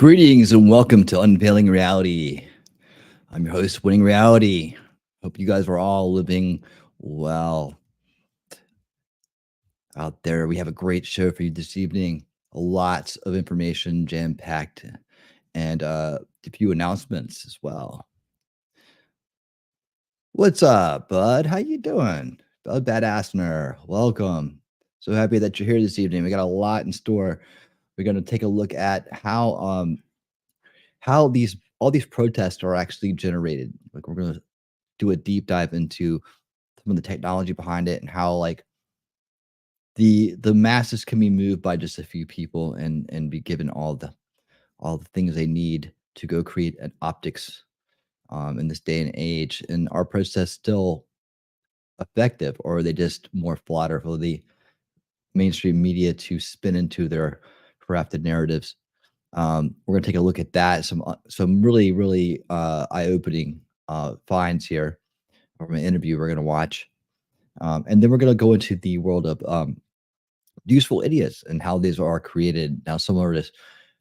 Greetings and welcome to Unveiling Reality. I'm your host, Winning Reality. Hope you guys are all living well out there. We have a great show for you this evening. Lots of information jam packed and a few announcements as well. What's up, bud? How you doing? Bud Badassner, welcome. So happy that you're here this evening. We got a lot in store. We're going to take a look at how these all these protests are actually generated. Like we're going to do a deep dive into some of the technology behind it and how like the masses can be moved by just a few people and be given all the things they need to go create an optics in this day and age. And are protests still effective, or are they just more fodder for the mainstream media to spin into their crafted narratives? We're gonna take a look at that. Some really eye-opening finds here from an interview we're gonna watch. And then we're going to go into the world of useful idiots and how these are created. Now, some of this,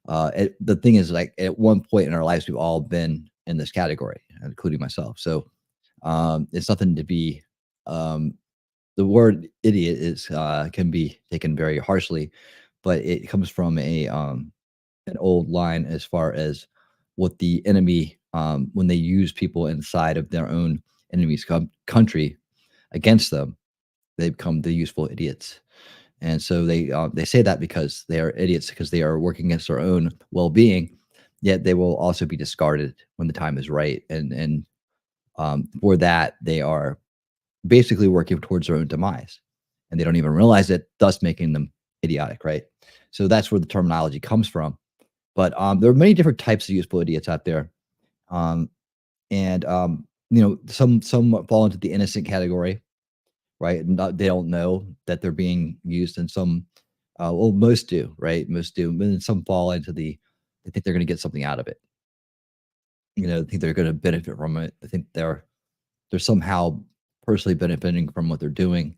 the thing is, like at one point in our lives, we've all been in this category, including myself. So it's nothing to be. Um, the word idiot is can be taken very harshly, but it comes from a an old line as far as what the enemy when they use people inside of their own enemy's country against them, they become the useful idiots. And so they say that because they are idiots because they are working against their own well-being, yet they will also be discarded when the time is right. And for that, they are basically working towards their own demise, and they don't even realize it, thus making them idiotic, right? So that's where the terminology comes from. But there are many different types of useful idiots out there, um, and some fall into the innocent category, right? Not, they don't know that they're being used, and some, well, most do, right? Most do, but then some fall into they think they're going to get something out of it. They think they're going to benefit from it. I think they're somehow personally benefiting from what they're doing,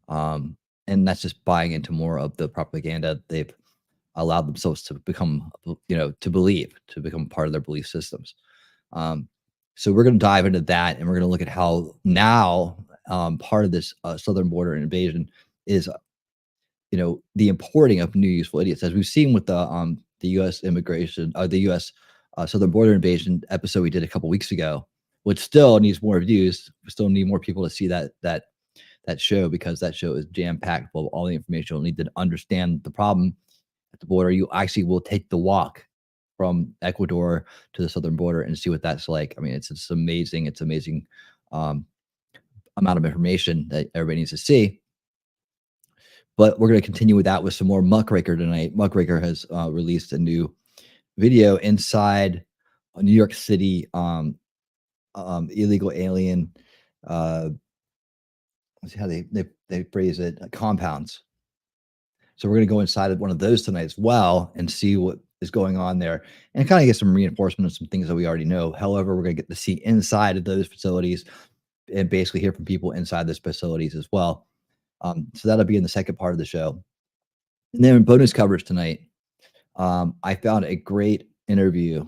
um, and that's just buying into more of the propaganda they've allowed themselves to become, to believe, to become part of their belief systems. Um, so we're going to dive into that, and we're going to look at how now part of this southern border invasion is, the importing of new useful idiots, as we've seen with the U.S. immigration, the U.S. Southern border invasion episode we did a couple weeks ago, which still needs more views. We still need more people to see that show, because that show is jam packed full of all the information you'll need to understand the problem at the border. You actually will take the walk from Ecuador to the southern border and see what that's like. I mean, it's amazing. It's amazing um, amount of information that everybody needs to see. But we're going to continue with that with some more Muckraker tonight. Muckraker has released a new video inside a New York City illegal alien. Uh, let's see how they phrase it, compounds. So we're going to go inside of one of those tonight as well and see what is going on there, and kind of get some reinforcement of some things that we already know. However, we're going to get to see inside of those facilities and basically hear from people inside those facilities as well. So that'll be in the second part of the show. And then in bonus coverage tonight, I found a great interview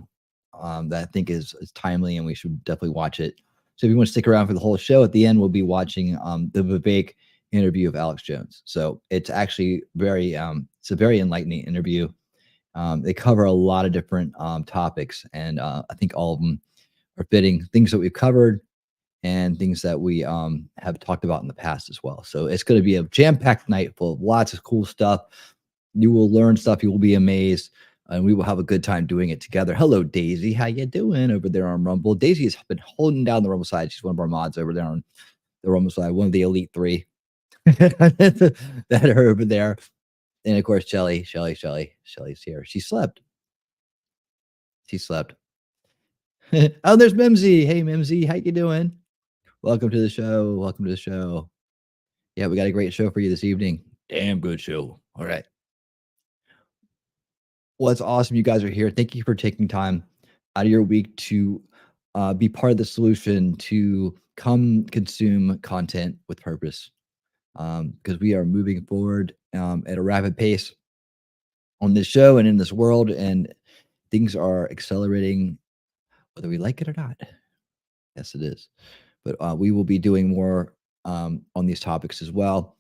that I think is timely, and we should definitely watch it. So if you want to stick around for the whole show, at the end we'll be watching the Vivek interview of Alex Jones. So it's actually it's a very enlightening interview. They cover a lot of different topics, and I think all of them are fitting, things that we've covered and things that we have talked about in the past as well. So it's going to be a jam-packed night full of lots of cool stuff. You will learn stuff. You will be amazed, and we will have a good time doing it together. Hello, Daisy. How you doing over there on Rumble? Daisy has been holding down the Rumble side. She's one of our mods over there on the Rumble side, one of the elite three that are over there. And of course, Shelly's here. She slept. She slept. Oh, there's Mimsy. Hey, Mimsy. How you doing? Welcome to the show. Welcome to the show. Yeah, we got a great show for you this evening. Damn good show. All right. Well, it's awesome you guys are here. Thank you for taking time out of your week to be part of the solution, to come consume content with purpose, because we are moving forward at a rapid pace on this show and in this world. And things are accelerating whether we like it or not. Yes, it is. But we will be doing more on these topics as well.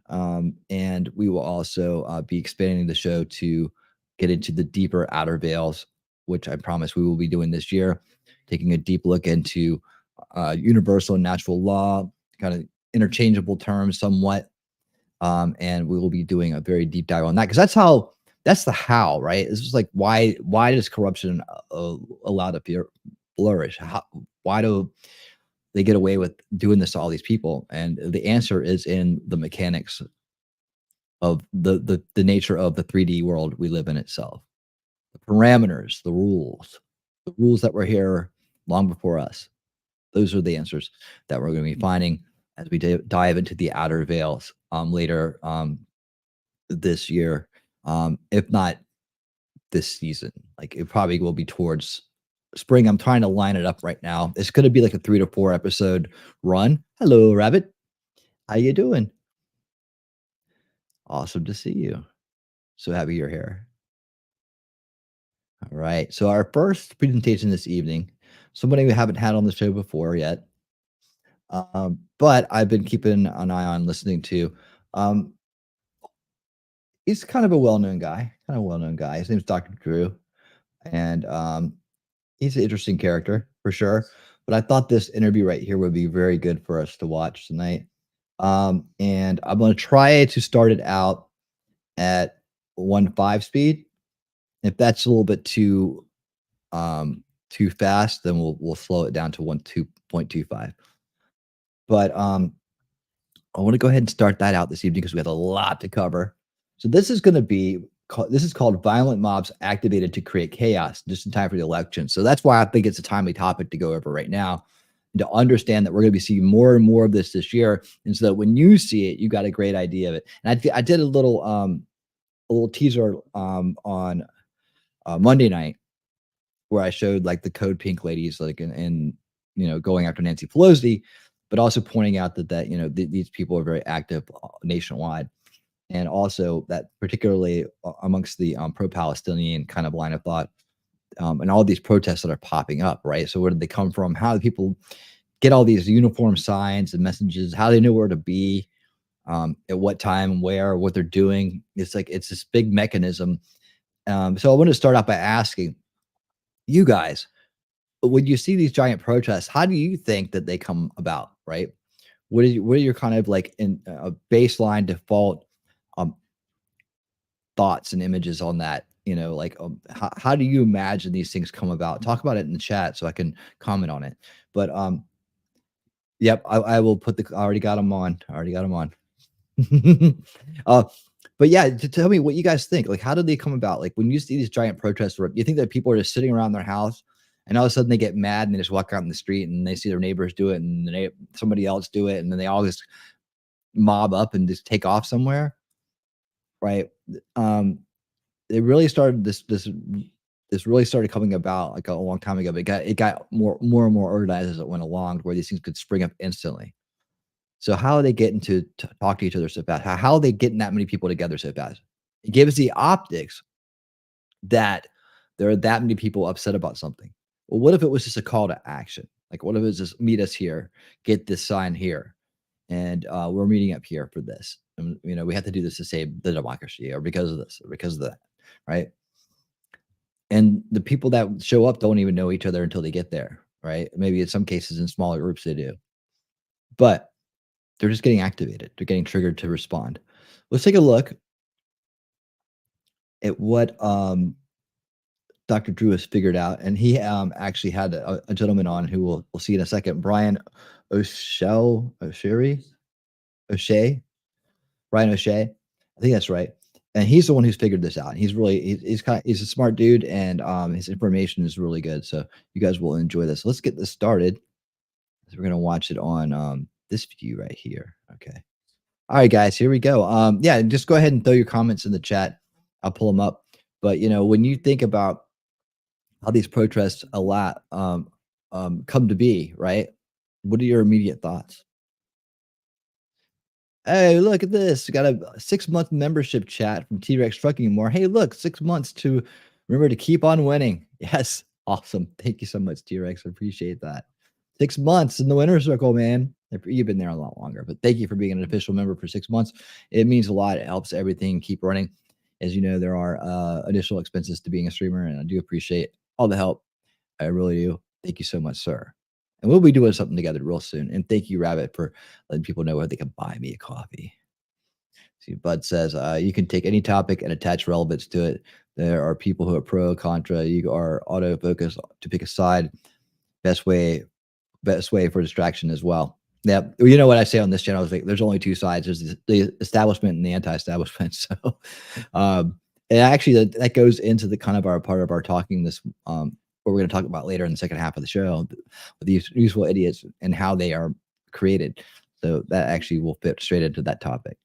And we will also be expanding the show to get into the deeper outer veils, which I promise we will be doing this year, taking a deep look into universal and natural law, kind of interchangeable terms somewhat. And we will be doing a very deep dive on that because that's the how, right? This is like why does corruption allow to flourish? Why do they get away with doing this to all these people? And the answer is in the mechanics of the nature of the 3D world we live in itself. The parameters, the rules that were here long before us. Those are the answers that we're going to be finding as we dive into the outer veils later this year, if not this season. Like it probably will be towards spring. I'm trying to line it up right now. It's going to be like a 3 to 4 episode run. Hello, Rabbit. How you doing? Awesome to see you. So happy you're here. All right. So our first presentation this evening, somebody we haven't had on the show before yet, but I've been keeping an eye on listening to. Um, he's kind of a well-known guy, His name's Dr. Drew, and he's an interesting character for sure. But I thought this interview right here would be very good for us to watch tonight. And I'm going to try to start it out at 1.5 speed. If that's a little bit too fast, then we'll slow it down to 1.25. But I want to go ahead and start that out this evening because we have a lot to cover. So this is going to be this is called violent mobs activated to create chaos just in time for the election. So that's why I think it's a timely topic to go over right now and to understand that we're going to be seeing more and more of this year. And so that when you see it, you got a great idea of it. And I did a little teaser on Monday night where I showed like the Code Pink ladies, like and going after Nancy Pelosi, but also pointing out that these people are very active nationwide, and also that particularly amongst the pro-Palestinian kind of line of thought, and all these protests that are popping up, right? So where did they come from? How do people get all these uniform signs and messages? How do they know where to be, at what time, where, what they're doing? It's like it's this big mechanism. So I want to start out by asking you guys, when you see these giant protests, how do you think that they come about, right? What are your kind of like in a baseline default um thoughts and images on that? Like how do you imagine these things come about? Talk about it in the chat so I can comment on it. But yep, I will put I already got them on. I already got them on. uh, but yeah, to tell me what you guys think. Like, how did they come about? Like, when you see these giant protests, where you think that people are just sitting around their house, and all of a sudden they get mad and they just walk out in the street and they see their neighbors do it and somebody else do it, and then they all just mob up and just take off somewhere, right? Um, it really started this really started coming about like a long time ago. But it got more and more organized as it went along, where these things could spring up instantly. So how are they getting to talk to each other so fast? How are they getting that many people together so fast? It gives the optics that there are that many people upset about something. Well, what if it was just a call to action? Like, what if it was just meet us here, get this sign here, and we're meeting up here for this. And we have to do this to save the democracy, or because of this, or because of that, right? And the people that show up don't even know each other until they get there, right? Maybe in some cases, in smaller groups, they do, but they're just getting activated. They're getting triggered to respond. Let's take a look at what Dr. Drew has figured out, and he actually had a gentleman on who we'll see in a second, Brian O'Shea, Brian O'Shea. I think that's right. And he's the one who's figured this out. He's a smart dude, and his information is really good. So you guys will enjoy this. Let's get this started. So we're gonna watch it on this view right here. Okay. All right, guys, here we go. Yeah, just go ahead and throw your comments in the chat. I'll pull them up. But when you think about how these protests come to be, right? What are your immediate thoughts? Hey, look at this. We got a 6-month membership chat from T-Rex Trucking and More. Hey, look, 6 months to Remember to keep on winning. Yes. Awesome. Thank you so much, T-Rex. I appreciate that. 6 months in the winner circle, man. You've been there a lot longer, but thank you for being an official member for 6 months. It means a lot. It helps everything keep running. As you know, there are additional expenses to being a streamer, and I do appreciate all the help. I really do. Thank you so much, sir. And we'll be doing something together real soon. And thank you, Rabbit, for letting people know where they can buy me a coffee. See, Bud says you can take any topic and attach relevance to it. There are people who are pro, contra. You are auto-focused to pick a side. Best way for distraction as well. Yeah, you know what I say on this channel is like there's only two sides. There's the establishment and the anti-establishment. So, and actually that goes into the kind of our part of our talking this what we're going to talk about later in the second half of the show, with these useful idiots and how they are created. So that actually will fit straight into that topic.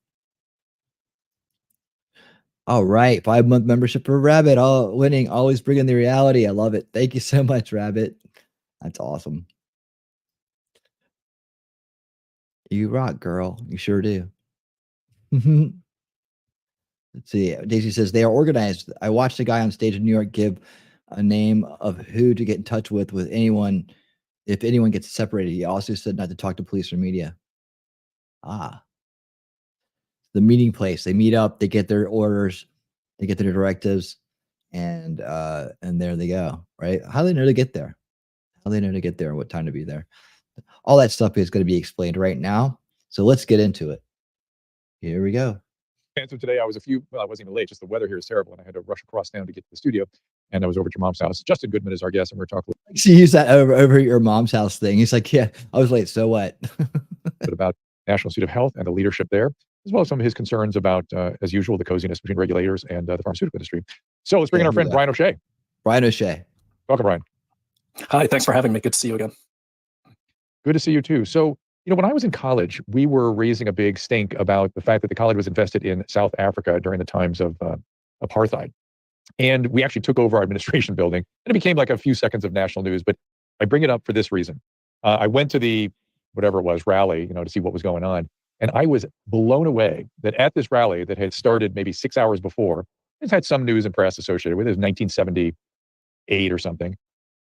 All right, 5-month membership for Rabbit. All winning, always bringing the reality. I love it. Thank you so much, Rabbit. That's awesome. You rock, girl. You sure do. Let's see. Daisy says they are organized. I watched a guy on stage in New York give a name of who to get in touch with anyone if anyone gets separated. He also said not to talk to police or media. Ah, the meeting place. They meet up. They get their orders. They get their directives, and there they go. Right? How do they know to get there? How do they know to get there and what time to be there? All that stuff is going to be explained right now. So let's get into it. Here we go. So today I was I wasn't even late, just the weather here is terrible, and I had to rush across town to get to the studio, and I was over at your mom's house. Justin Goodman is our guest, and we're talking She used that over at your mom's house thing. He's like, yeah, I was late, so what? about National Institute of Health and the leadership there, as well as some of his concerns about, as usual, the coziness between regulators and the pharmaceutical industry. So let's bring in our friend Brian O'Shea. Brian O'Shea. Welcome, Brian. Hi, thanks for having me. Good to see you again. Good to see you too. So, when I was in college, we were raising a big stink about the fact that the college was invested in South Africa during the times of apartheid. And we actually took over our administration building, and it became like a few seconds of national news. But I bring it up for this reason. I went to the, whatever it was, rally, to see what was going on. And I was blown away that at this rally that had started maybe 6 hours before, it's had some news and press associated with it. It was 1978 or something.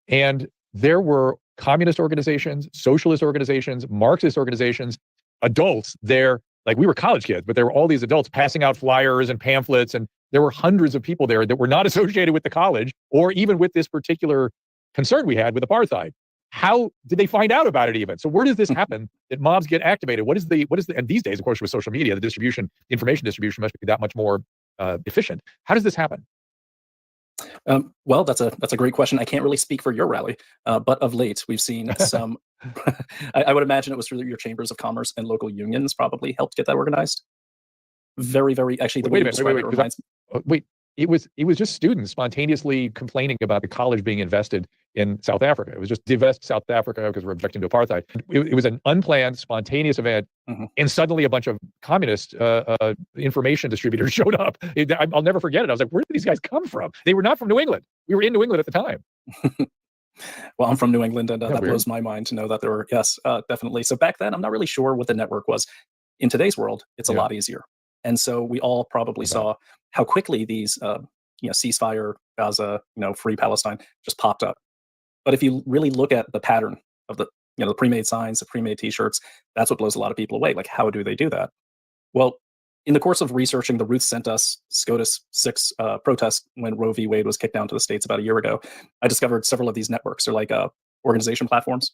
And there were communist organizations, socialist organizations, Marxist organizations, adults there. Like, we were college kids, but there were all these adults passing out flyers and pamphlets, and there were hundreds of people there that were not associated with the college or even with this particular concern we had with apartheid. How did they find out about it even? So where does this happen that mobs get activated? What is the, and these days, of course, with social media, the information distribution must be that much more efficient. How does this happen? Well, that's a great question. I can't really speak for your rally, but of late we've seen some. I would imagine it was through your chambers of commerce and local unions probably helped get that organized. Very, very. Actually, the way you describe it reminds me. It was just students spontaneously complaining about the college being invested in South Africa. It was just divest South Africa because we're objecting to apartheid. It was an unplanned, spontaneous event, and suddenly a bunch of communist information distributors showed up. I'll never forget it. I was like, where did these guys come from? They were not from New England. We were in New England at the time. Well, I'm from New England, and that blows my mind to know that there were, yes, definitely. So back then, I'm not really sure what the network was. In today's world, it's a lot easier. And so we all probably saw how quickly these, ceasefire, Gaza, free Palestine just popped up. But if you really look at the pattern of the, the pre-made signs, the pre-made T-shirts, that's what blows a lot of people away. Like, how do they do that? Well, in the course of researching the Ruth sent us SCOTUS 6 protest when Roe v. Wade was kicked down to the states about a year ago, I discovered several of these networks. They're like organization platforms.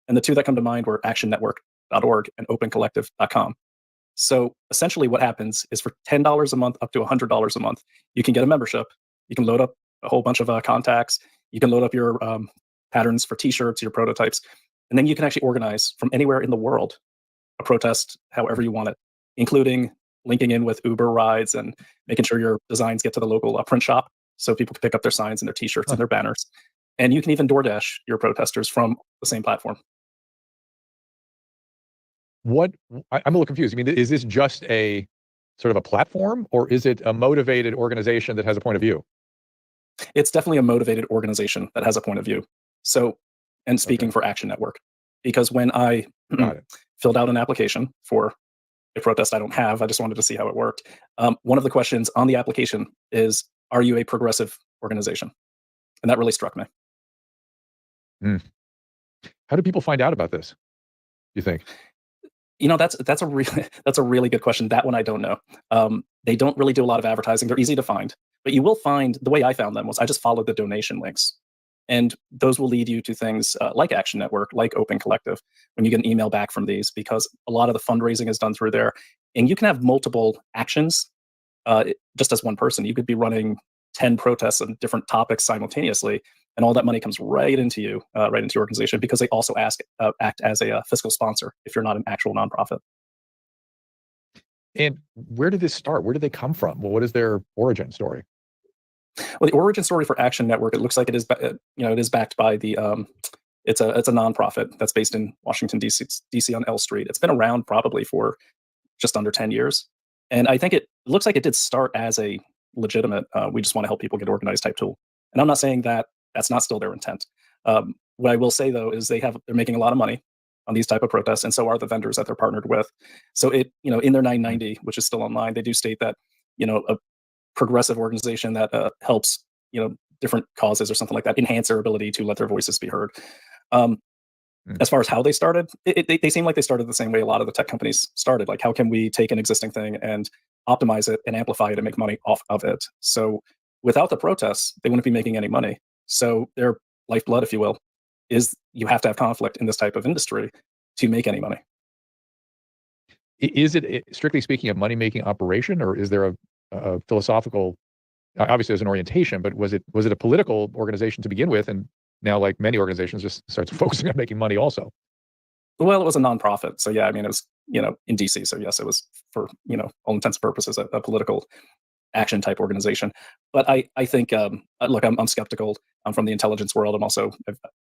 And the two that come to mind were actionnetwork.org and opencollective.com. So essentially what happens is for $10 a month up to $100 a month, you can get a membership. You can load up a whole bunch of contacts. You can load up your patterns for T-shirts, your prototypes, and then you can actually organize from anywhere in the world a protest however you want it, including linking in with Uber rides and making sure your designs get to the local print shop so people can pick up their signs and their T-shirts and their banners. And you can even DoorDash your protesters from the same platform. I'm a little confused. I mean, is this just a sort of a platform, or is it a motivated organization that has a point of view? It's definitely a motivated organization that has a point of view. So, and speaking for Action Network, because when I filled out an application for a protest I don't have, I just wanted to see how it worked. One of the questions on the application is, are you a progressive organization. And that really struck me. How do people find out about this, you think? That's a really good question. That one I don't know. They don't really do a lot of advertising. They're easy to find, but you will find, the way I found them was I just followed the donation links, and those will lead you to things like Action Network, like Open Collective, when you get an email back from these, because a lot of the fundraising is done through there, and you can have multiple actions just as one person. You could be running 10 protests on different topics simultaneously, and all that money comes right into you, right into your organization, because they also act as a fiscal sponsor if you're not an actual nonprofit. And where did this start? Where did they come from? Well, what is their origin story? Well, the origin story for Action Network, it looks like it is, it is backed by the, it's a nonprofit that's based in Washington, DC on L Street. It's been around probably for just under 10 years. And I think it looks like it did start as a legitimate, we just want to help people get organized type tool. And I'm not saying that that's not still their intent. What I will say though is they're making a lot of money on these type of protests, and so are the vendors that they're partnered with. So in their 990, which is still online, they do state that, a progressive organization that helps, different causes or something like that, enhance their ability to let their voices be heard. As far as how they started, they seem like they started the same way a lot of the tech companies started. Like, how can we take an existing thing and optimize it and amplify it and make money off of it? So without the protests, they wouldn't be making any money. So their lifeblood, if you will, is you have to have conflict in this type of industry to make any money. Is it, strictly speaking, a money-making operation, or is there a philosophical, obviously there's an orientation, but was it a political organization to begin with, and now, like many organizations, just starts focusing on making money also? Well, it was a nonprofit, so yeah, I mean, it was, in DC, so yes, it was, for all intents and purposes, a political action type organization. But I think, look, I'm skeptical. I'm from the intelligence world. I've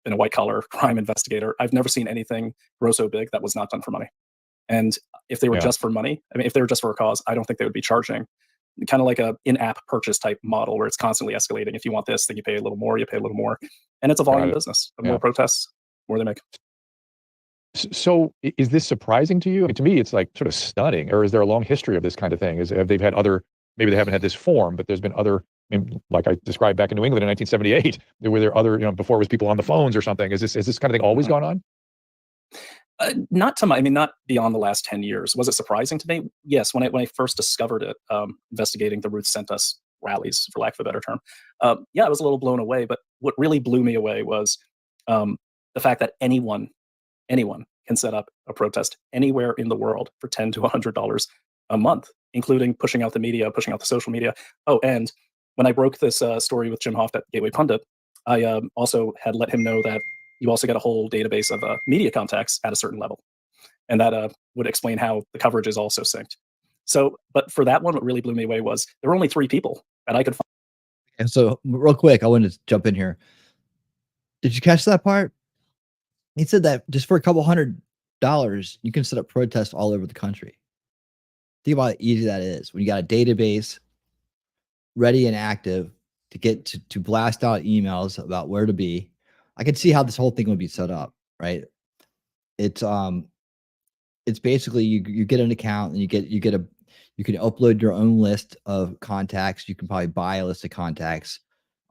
been a white collar crime investigator. I've never seen anything grow so big that was not done for money. And if they were just for money, I mean, if they were just for a cause, I don't think they would be charging. Kind of like a in-app purchase type model where it's constantly escalating. If you want this, then you pay a little more, and it's a volume business. The more protests, the more they make. So is this surprising to you? I mean, to me, it's like sort of stunning. Or is there a long history of this kind of thing? Have they had other, maybe they haven't had this form, but there's been other, I mean, like I described back in New England in 1978, were there other, before it was people on the phones or something? Is this kind of thing always gone on? Not beyond the last 10 years. Was it surprising to me? Yes. When I first discovered it, investigating the Ruth Sent Us rallies, for lack of a better term, I was a little blown away. But what really blew me away was the fact that anyone can set up a protest anywhere in the world for $10 to $100 a month, including pushing out the media, pushing out the social media. Oh, and when I broke this story with Jim Hoft at Gateway Pundit, I also had let him know that you also get a whole database of media contacts at a certain level. And that would explain how the coverage is also synced. So, but for that one, what really blew me away was there were only 3 people that I could find. And so, real quick, I wanted to jump in here. Did you catch that part? He said that just for a couple $100, you can set up protests all over the country. Think about how easy that is when you got a database ready and active to get to blast out emails about where to be. I could see how this whole thing would be set up, right? It's basically you get an account and you can upload your own list of contacts. You can probably buy a list of contacts.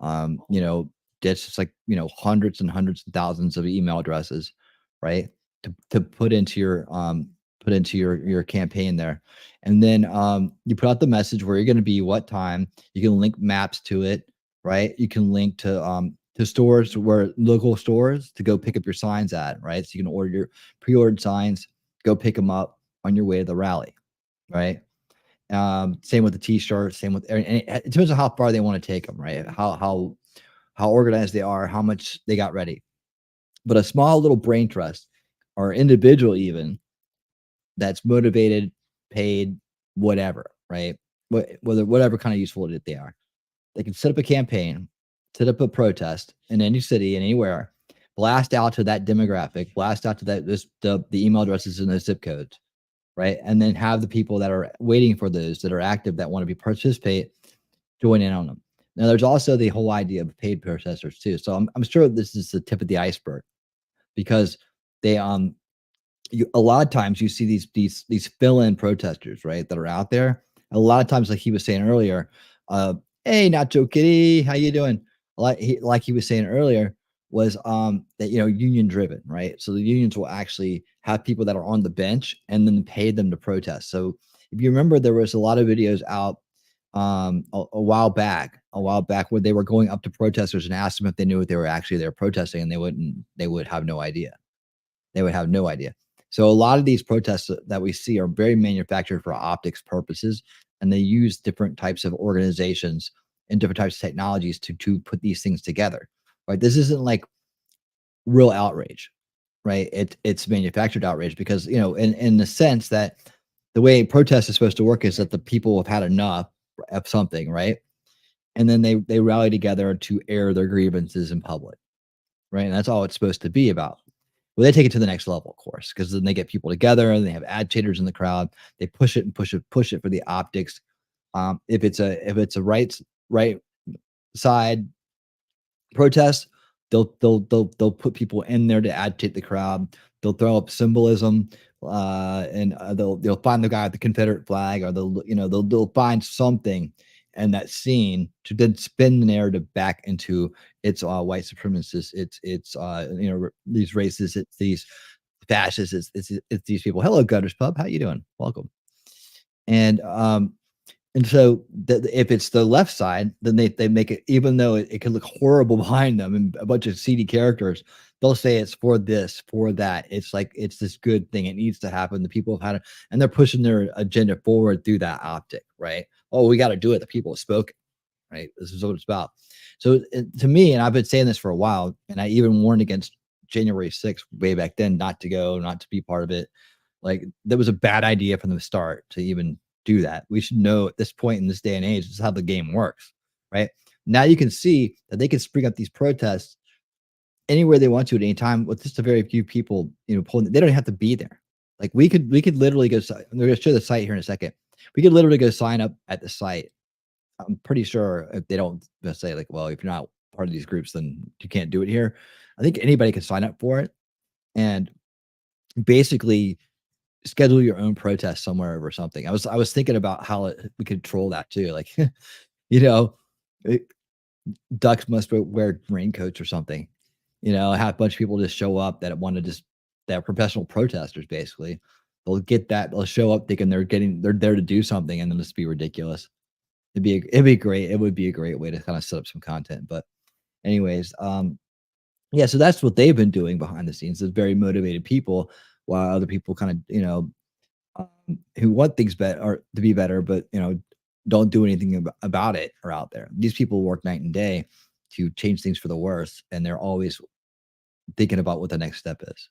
That's just like, hundreds and hundreds of thousands of email addresses, right? To put into your campaign there. And then you put out the message where you're going to be, what time. You can link maps to it, right? You can link to stores, local stores, to go pick up your signs at, right? So you can order your pre-ordered signs, go pick them up on your way to the rally, right? Same with the t-shirts, same with, and it depends on how far they want to take them, right? How organized they are, how much they got ready. But a small little brain trust or individual even that's motivated, paid, whatever, right? Whatever kind of useful they are. They can set up a campaign, set up a protest in any city and anywhere, blast out to that demographic, blast out to the email addresses and those zip codes, right? And then have the people that are waiting for those, that are active, that want to participate, join in on them. Now, there's also the whole idea of paid protesters too. So I'm sure this is the tip of the iceberg, because they a lot of times you see these fill-in protesters, right, that are out there. A lot of times, like he was saying earlier, Hey, Nacho Kitty, how you doing? Like he was saying earlier, was that union driven, right? So the unions will actually have people that are on the bench and then pay them to protest. So if you remember, there was a lot of videos out a while back, where they were going up to protesters and asked them if they knew what they were actually there protesting, and they would have no idea. They would have no idea. So a lot of these protests that we see are very manufactured for optics purposes, and they use different types of organizations and different types of technologies to put these things together. Right? This isn't like real outrage, right? It's manufactured outrage because in the sense that the way protest is supposed to work is that the people have had enough of something, right? And then they rally together to air their grievances in public, right? And that's all it's supposed to be about. Well, they take it to the next level, of course, because then they get people together and they have agitators in the crowd. They push it and push it for the optics. If it's a right side protest, they'll put people in there to agitate the crowd. They'll throw up symbolism, and they'll find the guy with the Confederate flag, or they'll find something in that scene to then spin the narrative back into it's white supremacists, it's these racists, it's these fascists, it's these people. Hello, Gutters Pub, how you doing? Welcome. And so if it's the left side, then they make it, even though it can look horrible behind them and a bunch of seedy characters, they'll say it's for this, for that. It's like, it's this good thing. It needs to happen. The people have had it, and they're pushing their agenda forward through that optic, right? Oh, we got to do it. The people have spoken, right? This is what it's about. So to me, and I've been saying this for a while, and I even warned against January 6th way back then, not to be part of it. Like, that was a bad idea from the start to even do that. We should know at this point in this day and age, this is how the game works, right? Now you can see that they can spring up these protests anywhere they want to at any time with just a very few people, pulling. They don't have to be there. Like, we could literally go. I'm going to show the site here in a second. We could literally go sign up at the site. I'm pretty sure if they don't say like, well, if you're not part of these groups, then you can't do it here. I think anybody can sign up for it and basically schedule your own protest somewhere or something. I was thinking about how we could control that too. Like, you know, it, ducks must wear raincoats or something. Have a bunch of people just show up that want to that are professional protesters. Basically, they'll get that. They'll show up thinking they're there to do something, and then just be ridiculous. It'd be great. It would be a great way to kind of set up some content. But anyways, yeah. So that's what they've been doing behind the scenes. Is very motivated people, while other people kind of who want things better or to be better, but don't do anything about it, are out there. These people work night and day to change things for the worse, and they're always thinking about what the next step is.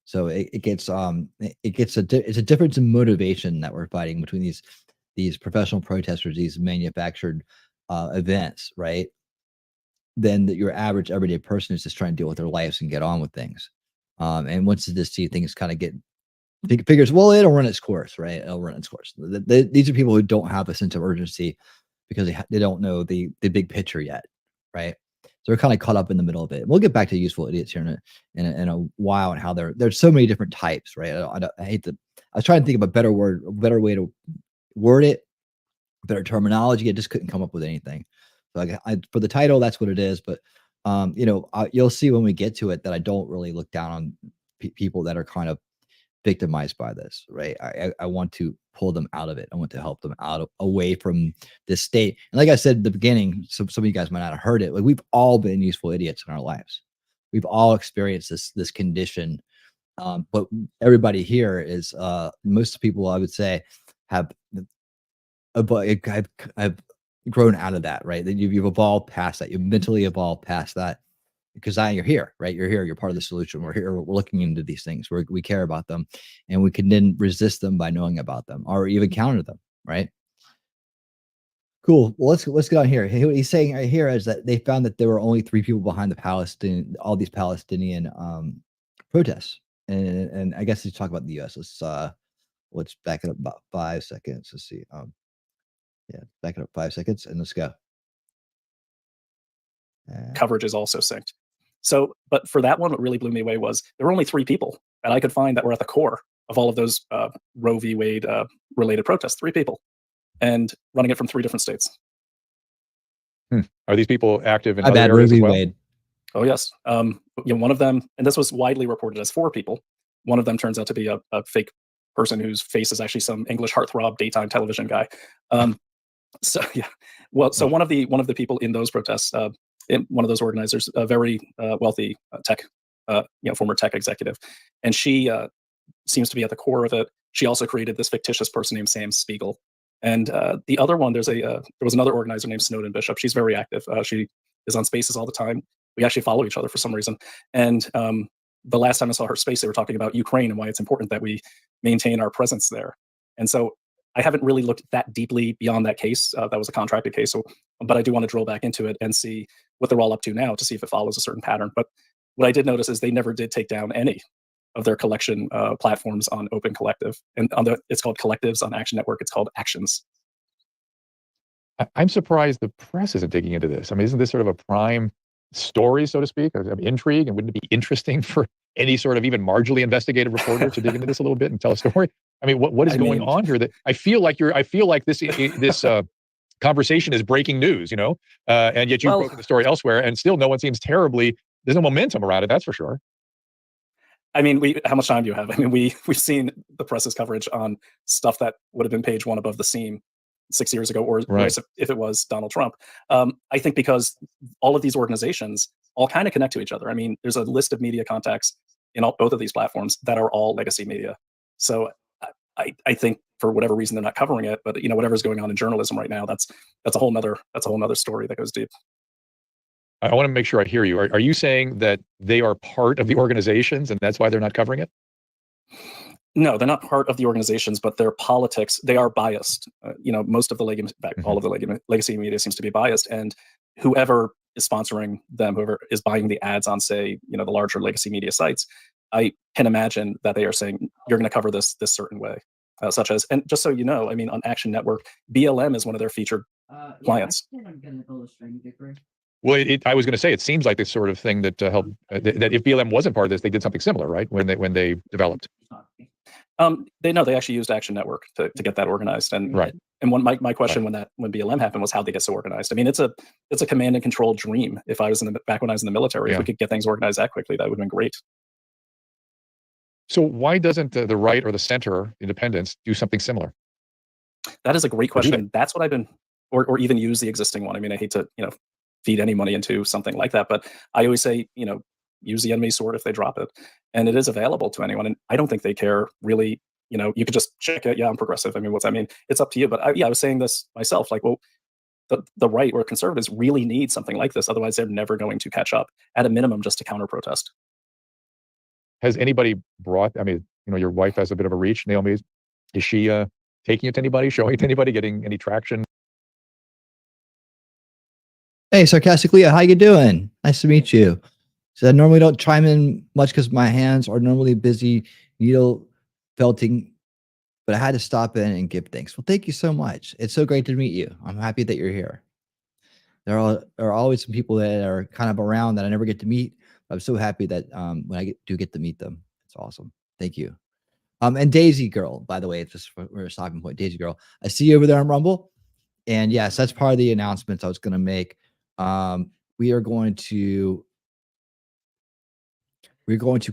So it's a difference in motivation that we're fighting between these professional protesters, these manufactured events, right? Than that your average everyday person is just trying to deal with their lives and get on with things. And once they just see things kind of figures, well, it'll run its course, right? It'll run its course. These are people who don't have a sense of urgency because they don't know the big picture yet, right? So they're kind of caught up in the middle of it. We'll get back to useful idiots here in a while, and how there's so many different types, right? I hate to. I was trying to think of a better way to word it, better terminology. I just couldn't come up with anything. So for the title, that's what it is. But you'll see when we get to it that I don't really look down on people that are kind of victimized by this, right? I want to pull them out of it. I want to help them away from this state. And like I said at the beginning, some of you guys might not have heard it. Like, we've all been useful idiots in our lives. We've all experienced this condition. But everybody here is most people, I would say, have I've grown out of that, right? That you've evolved past that. You've mentally evolved past that, because now you're here, right? You're here. You're part of the solution. We're here. We're looking into these things. We care about them, and we can then resist them by knowing about them, or even counter them, right? Cool. Well, let's get on here. What he's saying right here is that they found that there were only 3 people behind all these Palestinian protests, and I guess he's talking about the U.S. Let's back it up about 5 seconds. Let's see. Yeah, back it up 5 seconds, and let's go. Coverage is also synced. So, but for that one, what really blew me away was there were only 3 people that I could find that were at the core of all of those Roe v. Wade related protests. 3 people, and running it from 3 different states. Are these people active in My other bad, areas as Ruby well? Wade. Oh yes. One of them, and this was widely reported as 4 people. One of them turns out to be a fake person whose face is actually some English heartthrob daytime television guy. So yeah, well, so one of the people in those protests, one of those organizers, a very wealthy tech, former tech executive, and she seems to be at the core of it. She also created this fictitious person named Sam Spiegel, and the other one, there was another organizer named Snowden Bishop. She's very active. She is on Spaces all the time. We actually follow each other for some reason, and the last time I saw her space, they were talking about Ukraine and why it's important that we maintain our presence there. And so I haven't really looked that deeply beyond that case. That was a contracted case. So, but I do want to drill back into it and see what they're all up to now to see if it follows a certain pattern. But what I did notice is they never did take down any of their collection platforms on Open Collective. And it's called Collectives. On Action Network, it's called Actions. I'm surprised the press isn't digging into this. I mean, isn't this sort of a prime story, so to speak, of intrigue? And wouldn't it be interesting for any sort of even marginally investigative reporter to dig into this a little bit and tell a story? I mean, what is going on here? That I feel like this conversation is breaking news, and yet you've broken the story elsewhere, and still no one seems terribly. There's no momentum around it. That's for sure. I mean, how much time do you have? I mean, we've seen the press's coverage on stuff that would have been page 1 above the seam 6 years ago, or right. if it was Donald Trump. I think because all of these organizations all kind of connect to each other. I mean, there's a list of media contacts in both of these platforms that are all legacy media. So I think for whatever reason they're not covering it, but whatever's going on in journalism right now, that's a whole nother story that goes deep. I want to make sure I hear you. Are you saying that they are part of the organizations and that's why they're not covering it? No, they're not part of the organizations, but their politics, they are biased. Most of the all of the legacy media seems to be biased, and whoever is sponsoring them, whoever is buying the ads on, say, the larger legacy media sites, I can imagine that they are saying, you're going to cover this certain way, such as, and just so you know, I mean, on Action Network, BLM is one of their featured clients. Well, I was going to say, it seems like this sort of thing that helped, that if BLM wasn't part of this, they did something similar, right? When they developed. They actually used Action Network to get that organized, and right. And my question when BLM happened was how they get so organized. I mean, it's a command and control dream. If I was back when I was in the military, if we could get things organized that quickly, that would have been great. So why doesn't the right or the center, independents, do something similar? That is a great question. That's what I've been, or even use the existing one. I mean, I hate to feed any money into something like that, but I always say use the enemy's sword if they drop it, and it is available to anyone. And I don't think they care really. You could just check it. Yeah, I'm progressive. I mean, what's that mean? It's up to you. But I was saying this myself. Like, well, the right or conservatives really need something like this. Otherwise, they're never going to catch up. At a minimum, just to counter protest. Has anybody brought? I mean, your wife has a bit of a reach. Naomi, is she taking it to anybody, showing it to anybody, getting any traction? Hey, Sarcastically, how you doing? Nice to meet you. So I normally don't chime in much because my hands are normally busy needle felting, but I had to stop in and give thanks. Well, thank you so much. It's so great to meet you. I'm happy that you're here. There are always some people that are kind of around that I never get to meet. I'm so happy that when I do get to meet them, it's awesome. Thank you. And Daisy Girl, by the way, it's just for a stopping point. Daisy Girl, I see you over there on Rumble. And yes, that's part of the announcements I was going to make. We are going to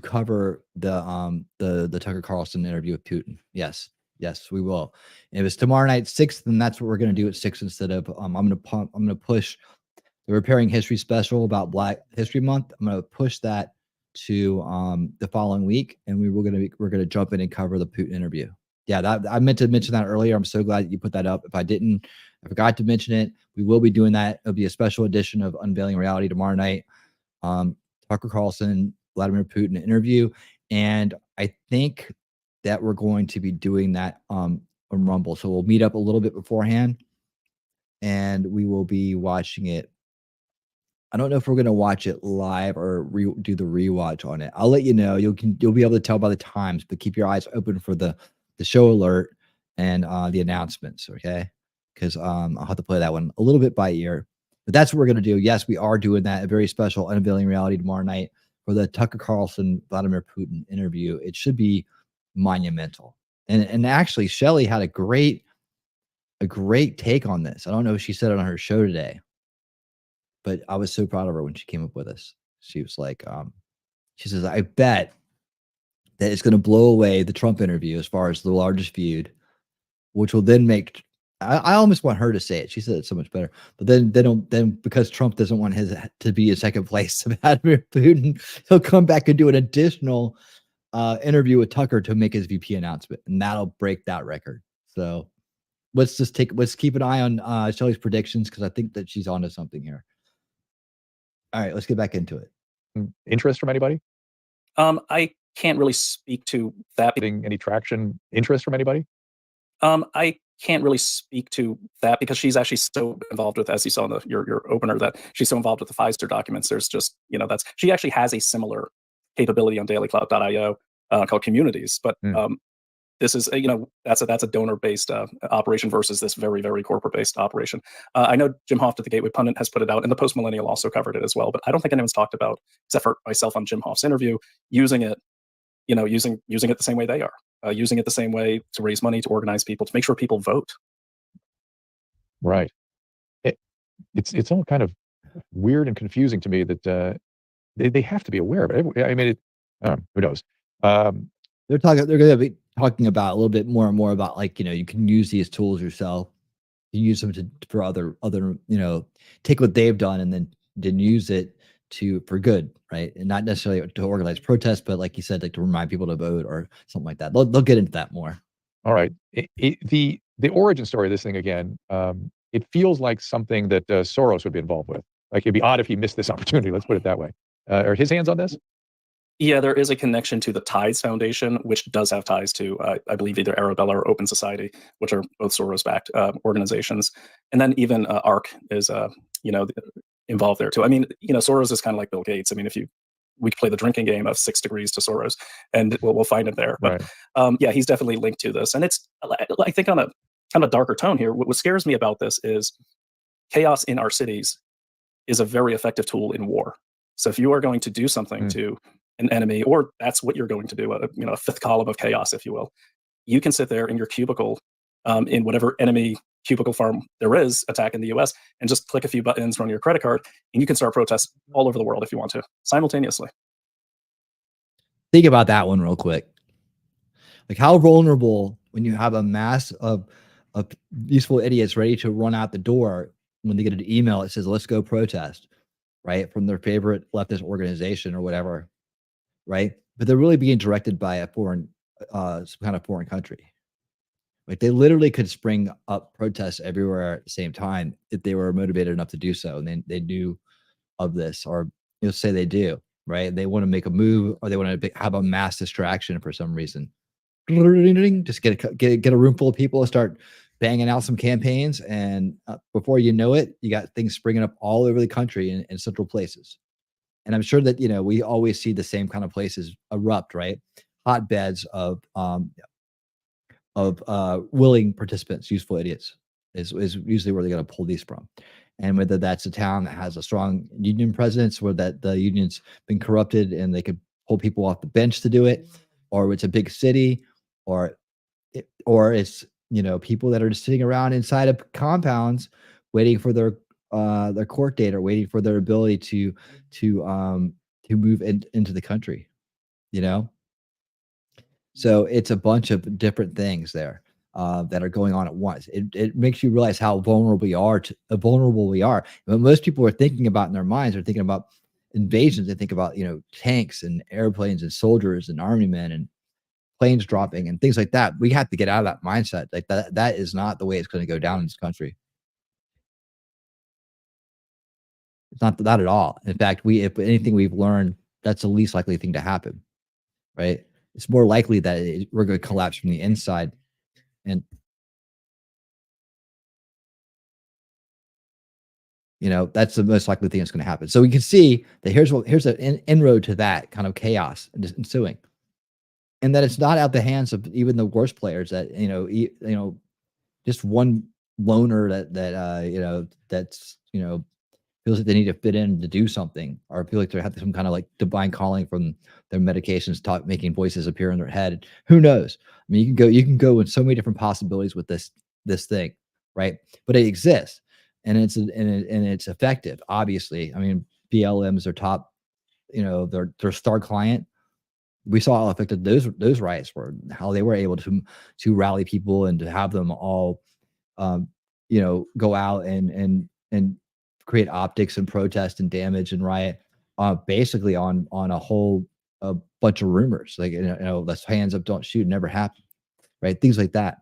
cover the Tucker Carlson interview with Putin. Yes, we will. And if it's tomorrow night 6, then that's what we're going to do at 6 instead of I'm going to push the Repairing History special about Black History Month. I'm going to push that to the following week, and we're going to jump in and cover the Putin interview. Yeah, I meant to mention that earlier. I'm so glad you put that up. If I didn't, I forgot to mention it. We will be doing that. It'll be a special edition of Unveiling Reality tomorrow night. Tucker Carlson, Vladimir Putin interview, and I think that we're going to be doing that on Rumble. So we'll meet up a little bit beforehand, and we will be watching it. I don't know if we're going to watch it live or do the rewatch on it. I'll let you know. You'll be able to tell by the times, but keep your eyes open for the show alert and the announcements, okay? Because I'll have to play that one a little bit by ear. But that's what we're going to do. Yes, we are doing that. A very special Unveiling Reality tomorrow night for the Tucker Carlson, Vladimir Putin interview. It should be monumental. And actually, Shelley had a great take on this. I don't know if she said it on her show today. but I was so proud of her when she came up with this. She was like, she says, I bet that it's going to blow away the Trump interview as far as the largest viewed, which will then make. I almost want her to say it. She said it so much better. But then they don't. Then because Trump doesn't want his to be in second place, Vladimir Putin, he'll come back and do an additional interview with Tucker to make his VP announcement, and that'll break that record. So let's keep an eye on Shelly's predictions, because I think that she's onto something here. All right, let's get back into it. Interest from anybody? I can't really speak to that. Getting any traction, interest from anybody? I can't really speak to that because she's actually so involved with, as you saw in your opener, that she's so involved with the Pfizer documents. There's just, she actually has a similar capability on dailycloud.io called Communities, but this is that's a donor-based operation versus this very, very corporate-based operation. I know Jim Hoft at the Gateway Pundit has put it out, and the Post Millennial also covered it as well, but I don't think anyone's talked about, except for myself on Jim Hoft's interview, using it using it the same way they are, using it the same way to raise money, to organize people, to make sure people vote. Right. It's all kind of weird and confusing to me that they have to be aware of it. I mean, who knows? They're going to be talking about a little bit more and more about, like, you can use these tools yourself. You use them for other, take what they've done and then use it for good, right? And not necessarily to organize protests, but like you said, like to remind people to vote or something like that. They'll get into that more. All right. The origin story of this thing, again, it feels like something that Soros would be involved with. Like, it'd be odd if he missed this opportunity. Let's put it that way. Are his hands on this? Yeah, there is a connection to the Tides Foundation, which does have ties to, I believe, either Arabella or Open Society, which are both Soros-backed organizations. And then even ARC is, involved there too. I mean, Soros is kind of like Bill Gates. I mean, we could play the drinking game of 6 degrees to Soros, and we'll find him there. But yeah, he's definitely linked to this. And it's, I think, on a kind of darker tone here, what scares me about this is chaos in our cities is a very effective tool in war. So if you are going to do something to an enemy, or that's what you're going to do, a fifth column of chaos, if you will, you can sit there in your cubicle, in whatever enemy cubicle farm there is attacking the US, and just click a few buttons, run your credit card, and you can start protests all over the world if you want to, simultaneously. Think about that one real quick. Like, how vulnerable when you have a mass of useful idiots ready to run out the door when they get an email that says, let's go protest, right? From their favorite leftist organization or whatever, right? But they're really being directed by a foreign, some kind of foreign country. Like, they literally could spring up protests everywhere at the same time if they were motivated enough to do so, and they knew of this, or say they do, right? They want to make a move, or they want to have a mass distraction for some reason. Just get a room full of people and start banging out some campaigns, and before you know it, you got things springing up all over the country in central places. And I'm sure that we always see the same kind of places erupt, right? Hotbeds of willing participants, useful idiots, is usually where they're going to pull these from. And whether that's a town that has a strong union presence, or that the union's been corrupted and they could pull people off the bench to do it, or it's a big city, or it's people that are just sitting around inside of compounds waiting for their court date, or waiting for their ability to move into the country, So it's a bunch of different things there that are going on at once. It makes you realize how vulnerable we are. What most people are thinking about in their minds are thinking about invasions. They think about tanks and airplanes and soldiers and army men and planes dropping and things like that. We have to get out of that mindset. Like, that is not the way it's going to go down in this country. It's not that at all. In fact, if anything we've learned, that's the least likely thing to happen, right? It's more likely that we're going to collapse from the inside. And, that's the most likely thing that's going to happen. So we can see that here's an inroad to that kind of chaos ensuing. And that it's not out the hands of even the worst players, that, just one loner that's feels like they need to fit in to do something, or feel like they have some kind of like divine calling from their medications, making voices appear in their head. Who knows? I mean, you can go in so many different possibilities with this thing, right? But it exists, and it's effective. Obviously, I mean, BLM's their top, their star client. We saw how effective those riots were, how they were able to rally people and to have them all, go out and create optics and protest and damage and riot, basically on a bunch of rumors, like, let's hands up, don't shoot, never happened, right? Things like that.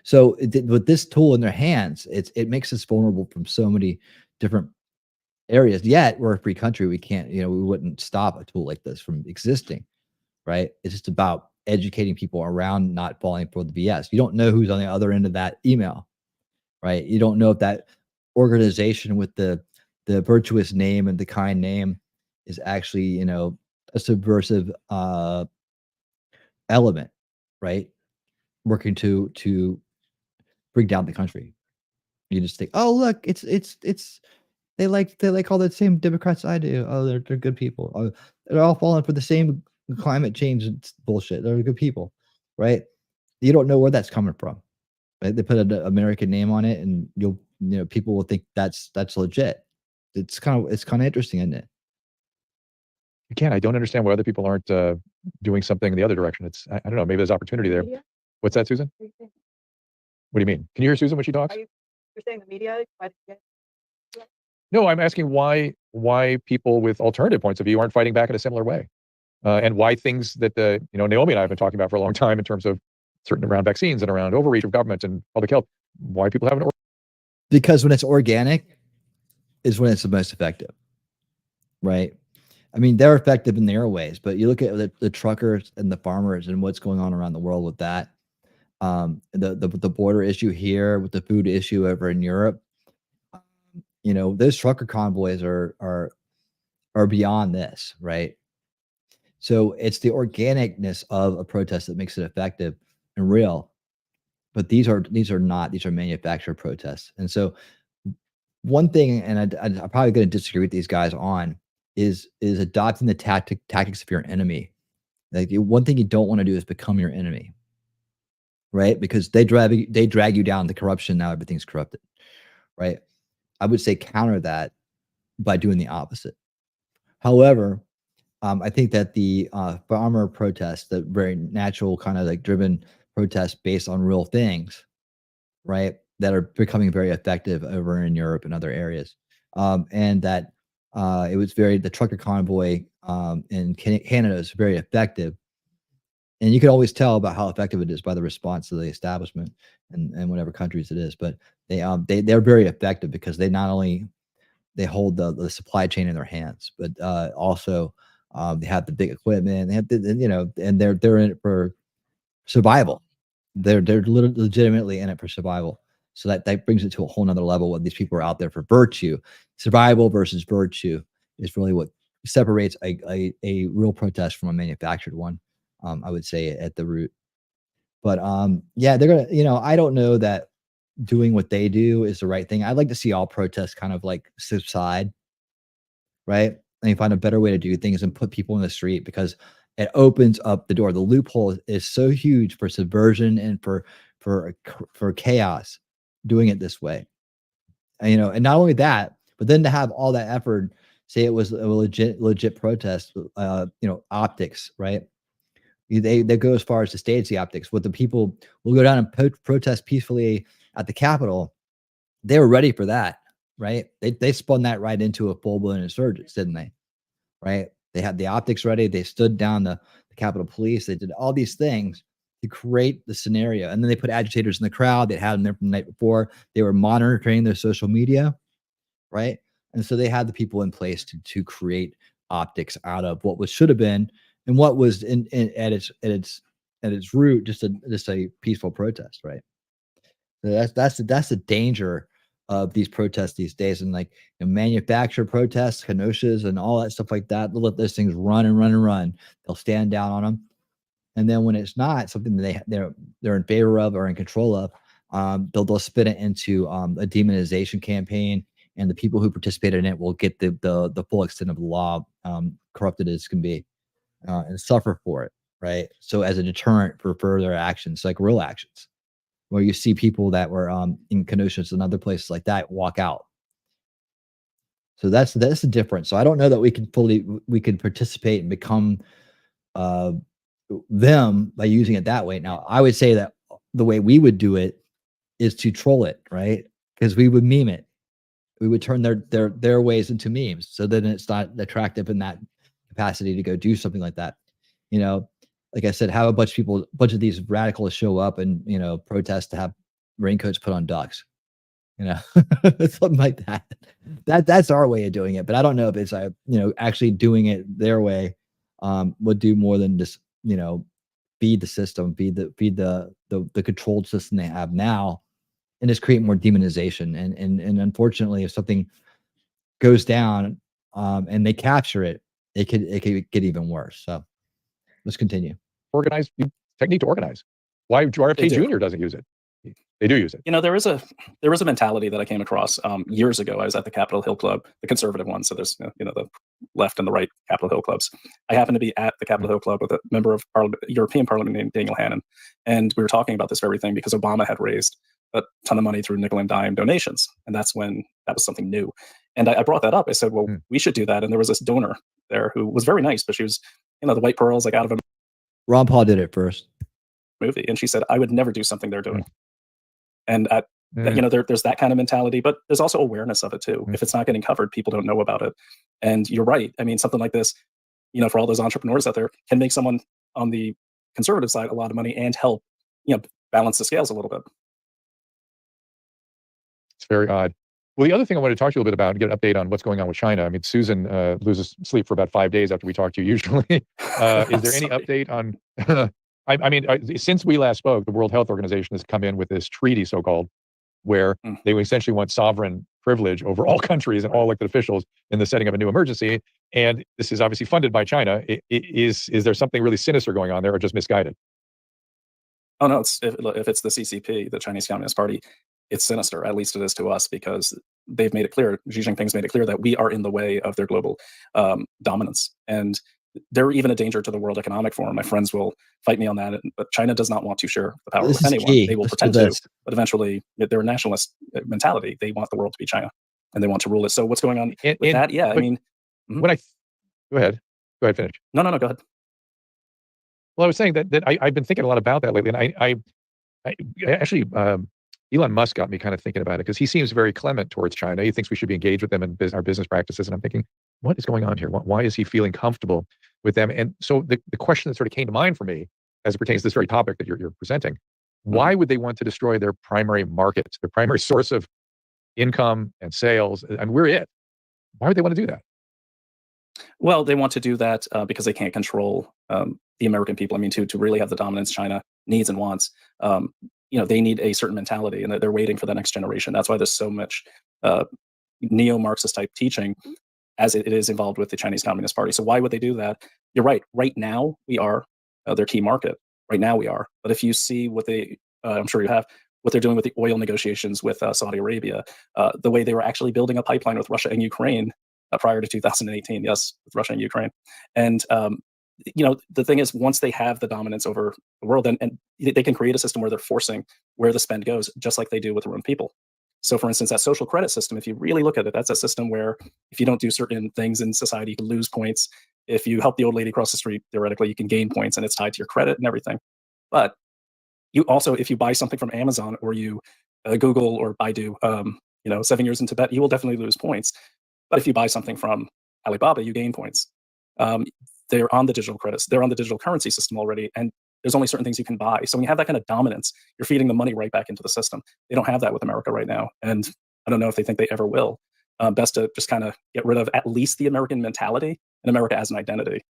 So with this tool in their hands, it makes us vulnerable from so many different areas. Yet we're a free country. We can't, we wouldn't stop a tool like this from existing, right? It's just about educating people around not falling for the BS. You don't know who's on the other end of that email, right? You don't know if that organization with the virtuous name and the kind name is actually, a subversive element, right? Working to bring down the country. You just think, oh, look, it's they like all the same Democrats I do. Oh, they're good people. Oh, they're all falling for the same climate change bullshit. They're good people, right? You don't know where that's coming from. Right? They put an American name on it, and people will think that's legit. It's kind of interesting, isn't it? Again, I don't understand why other people aren't doing something in the other direction. I don't know. Maybe there's opportunity there. What's that, Susan? What do you mean? Can you hear Susan when she talks? You're saying the media? No, I'm asking why people with alternative points of view aren't fighting back in a similar way, and why things that Naomi and I have been talking about for a long time in terms of certain around vaccines and around overreach of government and public health, why people haven't. Because when it's organic is when it's the most effective, right? I mean, they're effective in their ways, but you look at the truckers and the farmers and what's going on around the world with that. The border issue here with the food issue over in Europe. Those trucker convoys are beyond this, right? So it's the organicness of a protest that makes it effective and real. But these are not. These are manufactured protests. And so one thing, and I'm probably going to disagree with these guys on, is adopting the tactics of your enemy. Like, one thing you don't want to do is become your enemy, right? Because they drag you down to corruption. Now everything's corrupted, right? I would say counter that by doing the opposite. However, I think that the farmer protests, the very natural kind of like driven protests based on real things, right, that are becoming very effective over in Europe and other areas, and that it was the trucker convoy in Canada is very effective. And you can always tell about how effective it is by the response to the establishment and whatever countries it is. But they're very effective because they not only they hold the supply chain in their hands, but also they have the big equipment. They have and they're in it for survival. They're legitimately in it for survival. So that brings it to a whole nother level when these people are out there for virtue. Survival versus virtue is really what separates a real protest from a manufactured one. I would say at the root. But yeah, they're gonna, I don't know that doing what they do is the right thing. I'd like to see all protests kind of like subside, right? And you find a better way to do things and put people in the street, because it opens up the door. The loophole is so huge for subversion and for chaos doing it this way. And not only that, but then to have all that effort, say it was a legit protest, optics, right? They go as far as to stage the optics. What the people will go down and protest peacefully at the Capitol. They were ready for that, right? They spun that right into a full-blown insurgence, didn't they? Right? They had the optics ready. They stood down the Capitol Police. They did all these things to create the scenario. And then they put agitators in the crowd. They had them there from the night before. They were monitoring their social media, right? And so they had the people in place to create optics out of what should have been, and what was at its root just a peaceful protest, right? So that's the danger of these protests these days, and like manufactured protests, kenoshas, and all that stuff like that. They'll let those things run and run and run. They'll stand down on them, and then when it's not something that they're in favor of or in control of, they'll spin it into a demonization campaign, and the people who participated in it will get the full extent of the law, corrupted as can be, and suffer for it, right? So as a deterrent for further actions, like real actions. where you see people that were in Kenosha and other places like that walk out. So that's the difference. So I don't know that we can participate and become them by using it that way. Now, I would say that the way we would do it is to troll it, right? Because we would meme it. We would turn their ways into memes. So then it's not attractive in that capacity to go do something like that. You know, like I said, have a bunch of these radicals show up and, you know, protest to have raincoats put on ducks. You know, something like that. That's our way of doing it. But I don't know if it's actually doing it their way would do more than just, you know, feed the system, feed the controlled system they have now, and just create more demonization. And unfortunately, if something goes down and they capture it, it could get even worse. So let's continue. Organized technique to organize. Why RFK Jr. doesn't use it? They do use it. You know, there was a mentality that I came across years ago. I was at the Capitol Hill Club, the conservative one. So there's the left and the right Capitol Hill clubs. I happened to be at the Capitol Hill Club with a member of European Parliament named Daniel Hannan, and we were talking about this very thing because Obama had raised a ton of money through nickel and dime donations, and that's when that was something new. And I brought that up. I said, well, we should do that. And there was this donor there who was very nice, but she was, the white pearls like out of a Ron Paul did it first. Movie, and she said, I would never do something they're doing. And there's that kind of mentality, but there's also awareness of it too. If it's not getting covered, people don't know about it. And you're right. I mean, something like this, for all those entrepreneurs out there, can make someone on the conservative side a lot of money and help, balance the scales a little bit. It's very odd. Well, the other thing I wanted to talk to you a little bit about and get an update on what's going on with China. I mean, Susan loses sleep for about 5 days after we talk to you usually. Is there any update on I mean, since we last spoke, the World Health Organization has come in with this treaty, so-called, where they essentially want sovereign privilege over all countries and all elected officials in the setting of a new emergency. And this is obviously funded by China. Is there something really sinister going on there, or just misguided? Oh no, if it's the CCP, the Chinese Communist Party, it's sinister. At least it is to us, because they've made it clear. Xi Jinping's made it clear that we are in the way of their global dominance, and they're even a danger to the World Economic Forum. My friends will fight me on that, but China does not want to share the power with anyone. They will pretend to, but eventually they're a nationalist mentality. They want the world to be China, and they want to rule it. So what's going on with that? Yeah, I mean, when go ahead, finish. No, go ahead. Well, I was saying that I've been thinking a lot about that lately, and I actually, Elon Musk got me kind of thinking about it, because he seems very clement towards China. He thinks we should be engaged with them in our business practices, and I'm thinking, what is going on here? Why is he feeling comfortable with them? And so the question that sort of came to mind for me as it pertains to this very topic that you're presenting, why would they want to destroy their primary market, their primary source of income and sales? And we're it. Why would they want to do that? Well, they want to do that because they can't control the American people. I mean, to really have the dominance China needs and wants, they need a certain mentality, and they're waiting for the next generation. That's why there's so much neo-Marxist type teaching as it is involved with the Chinese Communist Party. So why would they do that? You're right. Right now, we are their key market. Right now, we are. But if you see what I'm sure you have, what they're doing with the oil negotiations with Saudi Arabia, the way they were actually building a pipeline with Russia and Ukraine prior to 2018, yes, with Russia and Ukraine. And, the thing is, once they have the dominance over the world, and they can create a system where they're forcing where the spend goes, just like they do with their own people. So, for instance, that social credit system, if you really look at it, that's a system where if you don't do certain things in society, you can lose points. If you help the old lady across the street, theoretically, you can gain points, and it's tied to your credit and everything. But you also, if you buy something from Amazon or you Google or Baidu, 7 years in Tibet, you will definitely lose points. But if you buy something from Alibaba, you gain points. They're on the digital credits. They're on the digital currency system already, and there's only certain things you can buy. So when you have that kind of dominance, you're feeding the money right back into the system. They don't have that with America right now, and I don't know if they think they ever will. Best to just kind of get rid of at least the American mentality and America as an identity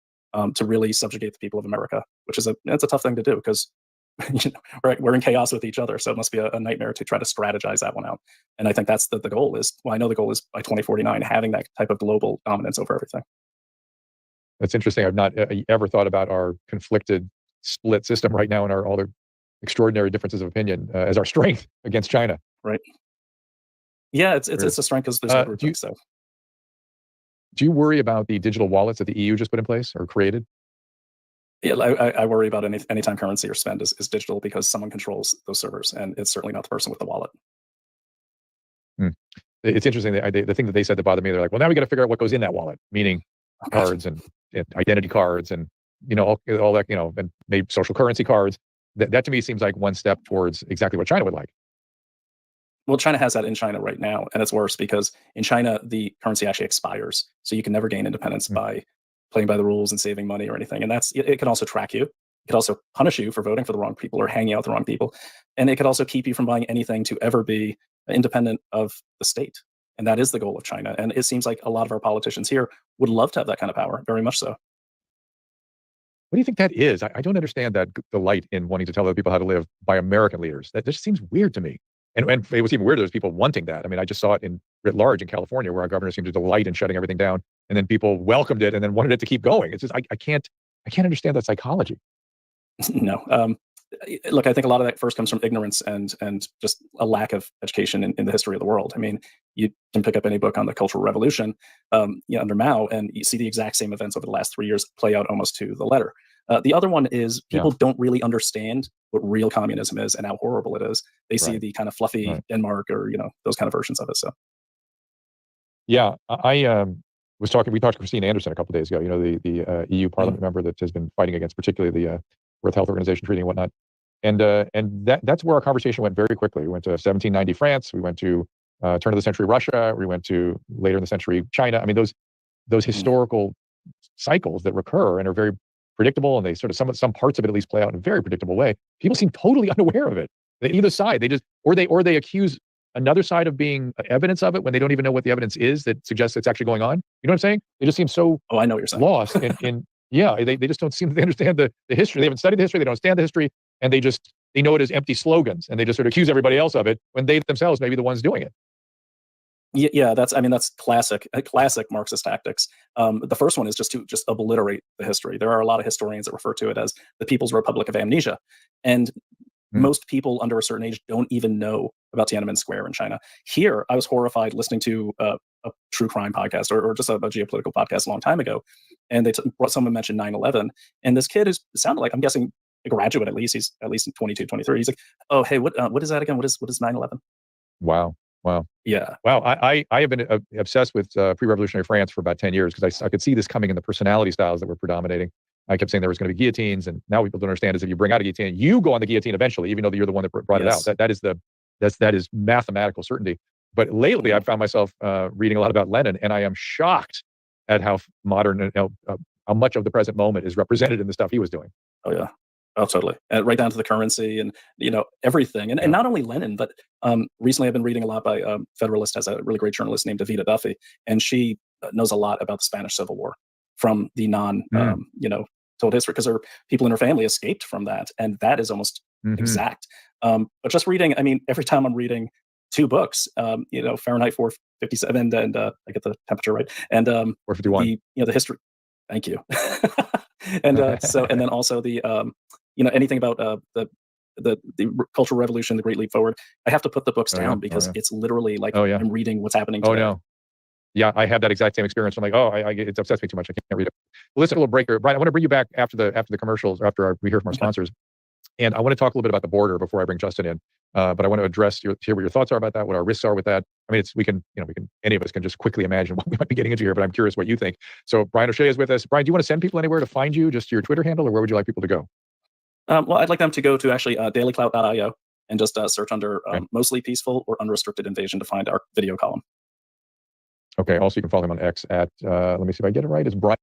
to really subjugate the people of America, which is it's a tough thing to do, because we're in chaos with each other. So it must be a nightmare to try to strategize that one out. And I think that's the goal is, well, I know the goal is by 2049, having that type of global dominance over everything. That's interesting. I've not ever thought about our conflicted, split system right now and all the extraordinary differences of opinion as our strength against China. Right. Yeah, it's a strength because there's no group. So, do you worry about the digital wallets that the EU just put in place or created? Yeah, I worry about anytime currency or spend is digital because someone controls those servers, and it's certainly not the person with the wallet. Hmm. It's interesting. The thing that they said that bothered me, they're like, well, now we got to figure out what goes in that wallet, meaning Oh, God. cards and identity cards and, all that, and maybe social currency cards. That to me seems like one step towards exactly what China would like. Well, China has that in China right now, and it's worse because in China, the currency actually expires. So you can never gain independence Mm. by playing by the rules and saving money or anything. And it can also track you. It could also punish you for voting for the wrong people or hanging out with the wrong people. And it could also keep you from buying anything to ever be independent of the state. And that is the goal of China. And it seems like a lot of our politicians here would love to have that kind of power, very much so. What do you think that is? I don't understand that delight in wanting to tell other people how to live by American leaders. That just seems weird to me. And it was even weirder. There's people wanting that. I mean, I just saw it in writ large in California, where our governor seemed to delight in shutting everything down, and then people welcomed it and then wanted it to keep going. It's just I can't understand that psychology. No. Look, I think a lot of that first comes from ignorance and just a lack of education in the history of the world. I mean, you can pick up any book on the Cultural Revolution under Mao, and you see the exact same events over the last 3 years play out almost to the letter. The other one is people don't really understand what real communism is and how horrible it is. They see the kind of fluffy Denmark or those kind of versions of it. So Yeah, I we talked to Christine Anderson a couple of days ago. The EU Parliament member that has been fighting against particularly the World Health Organization treaty and whatnot. And that's where our conversation went very quickly. We went to 1790 France. We went to turn of the century Russia. We went to later in the century China. I mean, those historical cycles that recur and are very predictable, and they sort of some parts of it at least play out in a very predictable way. People seem totally unaware of it. Either side, they just or they accuse another side of being evidence of it when they don't even know what the evidence is that suggests it's actually going on. You know what I'm saying? They just seem so I know what you're saying. Lost in yeah, they just don't seem to understand the history. They haven't studied the history. They don't understand the history, and they know it as empty slogans, and they just sort of accuse everybody else of it when they themselves may be the ones doing it. Yeah, that's classic Marxist tactics. The first one is just to obliterate the history. There are a lot of historians that refer to it as the People's Republic of Amnesia, and most people under a certain age don't even know about Tiananmen Square in China. Here, I was horrified listening to a true crime podcast or just a geopolitical podcast a long time ago, and someone mentioned 9/11, and this kid sounded like, I'm guessing, a graduate at least. He's at least 22, 23. He's like, "Oh, hey, what is that again? What is 9/11?" Wow. Yeah. Wow. I have been obsessed with pre-revolutionary France for about 10 years because I could see this coming in the personality styles that were predominating. I kept saying there was going to be guillotines, and now people don't understand is if you bring out a guillotine, you go on the guillotine eventually, even though you're the one that brought it out. That is mathematical certainty. But lately, I've found myself reading a lot about Lenin, and I am shocked at how modern and how much of the present moment is represented in the stuff he was doing. Oh yeah. Oh, totally. Right down to the currency and everything. And not only Lenin, but recently I've been reading a lot by Federalist has a really great journalist named Davida Duffy, and she knows a lot about the Spanish Civil War from the told history, because her people in her family escaped from that, and that is almost exact. But just reading, I mean, every time I'm reading 2 books, Fahrenheit 457 and I get the temperature right, and 451. The history. Thank you. And then also the anything about the Cultural Revolution, the Great Leap Forward. I have to put the books down because it's literally like I'm reading what's happening today. Oh no. Yeah, I have that exact same experience. I'm like, it's obsessed me too much. I can't read it. Well, listen, a little breaker. Brian, I want to bring you back after the commercials, after we hear from our sponsors. And I want to talk a little bit about the border before I bring Justin in. But I want to address hear what your thoughts are about that, what our risks are with that. I mean, any of us can just quickly imagine what we might be getting into here, but I'm curious what you think. So Brian O'Shea is with us. Brian, do you want to send people anywhere to find you, just your Twitter handle, or where would you like people to go? Well, I'd like them to go to actually dailyclout.io and just search under mostly peaceful or unrestricted invasion to find our video column. Okay. Also, you can follow him on X at, let me see if I get it right, it's Brian.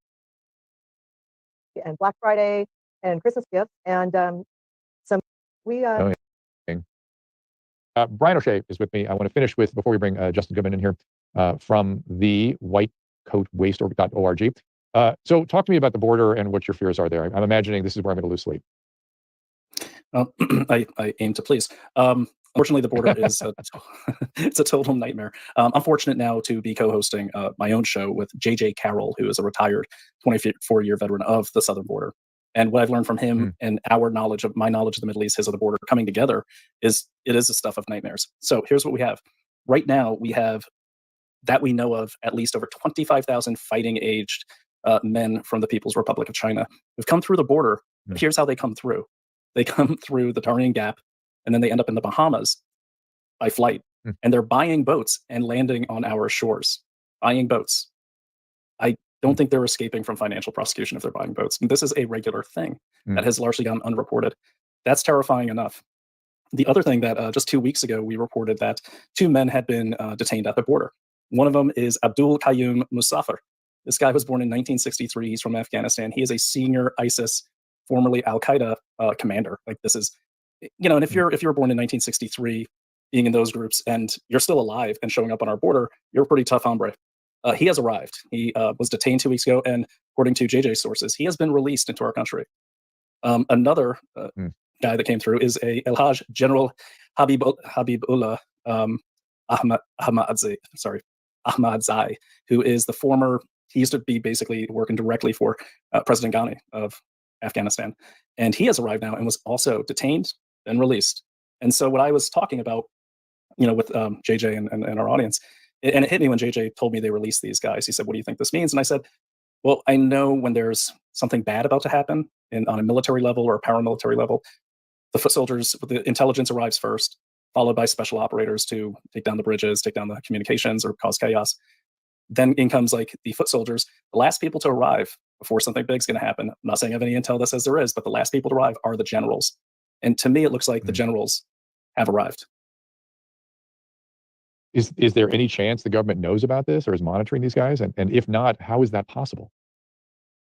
And Black Friday and Christmas gifts. And Brian O'Shea is with me. I want to finish with, before we bring Justin Goodman in here, from the whitecoatwaste.org. So talk to me about the border and what your fears are there. I'm imagining this is where I'm going to lose sleep. I aim to please. Unfortunately, the border is it's a total nightmare. I'm fortunate now to be co-hosting my own show with J.J. Carroll, who is a retired 24-year veteran of the southern border. And what I've learned from him and my knowledge of the Middle East, his of the border coming together, is the stuff of nightmares. So here's what we have. Right now, we have, that we know of, at least over 25,000 fighting aged men from the People's Republic of China who've come through the border. But here's how they come through. They come through the Darien Gap, and then they end up in the Bahamas by flight. And they're buying boats and landing on our shores. Buying boats. I don't think they're escaping from financial prosecution if they're buying boats. And this is a regular thing that has largely gone unreported. That's terrifying enough. The other thing that just 2 weeks ago, we reported that 2 men had been detained at the border. One of them is Abdul Qayyum Musafir. This guy was born in 1963. He's from Afghanistan. He is a senior ISIS, formerly Al-Qaeda commander. Like this is, and if you're born in 1963, being in those groups, and you're still alive and showing up on our border, you're a pretty tough hombre. He has arrived. He was detained 2 weeks ago, and according to JJ's sources, he has been released into our country. Another guy that came through is a El Hajj General Habibullah Ahmadzai, who is the former. He used to be basically working directly for President Ghani of Afghanistan, and he has arrived now and was also detained and released. And so, what I was talking about, with JJ and our audience, and it hit me when JJ told me they released these guys. He said, "What do you think this means?" And I said, "Well, I know when there's something bad about to happen on a military level or a paramilitary level, the foot soldiers, the intelligence arrives first, followed by special operators to take down the bridges, take down the communications, or cause chaos. Then in comes like the foot soldiers, the last people to arrive before something big's going to happen. I'm not saying I have any intel that says there is, but the last people to arrive are the generals. And to me, it looks like the generals have arrived." Is there any chance the government knows about this or is monitoring these guys? And if not, how is that possible?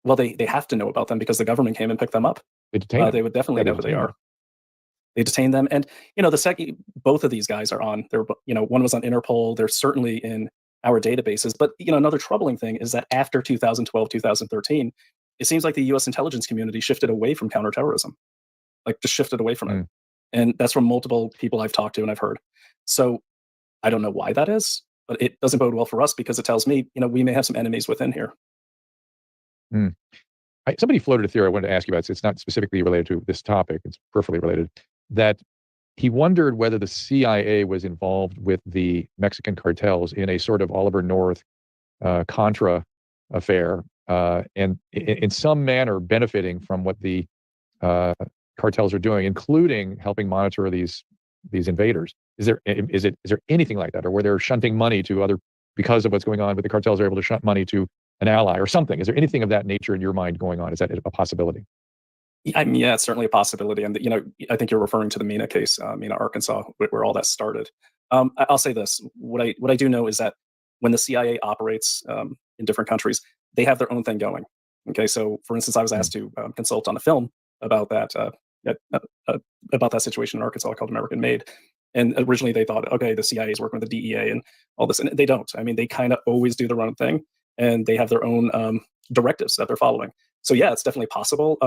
Well, they have to know about them because the government came and picked them up. They detained them. They would definitely know who they are. They detained them. And, the second, both of these guys are on, one was on Interpol. They're certainly in our databases. But, another troubling thing is that after 2012, 2013, it seems like the U.S. intelligence community shifted away from counterterrorism, like just shifted away from it. And that's from multiple people I've talked to and I've heard. So I don't know why that is, but it doesn't bode well for us because it tells me, we may have some enemies within here. Somebody floated a theory I wanted to ask you about. It's not specifically related to this topic. It's peripherally related. That he wondered whether the CIA was involved with the Mexican cartels in a sort of Oliver North Contra affair, and in some manner benefiting from what the cartels are doing, including helping monitor these invaders. Is there anything like that, or where they're shunting money to other because of what's going on, but the cartels are able to shunt money to an ally or something? Is there anything of that nature in your mind going on? Is that a possibility? I mean, yeah, it's certainly a possibility. And, I think you're referring to the Mena case, Mena, Arkansas, where all that started. I'll say this. What I do know is that when the CIA operates in different countries, they have their own thing going. Okay. So for instance, I was asked to consult on a film about that situation in Arkansas called American Made. And originally they thought, okay, the CIA is working with the DEA and all this. And they don't. I mean, they kind of always do their own thing, and they have their own directives that they're following. So yeah, it's definitely possible.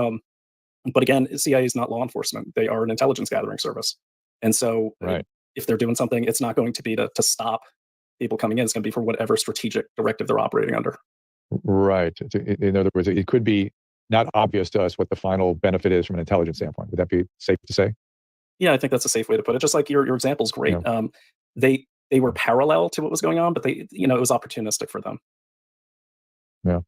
But again, CIA is not law enforcement. They are an intelligence gathering service. And so if they're doing something, it's not going to be to stop people coming in. It's going to be for whatever strategic directive they're operating under. Right. In other words, it could be not obvious to us what the final benefit is from an intelligence standpoint. Would that be safe to say? Yeah, I think that's a safe way to put it. Just like your example is great. Yeah. They were parallel to what was going on, but it was opportunistic for them. Yeah.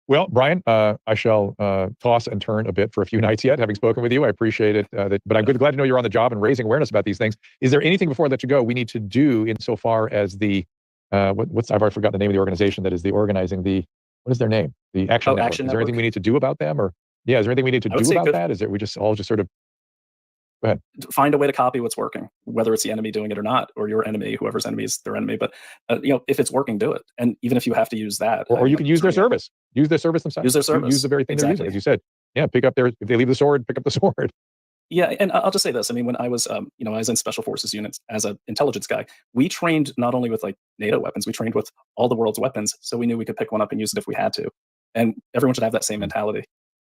Well, Brian, I shall toss and turn a bit for a few nights yet, having spoken with you. I appreciate it. But I'm glad to know you're on the job and raising awareness about these things. Is there anything before I let you go we need to do insofar as the I've already forgotten the name of the organization that is organizing the, what is their name? The Action Network. Is there anything we need to do about them, or is there anything we need to do about that? Is it we just all just sort of go ahead? Find a way to copy what's working, whether it's the enemy doing it or not, or your enemy, whoever's enemy is their enemy. But if it's working, do it. And even if you have to use that, or you can use their service. Use their service themselves. Use their service. Use the very thing they're using, as you said. Yeah, if they leave the sword, pick up the sword. Yeah, and I'll just say this. I mean, when I was, I was in special forces units as an intelligence guy, we trained not only with like NATO weapons, we trained with all the world's weapons. So we knew we could pick one up and use it if we had to. And everyone should have that same mentality.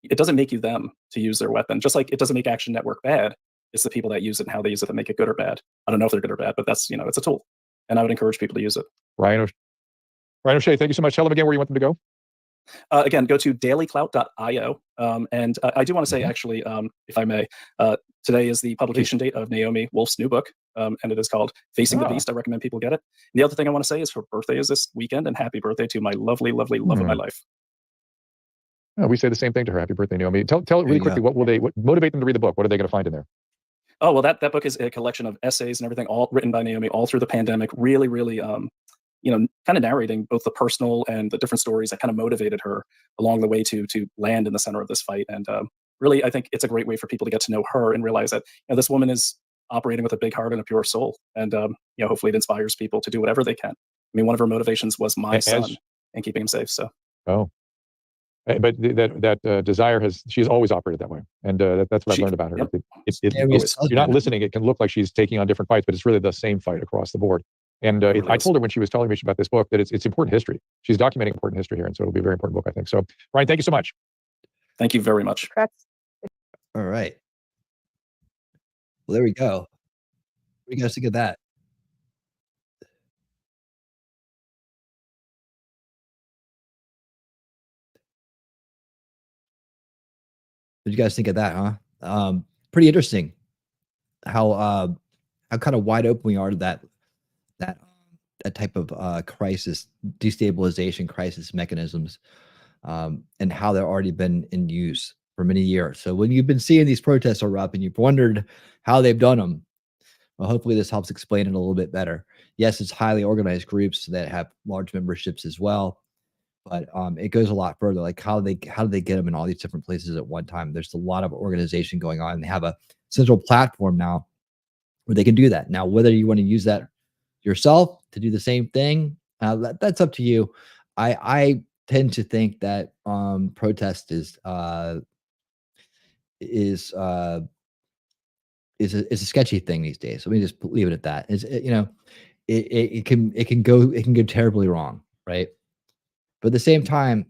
It doesn't make you them to use their weapon. Just like it doesn't make Action Network bad. It's the people that use it and how they use it that make it good or bad. I don't know if they're good or bad, but that's, it's a tool. And I would encourage people to use it. Ryan O'Shea, thank you so much. Tell them again where you want them to go. Again, go to dailyclout.io. And I do want to say, actually, if I may, today is the publication date of Naomi Wolf's new book, and it is called Facing the Beast. I recommend people get it. And the other thing I want to say is her birthday is this weekend, and happy birthday to my lovely, lovely love of my life. We say the same thing to her. Happy birthday, Naomi. Tell it really quickly. What motivate them to read the book? What are they going to find in there? Oh, well, that book is a collection of essays and everything, all written by Naomi all through the pandemic. Really, really, kind of narrating both the personal and the different stories that kind of motivated her along the way to land in the center of this fight. And really, I think it's a great way for people to get to know her and realize that this woman is operating with a big heart and a pure soul. And hopefully, it inspires people to do whatever they can. I mean, one of her motivations was my son and keeping him safe. So. Oh. But that desire she's always operated that way, and that's what I've learned about her. Yep. You're not listening. It can look like she's taking on different fights, but it's really the same fight across the board. And I told her when she was telling me about this book that it's important history. She's documenting important history here, and so it'll be a very important book, I think. So, Ryan, thank you so much. Thank you very much. All right. Well, there we go. What do you guys think of that? What do you guys think of that, huh? Pretty interesting how kind of wide open we are to that type of crisis, destabilization crisis mechanisms, and how they've already been in use for many years. So when you've been seeing these protests erupt and you've wondered how they've done them, well, hopefully this helps explain it a little bit better. Yes, it's highly organized groups that have large memberships as well, but it goes a lot further. Like how do they get them in all these different places at one time? There's a lot of organization going on, and they have a central platform now where they can do that. Now, whether you want to use that yourself to do the same thing, that's up to you. I tend to think that protest is a sketchy thing these days. Let me just leave it at that. It can go terribly wrong, right? But at the same time,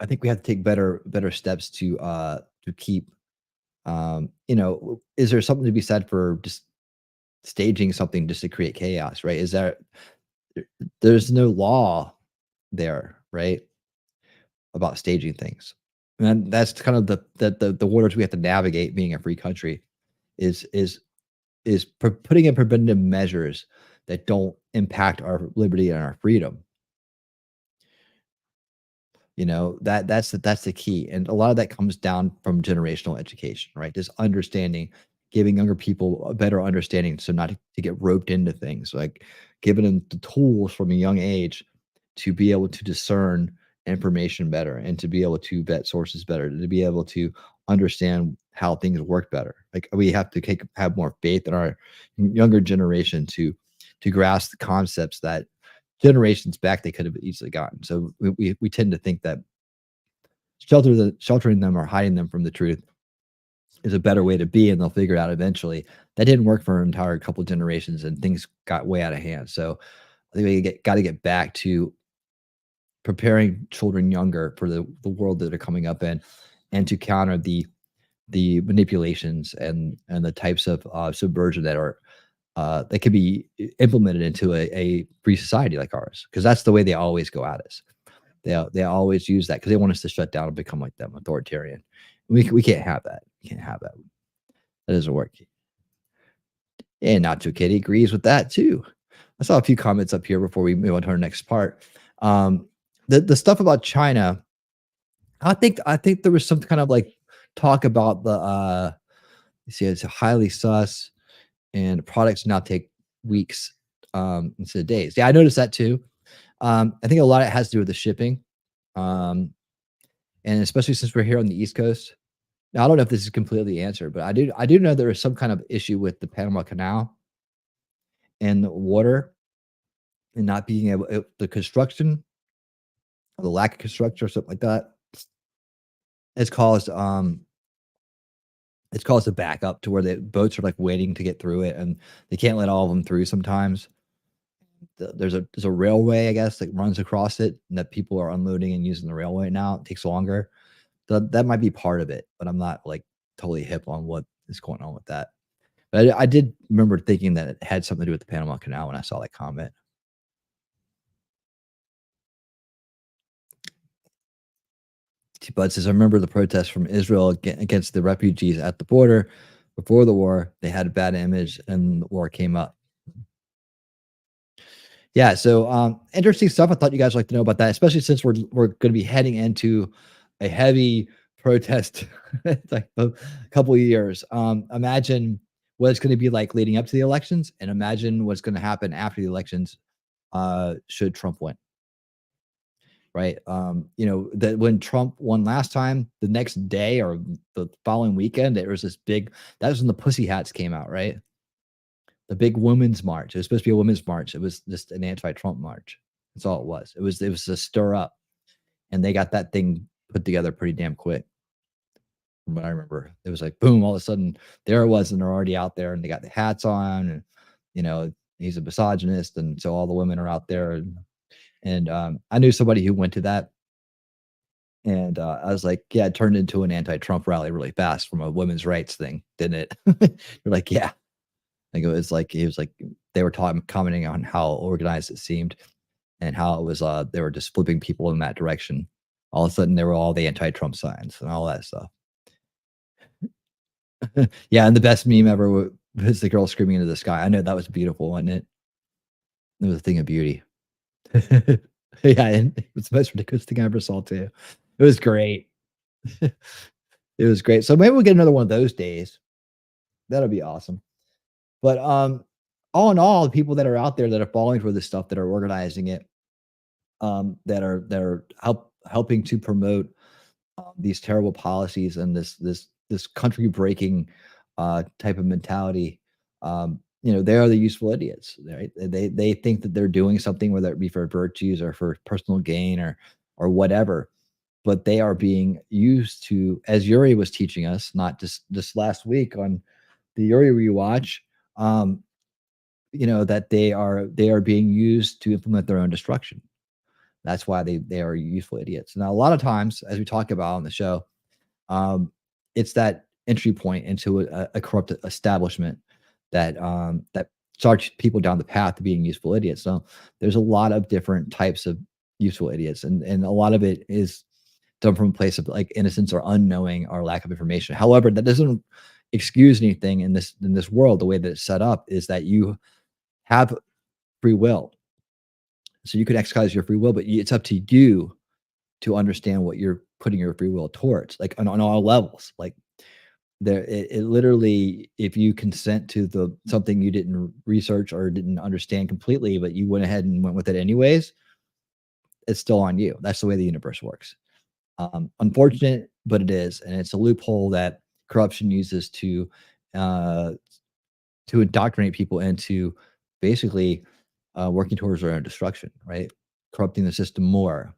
I think we have to take better steps to keep. Is there something to be said for just staging something just to create chaos, right? There's no law there, right, about staging things, and that's kind of the waters we have to navigate being a free country, is putting in preventative measures that don't impact our liberty and our freedom. That's the key, and a lot of that comes down from generational education, right? Just understanding, giving younger people a better understanding, so not to get roped into things, like giving them the tools from a young age to be able to discern information better, and to be able to vet sources better, to be able to understand how things work better. Like we have to have more faith in our younger generation to grasp the concepts that generations back they could have easily gotten. So we tend to think that sheltering them or hiding them from the truth is a better way to be, and they'll figure it out eventually. That didn't work for an entire couple of generations, and things got way out of hand. So I think we got to get back to preparing children younger for the world that are coming up in, and to counter the manipulations and the types of subversion that are that can be implemented into a free society like ours, because that's the way they always go at us. They always use that because they want us to shut down and become like them, authoritarian. We can't have that. We can't have that. That doesn't work. And Not Too Kitty agrees with that too. I saw a few comments up here before we move on to our next part. The stuff about China, I think there was some kind of like talk about the you see it's highly sus, and products now take weeks instead of days. Yeah, I noticed that too. I think a lot of it has to do with the shipping, and especially since we're here on the East Coast. Now, I don't know if this is completely answered, but I do know there is some kind of issue with the Panama Canal and the water, and not being able the construction, or the lack of construction or something like that. It's caused a backup to where the boats are like waiting to get through it, and they can't let all of them through sometimes. There's a railway, I guess, that runs across it, and that people are unloading and using the railway now. It takes longer. That might be part of it, but I'm not like totally hip on what is going on with that. But I did remember thinking that it had something to do with the Panama Canal when I saw that comment. Bud says, I remember the protests from Israel against the refugees at the border. Before the war, they had a bad image, and the war came up. Yeah, so interesting stuff. I thought you guys would like to know about that, especially since we're going to be heading into a heavy protest like a couple of years. Imagine what it's going to be like leading up to the elections, and imagine what's going to happen after the elections should Trump win. Right. That when Trump won last time, the next day or the following weekend, there was this big, that was when the Pussy Hats came out, right? The big women's march. It was supposed to be a women's march. It was just an anti-Trump march. That's all it was. It was a stir up, and they got that thing put together pretty damn quick. From what I remember, it was like boom, all of a sudden there it was, and they're already out there, and they got the hats on, and he's a misogynist, and so all the women are out there, and I knew somebody who went to that, and I was like, yeah, it turned into an anti-Trump rally really fast from a women's rights thing, didn't it? They're like, yeah, like it was like they were commenting on how organized it seemed, and how it was they were just flipping people in that direction. All of a sudden, there were all the anti-Trump signs and all that stuff. Yeah, and the best meme ever was the girl screaming into the sky. I know that was beautiful, wasn't it? It was a thing of beauty. Yeah, and it was the most ridiculous thing I ever saw too. It was great. It was great. So maybe we'll get another one of those days. That'll be awesome. But all in all, the people that are out there that are falling for this stuff, that are organizing it, that are helping to promote these terrible policies and this country breaking type of mentality, they are the useful idiots, right? They think that they're doing something, whether it be for virtues or for personal gain or whatever, but they are being used to, as Yuri was teaching us, not just last week on the Yuri rewatch, that they are being used to implement their own destruction. That's why they are useful idiots. Now, a lot of times, as we talk about on the show, it's that entry point into a corrupt establishment that starts people down the path to being useful idiots. So there's a lot of different types of useful idiots, and a lot of it is done from a place of like innocence or unknowing or lack of information. However, that doesn't excuse anything in this world. The way that it's set up is that you have free will, so you can exercise your free will, but it's up to you to understand what you're putting your free will towards, like on all levels. Like it literally, if you consent to something you didn't research or didn't understand completely, but you went ahead and went with it anyways, it's still on you. That's the way the universe works. Unfortunate, but it is, and it's a loophole that corruption uses to indoctrinate people into basically working towards their own destruction, right? Corrupting the system more,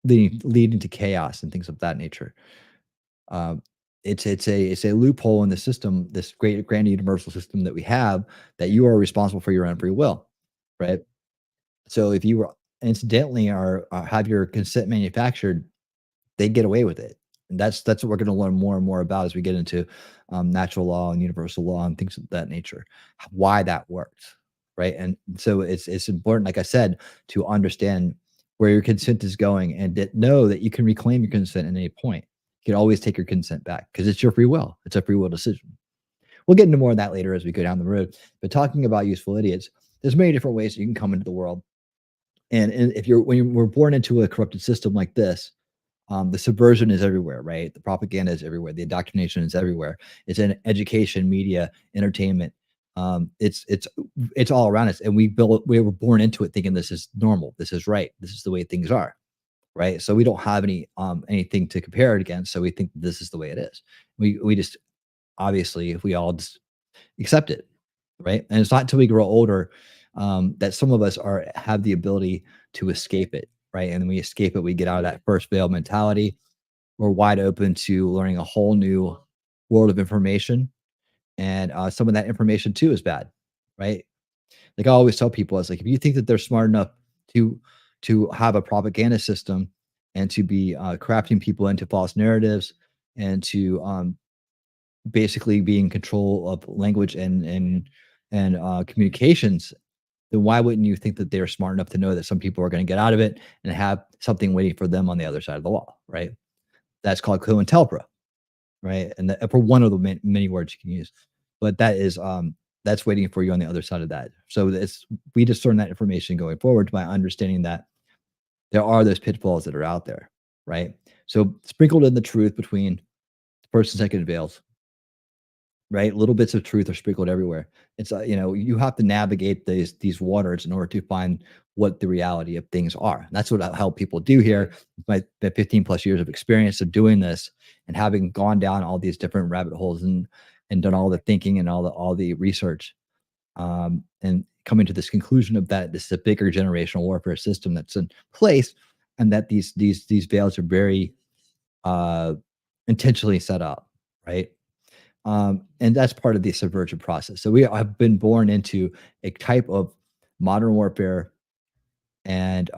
leading to chaos and things of that nature. It's a loophole in the system, this great grand universal system that we have, that you are responsible for your own free will, right? So if you incidentally have your consent manufactured, they get away with it. And that's what we're going to learn more and more about as we get into natural law and universal law and things of that nature, why that works, right? And so it's important, like I said, to understand where your consent is going, and know that you can reclaim your consent at any point. You can always take your consent back because it's your free will. It's a free will decision. We'll get into more of that later as we go down the road. But talking about useful idiots, there's many different ways you can come into the world. And when we're born into a corrupted system like this, the subversion is everywhere, right? The propaganda is everywhere. The indoctrination is everywhere. It's in education, media, entertainment. It's all around us, and we were born into it thinking this is normal, this is right, this is the way things are, right? So we don't have anything to compare it against. So we think this is the way it is. We just, obviously, if we all just accept it, right? And it's not until we grow older that some of us have the ability to escape it, right? And when we escape it, we get out of that first veil mentality. We're wide open to learning a whole new world of information, and some of that information too is bad, right? Like I always tell people, it's like, if you think that they're smart enough to have a propaganda system and to be crafting people into false narratives, and to basically be in control of language and communications, then why wouldn't you think that they're smart enough to know that some people are going to get out of it and have something waiting for them on the other side of the wall, right? That's called COINTELPRO, right? And for one of the many words you can use, but that's waiting for you on the other side of that. So we discern that information going forward by understanding that there are those pitfalls that are out there, right? So sprinkled in the truth between first and second veils, right? Little bits of truth are sprinkled everywhere. It's you have to navigate these waters in order to find what the reality of things are. And that's what I help people do here. My 15 plus years of experience of doing this and having gone down all these different rabbit holes and done all the thinking and all the research, and coming to this conclusion of that this is a bigger generational warfare system that's in place, and that these veils are very intentionally set up, right? And that's part of the subversion process. So we have been born into a type of modern warfare, and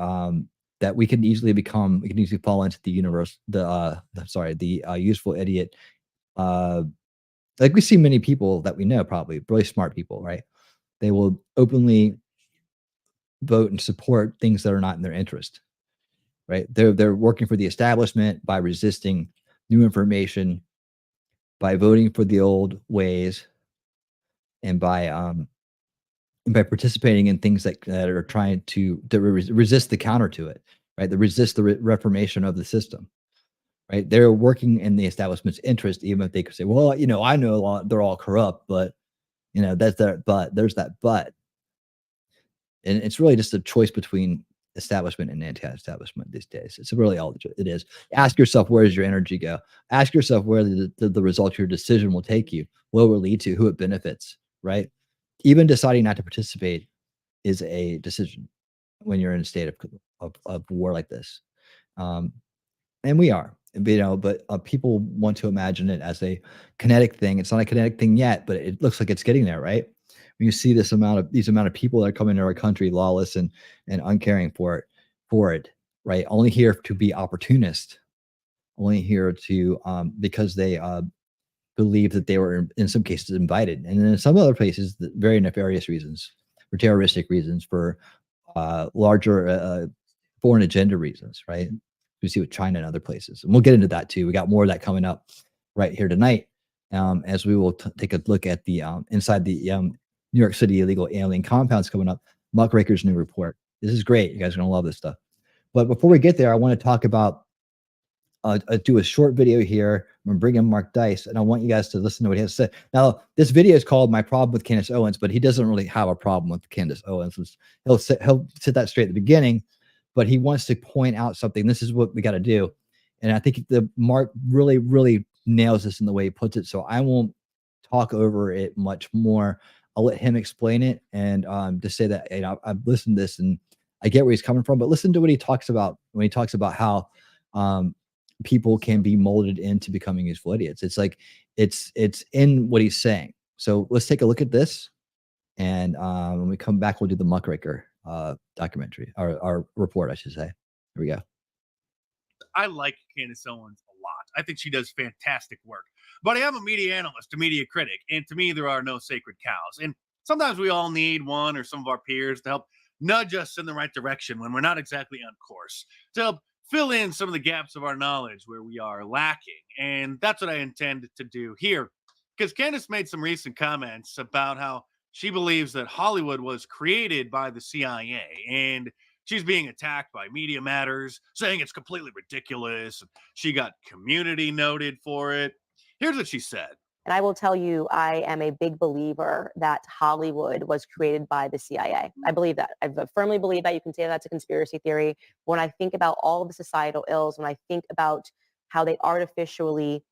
that we can easily fall into the universe, the useful idiot. Like we see many people that we know, probably really smart people, right? They will openly vote and support things that are not in their interest, right? They're working for the establishment by resisting new information, by voting for the old ways, and by participating in things that are trying to resist the counter to it, right? That resist the reformation of the system, right? They're working in the establishment's interest, even if they could say, well, I know they're all corrupt, but that's their but. There's that but, and it's really just a choice between establishment and anti-establishment these days. It's really all it is. Ask yourself, where does your energy go? Ask yourself where the result of your decision will take you, what it will lead to, who it benefits, right? Even deciding not to participate is a decision when you're in a state of war like this. And we are, but people want to imagine it as a kinetic thing. It's not a kinetic thing yet, but it looks like it's getting there, right? When you see these amount of people that are coming into our country, lawless and uncaring for it, right? Only here to be opportunist, only here to because they believe that they were in some cases invited, and in some other places, very nefarious reasons, for terroristic reasons, for larger foreign agenda reasons, right? We see with China and other places, and we'll get into that too. We got more of that coming up right here tonight, as we will take a look at the inside the New York City illegal alien compounds coming up. Muckraker's new report. This is great. You guys are gonna love this stuff. But before we get there, I want to talk about do a short video here. I'm gonna bring in Mark Dice, and I want you guys to listen to what he has to say. Now, this video is called "My Problem with Candace Owens," but he doesn't really have a problem with Candace Owens. He'll set that straight at the beginning, but he wants to point out something. This is what we got to do, and I think the Mark really, really nails this in the way he puts it. So I won't talk over it much more. I'll let him explain it, and just say that I've listened to this and I get where he's coming from. But listen to what he talks about when he talks about how people can be molded into becoming useful idiots. It's like it's in what he's saying. So let's take a look at this, and when we come back, we'll do the Muckraker documentary, our report, I should say. Here we go. I like Candace Owens a lot. I think she does fantastic work. But I am a media analyst, a media critic, and to me, there are no sacred cows. And sometimes we all need one or some of our peers to help nudge us in the right direction when we're not exactly on course, to help fill in some of the gaps of our knowledge where we are lacking. And that's what I intend to do here. Because Candace made some recent comments about how she believes that Hollywood was created by the CIA, and she's being attacked by Media Matters, saying it's completely ridiculous. She got community noted for it. Here's what she said. And I will tell you, I am a big believer that Hollywood was created by the CIA. I believe that. I firmly believe that. You can say that's a conspiracy theory. When I think about all of the societal ills, when I think about how they artificially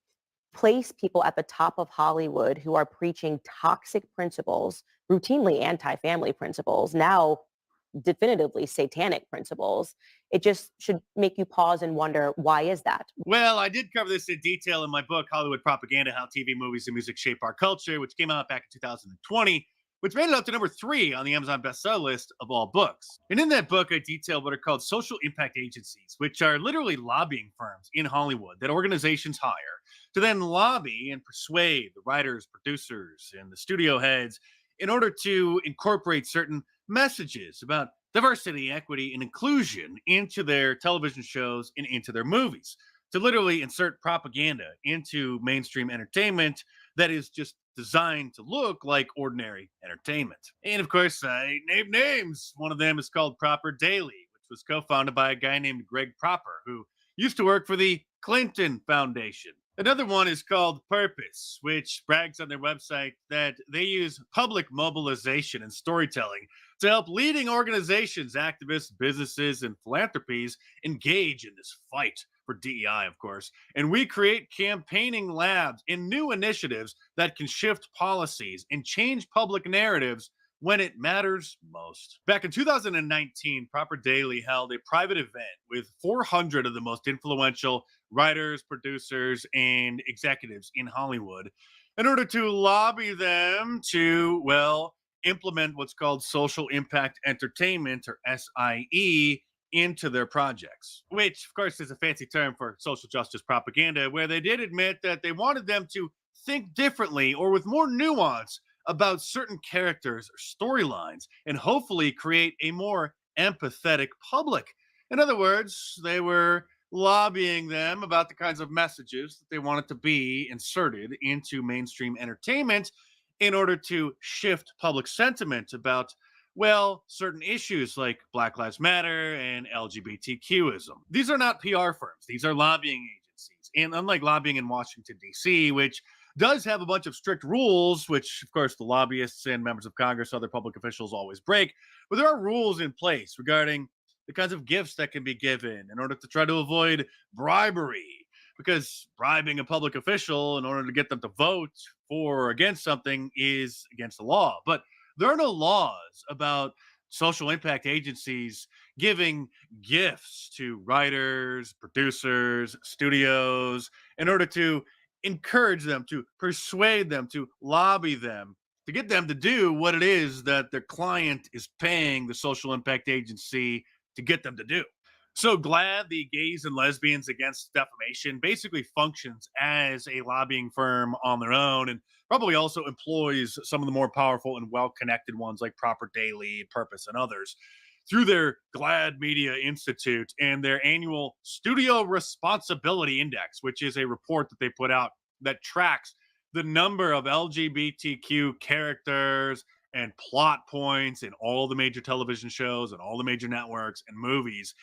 place people at the top of Hollywood who are preaching toxic principles, routinely anti-family principles, now definitively satanic principles, it just should make you pause and wonder, why is that? Well, I did cover this in detail in my book, Hollywood Propaganda, How TV, Movies, and Music Shape Our Culture, which came out back in 2020, which made it up to number 3 on the Amazon bestseller list of all books. And in that book, I detail what are called social impact agencies, which are literally lobbying firms in Hollywood that organizations hire to then lobby and persuade the writers, producers, and the studio heads in order to incorporate certain messages about diversity, equity, and inclusion into their television shows and into their movies, to literally insert propaganda into mainstream entertainment that is just designed to look like ordinary entertainment. And of course, I named names. One of them is called Proper Daily, which was co-founded by a guy named Greg Proper, who used to work for the Clinton Foundation. Another one is called Purpose, which brags on their website that they use public mobilization and storytelling to help leading organizations, activists, businesses, and philanthropies engage in this fight for DEI, of course. And we create campaigning labs and new initiatives that can shift policies and change public narratives when it matters most. Back in 2019, Proper Daily held a private event with 400 of the most influential writers, producers, and executives in Hollywood in order to lobby them to, well, implement what's called social impact entertainment, or SIE, into their projects, which of course is a fancy term for social justice propaganda, where they did admit that they wanted them to think differently or with more nuance about certain characters or storylines and hopefully create a more empathetic public. In other words, they were lobbying them about the kinds of messages that they wanted to be inserted into mainstream entertainment in order to shift public sentiment about, well, certain issues like Black Lives Matter and LGBTQism. These are not PR firms. These are lobbying agencies. And unlike lobbying in Washington, D.C., which does have a bunch of strict rules, which, of course, the lobbyists and members of Congress, other public officials always break, but there are rules in place regarding the kinds of gifts that can be given in order to try to avoid bribery, because bribing a public official in order to get them to vote for or against something is against the law. But there are no laws about social impact agencies giving gifts to writers, producers, studios in order to encourage them, to persuade them, to lobby them, to get them to do what it is that their client is paying the social impact agency to get them to do. So GLAAD, the Gays and Lesbians Against Defamation, basically functions as a lobbying firm on their own, and probably also employs some of the more powerful and well-connected ones like Proper Daily, Purpose, and others through their GLAAD Media Institute and their annual Studio Responsibility Index, which is a report that they put out that tracks the number of LGBTQ characters and plot points in all the major television shows and all the major networks and movies.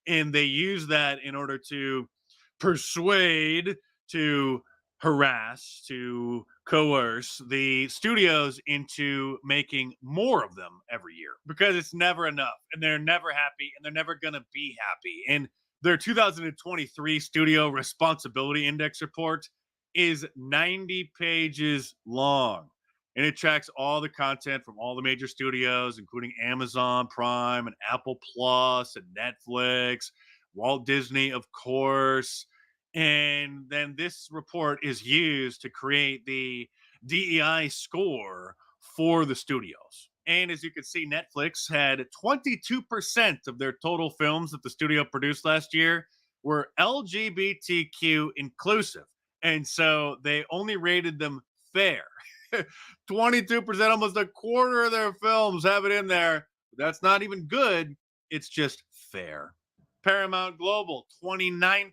And they use that in order to persuade, to harass, to coerce the studios into making more of them every year, because it's never enough and they're never happy and they're never going to be happy. And their 2023 Studio Responsibility Index report is 90 pages long. And it tracks all the content from all the major studios, including Amazon Prime and Apple Plus and Netflix, Walt Disney, of course. And then this report is used to create the DEI score for the studios. And as you can see, Netflix had 22% of their total films that the studio produced last year were LGBTQ inclusive. And so they only rated them fair. 22%, almost a quarter of their films have it in there. That's not even good. It's just fair. Paramount Global, 29%.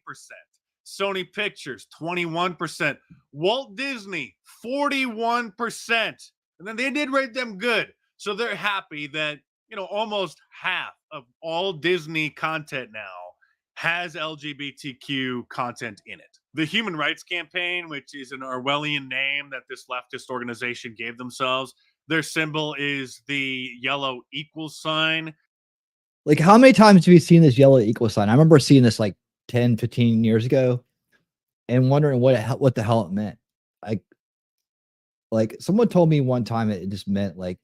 Sony Pictures, 21%. Walt Disney, 41%. And then they did rate them good. So they're happy that, almost half of all Disney content now has LGBTQ content in it. The Human Rights Campaign, which is an Orwellian name that this leftist organization gave themselves, their symbol is the yellow equal sign. Like, how many times have you seen this yellow equal sign? I remember seeing this like 10, 15 years ago and wondering what the hell it meant. Like someone told me one time it just meant like,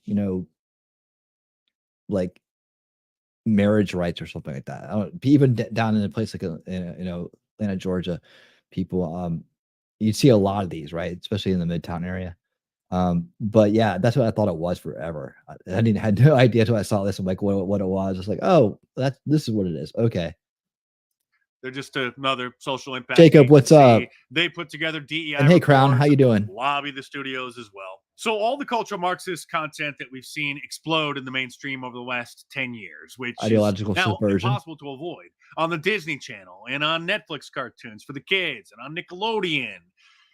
like marriage rights or something like that. I don't, even down in a place like Atlanta, Georgia, people you'd see a lot of these, right? Especially in the Midtown area. But yeah, that's what I thought it was forever. I had no idea until I saw this. I'm like, what it was. It's like, oh, this is what it is. Okay. They're just another social impact. Jacob, agency. what's up? They put together DEI. And hey, Crown, how you doing? Lobby the studios as well. So all the cultural Marxist content that we've seen explode in the mainstream over the last 10 years, which ideological is now subversion, impossible to avoid on the Disney Channel and on Netflix cartoons for the kids and on Nickelodeon.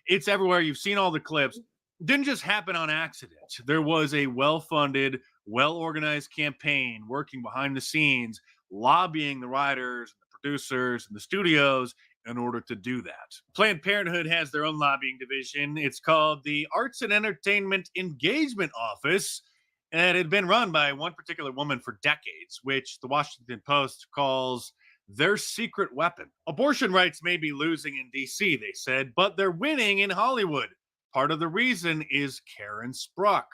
It's everywhere. You've seen all the clips. Didn't just happen on accident. There was a well-funded, well-organized campaign working behind the scenes lobbying the writers, and the producers, and the studios in order to do that. Planned Parenthood has their own lobbying division. It's called the Arts and Entertainment Engagement Office, and it had been run by one particular woman for decades, which the Washington Post calls their secret weapon. Abortion rights may be losing in DC, they said, but they're winning in Hollywood. Part of the reason is Karen Spruck.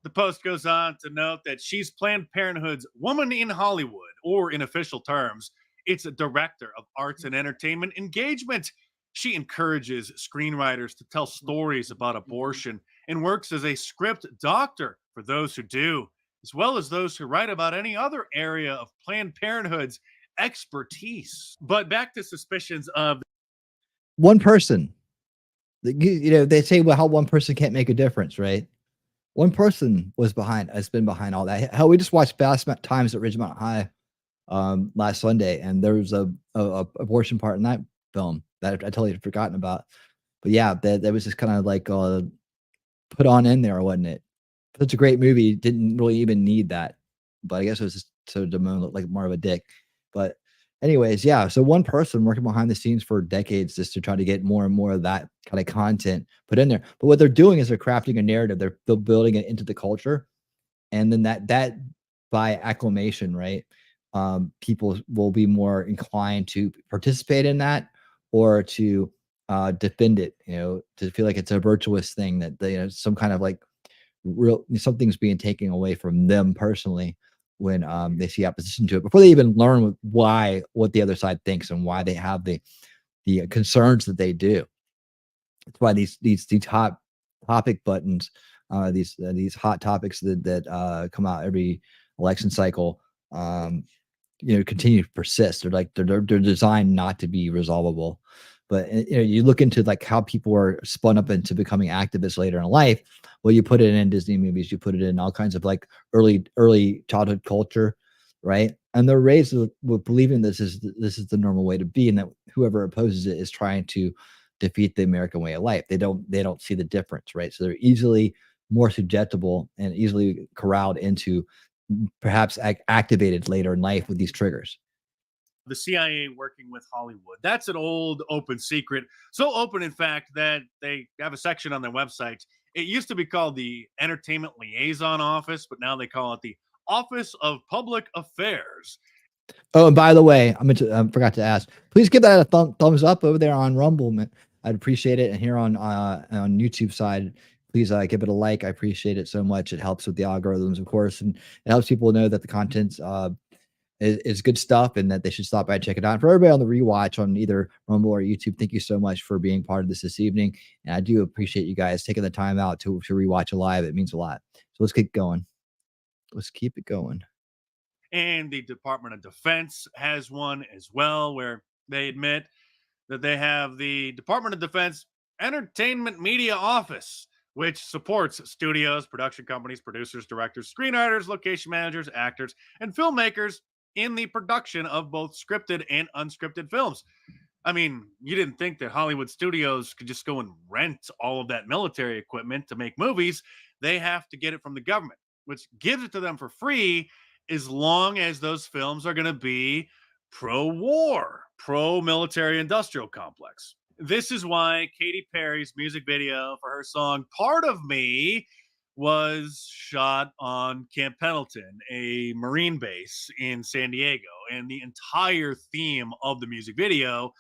The Post goes on to note that she's Planned Parenthood's woman in Hollywood, or in official terms, it's a director of arts and entertainment engagement. She encourages screenwriters to tell stories about abortion and works as a script doctor for those who do, as well as those who write about any other area of Planned Parenthood's expertise. But back to suspicions of one person. They say, well, how one person can't make a difference, right? One person has been behind all that. Hell, we just watched Fast Times at Ridgemont High last Sunday, and there was a abortion part in that film that I totally had forgotten about. But yeah, that was just kind of like put on in there, wasn't it? Such a great movie, didn't really even need that, but I guess it was just so Damone looked like more of a dick. But anyways, yeah, so one person working behind the scenes for decades just to try to get more and more of that kind of content put in there. But what they're doing is they're crafting a narrative. They're building it into the culture, and then that by acclamation, right? People will be more inclined to participate in that or to defend it. To feel like it's a virtuous thing that some kind of like real something's being taken away from them personally when they see opposition to it before they even learn what the other side thinks and why they have the concerns that they do. That's why these hot topic buttons, these hot topics that come out every election cycle, continue to persist. They're designed not to be resolvable. But you look into like how people are spun up into becoming activists later in life. Well, you put it in Disney movies, you put it in all kinds of like early childhood culture, right? And they're raised with believing this is the normal way to be, and that whoever opposes it is trying to defeat the American way of life. They don't see the difference, right? So they're easily more susceptible and easily corralled into perhaps activated later in life with these triggers. The CIA working with Hollywood. That's an old open secret. So open, in fact, that they have a section on their website. It used to be called the Entertainment Liaison Office, but now they call it the Office of Public Affairs. Oh, and by the way, I forgot to ask. Please give that a thumbs up over there on Rumble. Man. I'd appreciate it. And here on YouTube side, please give it a like. I appreciate it so much. It helps with the algorithms, of course, and it helps people know that the content's is good stuff and that they should stop by and check it out. And for everybody on the rewatch on either Rumble or YouTube, thank you so much for being part of this evening. And I do appreciate you guys taking the time out to rewatch it live. It means a lot. So let's keep going. Let's keep it going. And the Department of Defense has one as well, where they admit that they have the Department of Defense Entertainment Media Office, which supports studios, production companies, producers, directors, screenwriters, location managers, actors, and filmmakers in the production of both scripted and unscripted films. I mean, you didn't think that Hollywood studios could just go and rent all of that military equipment to make movies. They have to get it from the government, which gives it to them for free as long as those films are going to be pro-war, pro-military industrial complex. This is why Katy Perry's music video for her song Part of Me was shot on Camp Pendleton, a Marine base in San Diego. And the entire theme of the music video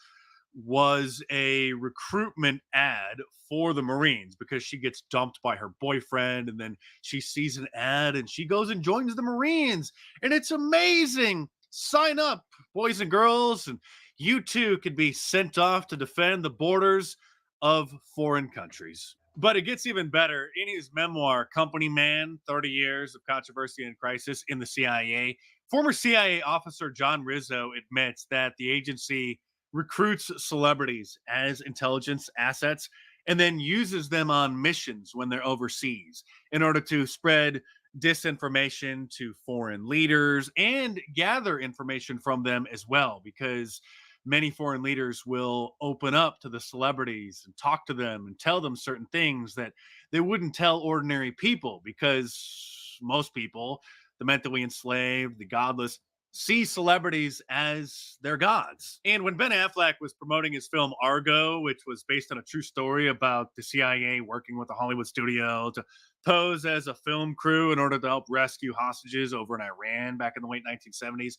was a recruitment ad for the Marines because she gets dumped by her boyfriend and then she sees an ad and she goes and joins the Marines. And it's amazing. Sign up, boys and girls, and you too could be sent off to defend the borders of foreign countries. But it gets even better. In his memoir, Company Man, 30 Years of Controversy and Crisis in the CIA, former CIA officer John Rizzo admits that the agency recruits celebrities as intelligence assets and then uses them on missions when they're overseas in order to spread disinformation to foreign leaders and gather information from them as well, because many foreign leaders will open up to the celebrities and talk to them and tell them certain things that they wouldn't tell ordinary people, because most people, the mentally enslaved, the godless, see celebrities as their gods. And when Ben Affleck was promoting his film Argo, which was based on a true story about the CIA working with a Hollywood studio to pose as a film crew in order to help rescue hostages over in Iran back in the late 1970s,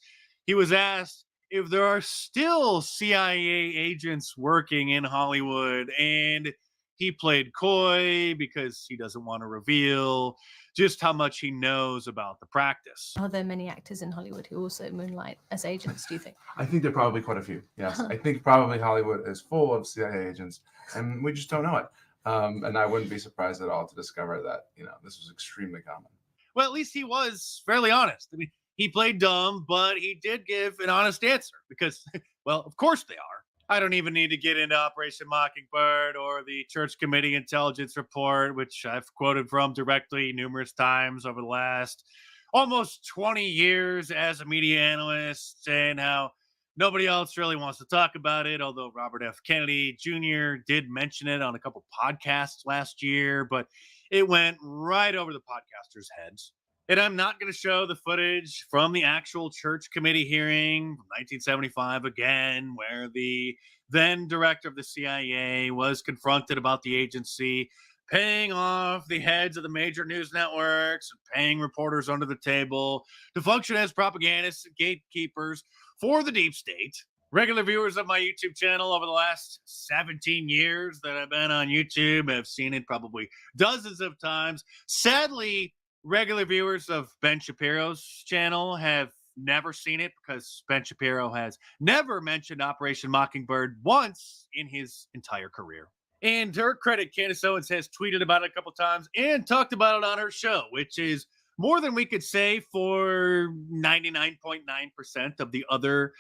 he was asked if there are still CIA agents working in Hollywood, and he played coy because he doesn't want to reveal just how much he knows about the practice. Are there many actors in Hollywood who also moonlight as agents, do you think? I think there are probably quite a few, yes. I think probably Hollywood is full of CIA agents, and we just don't know it. And I wouldn't be surprised at all to discover that, this was extremely common. Well, at least he was fairly honest. I mean, he played dumb, but he did give an honest answer because, well, of course they are. I don't even need to get into Operation Mockingbird or the Church Committee Intelligence Report, which I've quoted from directly numerous times over the last almost 20 years as a media analyst, and how nobody else really wants to talk about it, although Robert F. Kennedy Jr. did mention it on a couple podcasts last year, but it went right over the podcasters' heads. And I'm not going to show the footage from the actual church committee hearing from 1975 again, where the then director of the CIA was confronted about the agency paying off the heads of the major news networks and paying reporters under the table to function as propagandists and gatekeepers for the deep state. Regular viewers of my YouTube channel over the last 17 years that I've been on YouTube have seen it probably dozens of times. Sadly, regular viewers of Ben Shapiro's channel have never seen it because Ben Shapiro has never mentioned Operation Mockingbird once in his entire career. And to her credit, Candace Owens has tweeted about it a couple times and talked about it on her show, which is more than we could say for 99.9% of the other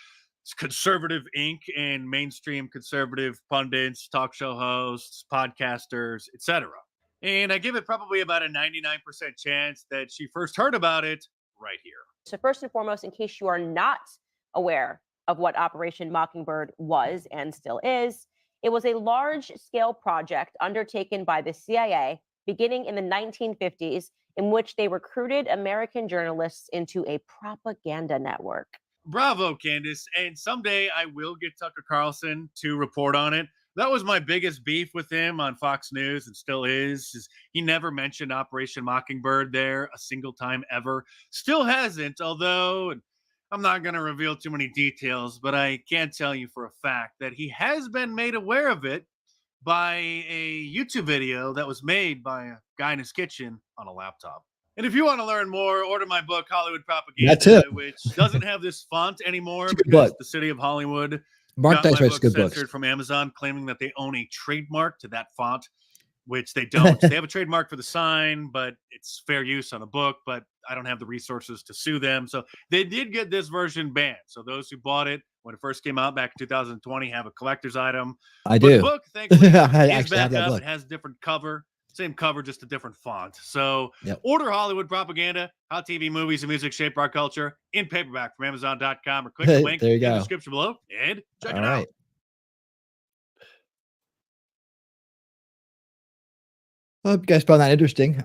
conservative Inc. and mainstream conservative pundits, talk show hosts, podcasters, etc. And I give it probably about a 99% chance that she first heard about it right here. So first and foremost, in case you are not aware of what Operation Mockingbird was and still is, it was a large-scale project undertaken by the CIA beginning in the 1950s, in which they recruited American journalists into a propaganda network. Bravo, Candace. And someday I will get Tucker Carlson to report on it. That was my biggest beef with him on Fox News, and still is he never mentioned Operation Mockingbird there a single time ever. Still hasn't, although, and I'm not going to reveal too many details, but I can tell you for a fact that he has been made aware of it by a YouTube video that was made by a guy in his kitchen on a laptop. And if you want to learn more, order my book, Hollywood Propaganda, which doesn't have this font anymore because the city of Hollywood Mark Dice writes good books. Censored from Amazon, claiming that they own a trademark to that font, which they don't. They have a trademark for the sign, but it's fair use on a book, but I don't have the resources to sue them. So they did get this version banned. So those who bought it when it first came out back in 2020 have a collector's item. I do. The book, thankfully, I is actually back have that up. book. It has a different cover. Same cover, just a different font. So Yep. Order Hollywood Propaganda, How TV Movies and Music Shape Our Culture in paperback from Amazon.com, or click the link There you in the go. description below and check All it out. right. Well, you guys found that interesting.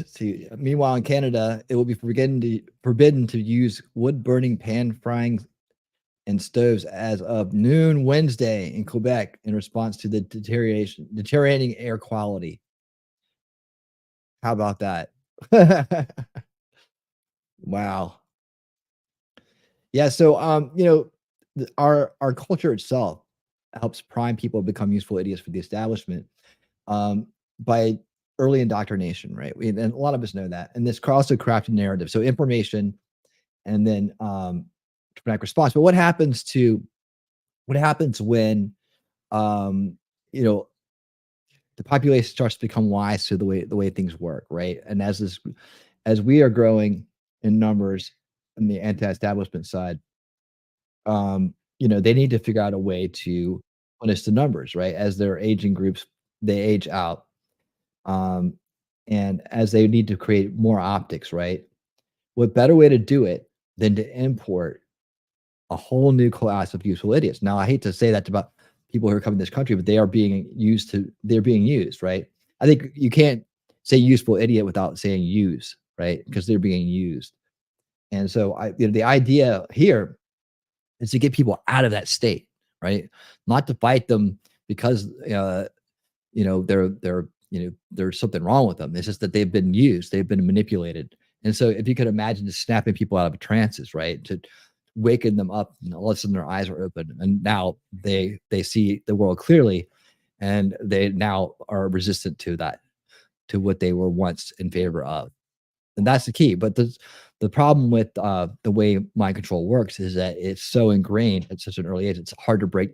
See, meanwhile, in Canada, it will be forbidden to use wood-burning pan frying and stoves as of noon Wednesday in Quebec in response to the deteriorating air quality. How about that? Wow. Yeah, so our culture itself helps prime people become useful idiots for the establishment by early indoctrination, right? And a lot of us know that. And this also crafted narrative. So information and then dramatic response. But what happens when the population starts to become wise to the way things work, right? And as we are growing in numbers on the anti-establishment side, they need to figure out a way to punish the numbers, right? As their aging groups, they age out. And as they need to create more optics, right? What better way to do it than to import a whole new class of useful idiots? Now, I hate to say that about people who are coming to this country, but they're being used, right? I think you can't say useful idiot without saying use, right? Because they're being used. And so the idea here is to get people out of that state, right? Not to fight them because there's something wrong with them. It's just that they've been used, they've been manipulated. And so if you could imagine just snapping people out of trances, right? To waking them up, and all of a sudden their eyes are open and now they see the world clearly, and they now are resistant to that, to what they were once in favor of. And that's the key. But the problem with the way mind control works is that it's so ingrained at such an early age, it's hard to break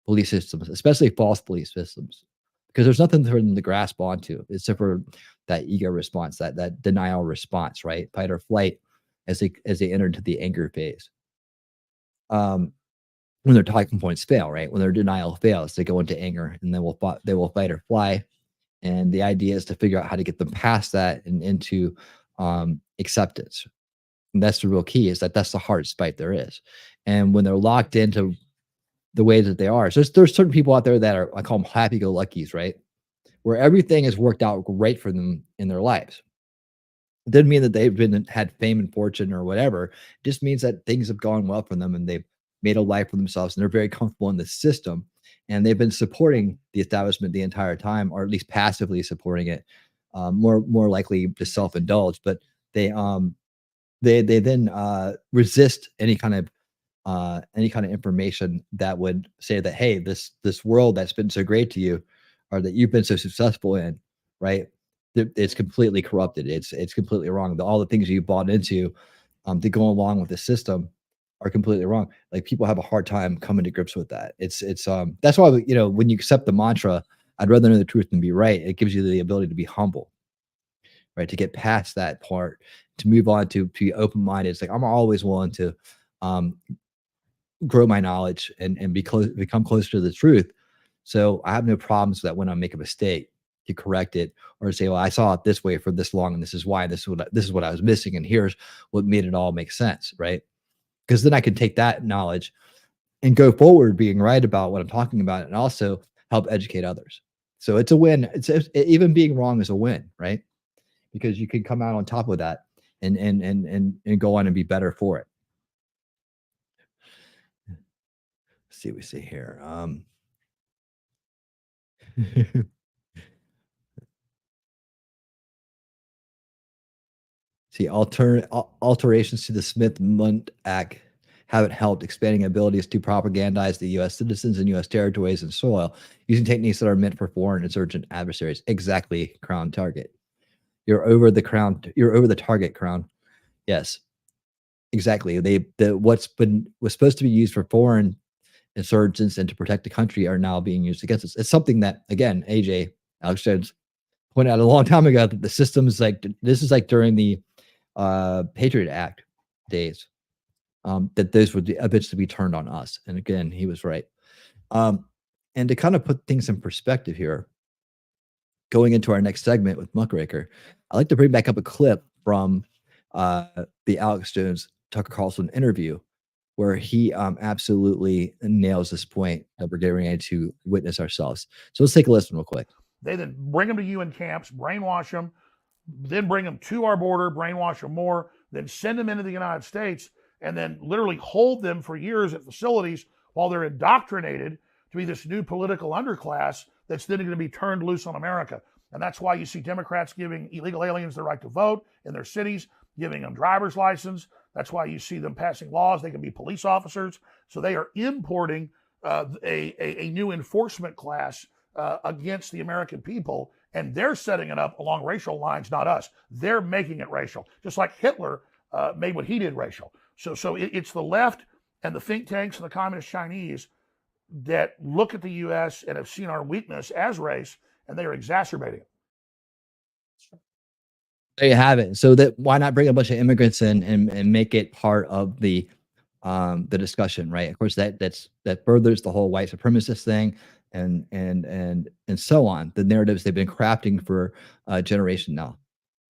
belief systems, especially false belief systems, because there's nothing for them to grasp onto except for that ego response, that denial response, right? Fight or flight, as they enter into the anger phase. When their talking points fail, right? When their denial fails, they go into anger, and then they will fight or fly. And the idea is to figure out how to get them past that and into acceptance. And that's the real key, is that's the hardest fight there is. And when they're locked into the way that they are, so there's certain people out there that are, I call them happy-go-luckies, right? Where everything has worked out great for them in their lives. It doesn't mean that they've had fame and fortune or whatever. It just means that things have gone well for them and they've made a life for themselves and they're very comfortable in the system, and they've been supporting the establishment the entire time, or at least passively supporting it. More likely to self-indulge, but they then resist any kind of information that would say that, hey, this world that's been so great to you, or that you've been so successful in, right? It's completely corrupted. It's completely wrong. All the things you bought into to go along with the system are completely wrong. Like, people have a hard time coming to grips with that. It's that's why, when you accept the mantra, I'd rather know the truth than be right, it gives you the ability to be humble, right? To get past that part, to move on, to be open-minded. It's like, I'm always willing to grow my knowledge and become closer to the truth. So I have no problems with that when I make a mistake, to correct it, or say, well, I saw it this way for this long, and this is why, this is what I was missing, and here's what made it all make sense, right? Because then I can take that knowledge and go forward being right about what I'm talking about, and also help educate others. So it's a win. Even being wrong is a win, right? Because you can come out on top of that and go on and be better for it. Let's see what we see here. See, alterations to the Smith-Mundt Act haven't helped expanding abilities to propagandize the U.S. citizens and U.S. territories and soil using techniques that are meant for foreign insurgent adversaries. Exactly, Crown Target. You're over the target, Crown. Yes, exactly. Was supposed to be used for foreign insurgents and to protect the country are now being used against us. It's something that, again, Alex Jones pointed out a long time ago, that the system's like, this is like during the Patriot Act days, that those would eventually be turned on us. And again, he was right. And to kind of put things in perspective here, going into our next segment with Muckraker, I'd like to bring back up a clip from the Alex Jones Tucker Carlson interview, where he absolutely nails this point that we're getting ready to witness ourselves. So let's take a listen real quick. They then bring them to UN camps, brainwash them, then bring them to our border, brainwash them more, then send them into the United States, and then literally hold them for years at facilities while they're indoctrinated to be this new political underclass that's then going to be turned loose on America. And that's why you see Democrats giving illegal aliens the right to vote in their cities, giving them driver's license. That's why you see them passing laws. They can be police officers. So they are importing a new enforcement class against the American people, and they're setting it up along racial lines, not us. They're making it racial, just like Hitler made what he did racial. So it's the left and the think tanks and the communist Chinese that look at the U.S. and have seen our weakness as race, and they are exacerbating it. There you have it. So that, why not bring a bunch of immigrants in and make it part of the discussion, right? Of course, that furthers the whole white supremacist thing, and so on. The narratives they've been crafting for a generation now,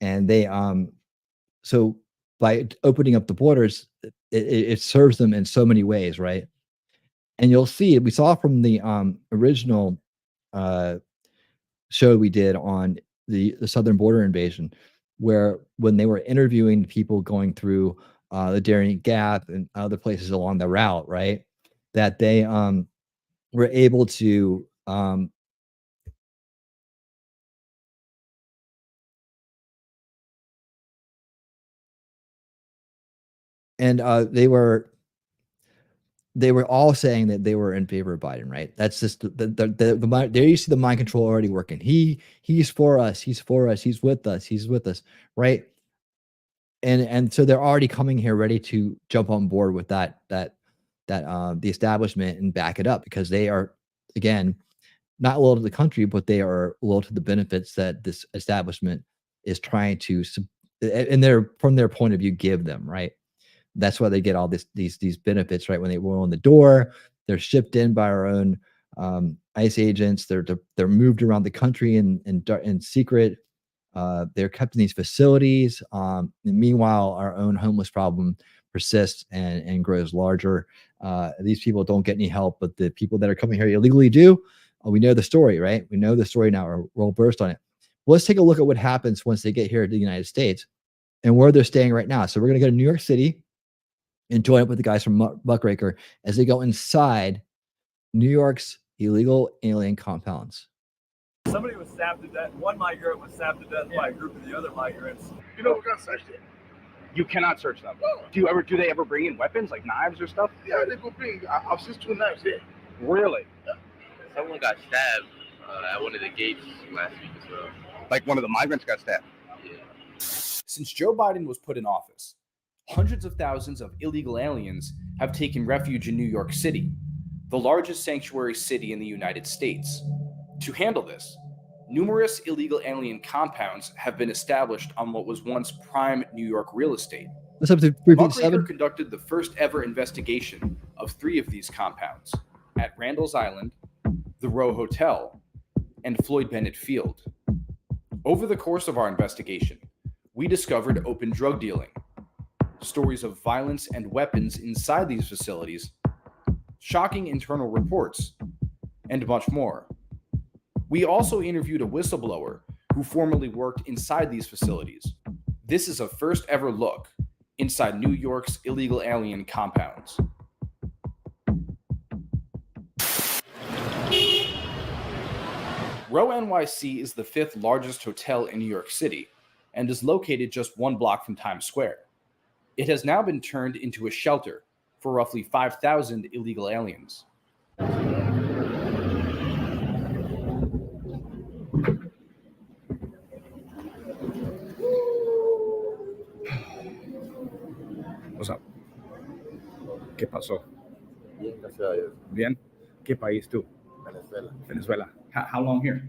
and they so by opening up the borders, it serves them in so many ways, right? And you'll see, we saw from the original show we did on the southern border invasion, where when they were interviewing people going through the Darien Gap and other places along the route, right? That they were able to and they were all saying that they were in favor of Biden, right? That's just there you see the mind control already working. He's for us, he's with us, right? And so they're already coming here ready to jump on board with that the establishment and back it up, because they are, again, not loyal to the country, but they are loyal to the benefits that this establishment is trying to, from their point of view, give them, right? That's why they get all these benefits, right? When they roll in the door, they're shipped in by our own ICE agents. They're moved around the country in secret. They're kept in these facilities. And meanwhile, our own homeless problem persists and grows larger. These people don't get any help, but the people that are coming here illegally do. We know the story, right? We know the story now. We'll burst on it. Well, let's take a look at what happens once they get here to the United States and where they're staying right now. So we're going to go to New York City and join up with the guys from Muckraker as they go inside New York's illegal alien compounds. Somebody was stabbed to death. One migrant was stabbed to death by a group of the other migrants. You know, we're gonna search them. You cannot search them. Do they ever bring in weapons like knives or stuff? Yeah, they will bring. I've seen 2 knives here. Really? Yeah. Someone got stabbed at one of the gates last week as well. Like one of the migrants got stabbed? Yeah. Since Joe Biden was put in office, hundreds of thousands of illegal aliens have taken refuge in New York City, the largest sanctuary city in the United States. To handle this, numerous illegal alien compounds have been established on what was once prime New York real estate. What's up to Muckraker conducted the first ever investigation of 3 of these compounds at Randall's Island, the Row Hotel, and Floyd Bennett Field. Over the course of our investigation, we discovered open drug dealing, stories of violence and weapons inside these facilities, shocking internal reports, and much more. We also interviewed a whistleblower who formerly worked inside these facilities. This is a first ever look inside New York's illegal alien compounds. Row NYC is the 5th largest hotel in New York City and is located just 1 block from Times Square. It has now been turned into a shelter for roughly 5,000 illegal aliens. What's up? ¿Qué pasó? Bien. ¿Qué país tú? Venezuela. How long here?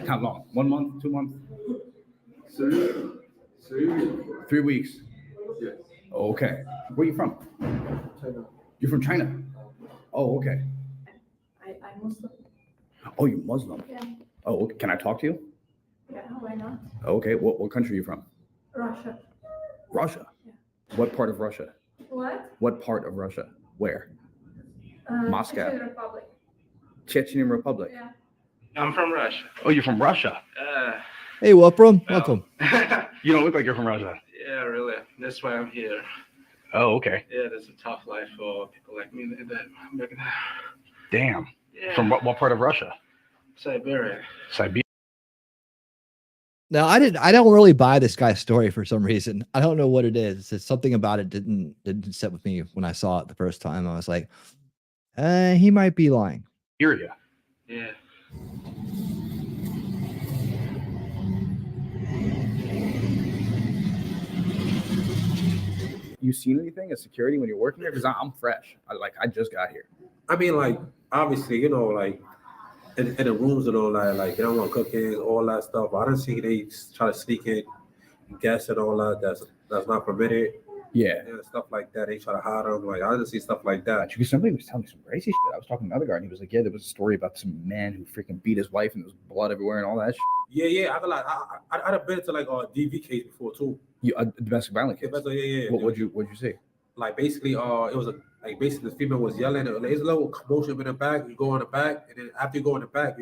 How long? 1 month? 2 months? 3 weeks. Yes. Oh, okay. Where are you from? China. You're from China? Oh, okay. I'm Muslim. Oh, you're Muslim? Yeah. Oh, okay. Can I talk to you? Yeah, why not? Okay. What country are you from? Russia. Russia? Yeah. What part of Russia? What? What part of Russia? Where? Moscow. Chechen Republic. Chechen Republic. Yeah. I'm from Russia. Oh, you're from Russia? Hey, welcome. Welcome. You don't look like you're from Russia. Yeah, really. That's why I'm here. Oh, okay. Yeah, that's a tough life for people like me that Damn. Yeah. From what part of Russia? Siberia. Siberia. Now, I don't really buy this guy's story for some reason. I don't know what it is. It's something about it didn't sit with me when I saw it the first time. I was like, he might be lying. Syria. Yeah. You seen anything as security when you're working there? Because I'm fresh. I just got here. I mean, like, obviously, you know, like in the rooms and all that, like they don't want cooking, all that stuff. I don't see they try to sneak in gas and all that. That's not permitted. Yeah. And stuff like that. They try to hide them. Like I didn't see stuff like that. Because somebody was telling me some crazy shit. I was talking to another guy and he was like, yeah, there was a story about some man who freaking beat his wife and there was blood everywhere and all that shit. Yeah. I'd have been to like a DV case before too. Domestic violence case. Yeah. What'd you see? Like basically, it was basically the female was yelling. There's a little commotion in the back. You go in the back, and then after you go in the back,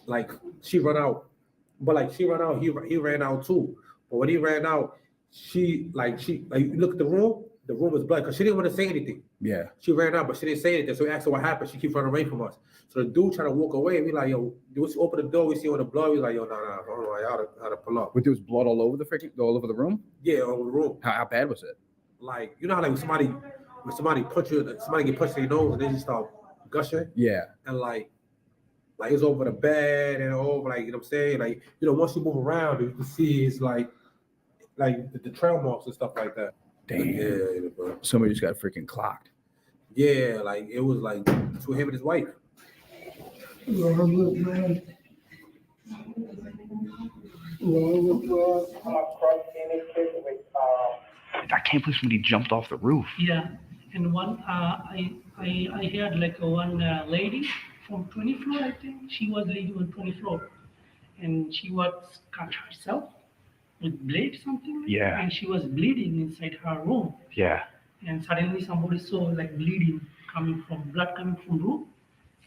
like she run out but like she ran out, he ran out too. But when he ran out, she like you look at the room was black because she didn't want to say anything. Yeah. She ran out, but she didn't say anything. So we asked her what happened. She keeps running away from us. So the dude trying to walk away. We like, yo, we open the door. We see all the blood. We like, yo, no, I don't know how to pull up. But there was blood all over all over the room? Yeah, all over the room. How bad was it? Like, you know how like when somebody punch you, somebody get punched in their nose and they just start gushing? Yeah. And like it's over the bed and over, like, you know what I'm saying? Like, you know, once you move around, you can see it's like the trail marks and stuff like that. Damn. Yeah, bro. Somebody just got freaking clocked. Yeah, like it was like to him and his wife. I can't believe somebody jumped off the roof. Yeah, and one I heard like one lady from 20 floor, I think she was living on 20 floor, and she was cut herself with blade something. Yeah. And she was bleeding inside her room. Yeah. And suddenly somebody saw like bleeding blood coming from room,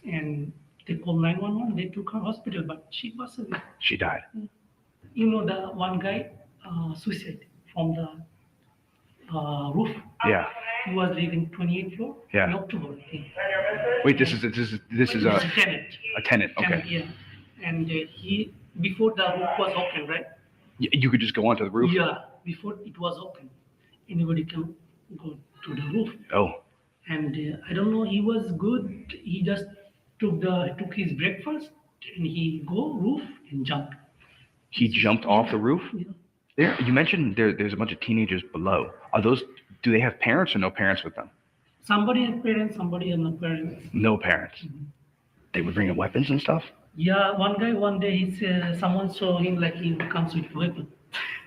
and they called 911. They took her hospital, but she passed away. She died. You know, the one guy suicide from the roof. Yeah. He was living 28th floor. Yeah. In October, I think. Wait, this is a tenant. A tenant. Okay. Yeah. And he before the roof was open, right? You could just go onto the roof. Yeah. Before it was open, anybody can go to the roof. Oh. And I don't know. He was good. He just took his breakfast and he go roof and jump. He jumped off the roof? Yeah. There, you mentioned there's a bunch of teenagers below. Do they have parents or no parents with them? Somebody has parents, somebody has no parents. No parents. Mm-hmm. They would bring in weapons and stuff? Yeah, one guy, one day, someone saw him like he comes with a weapon.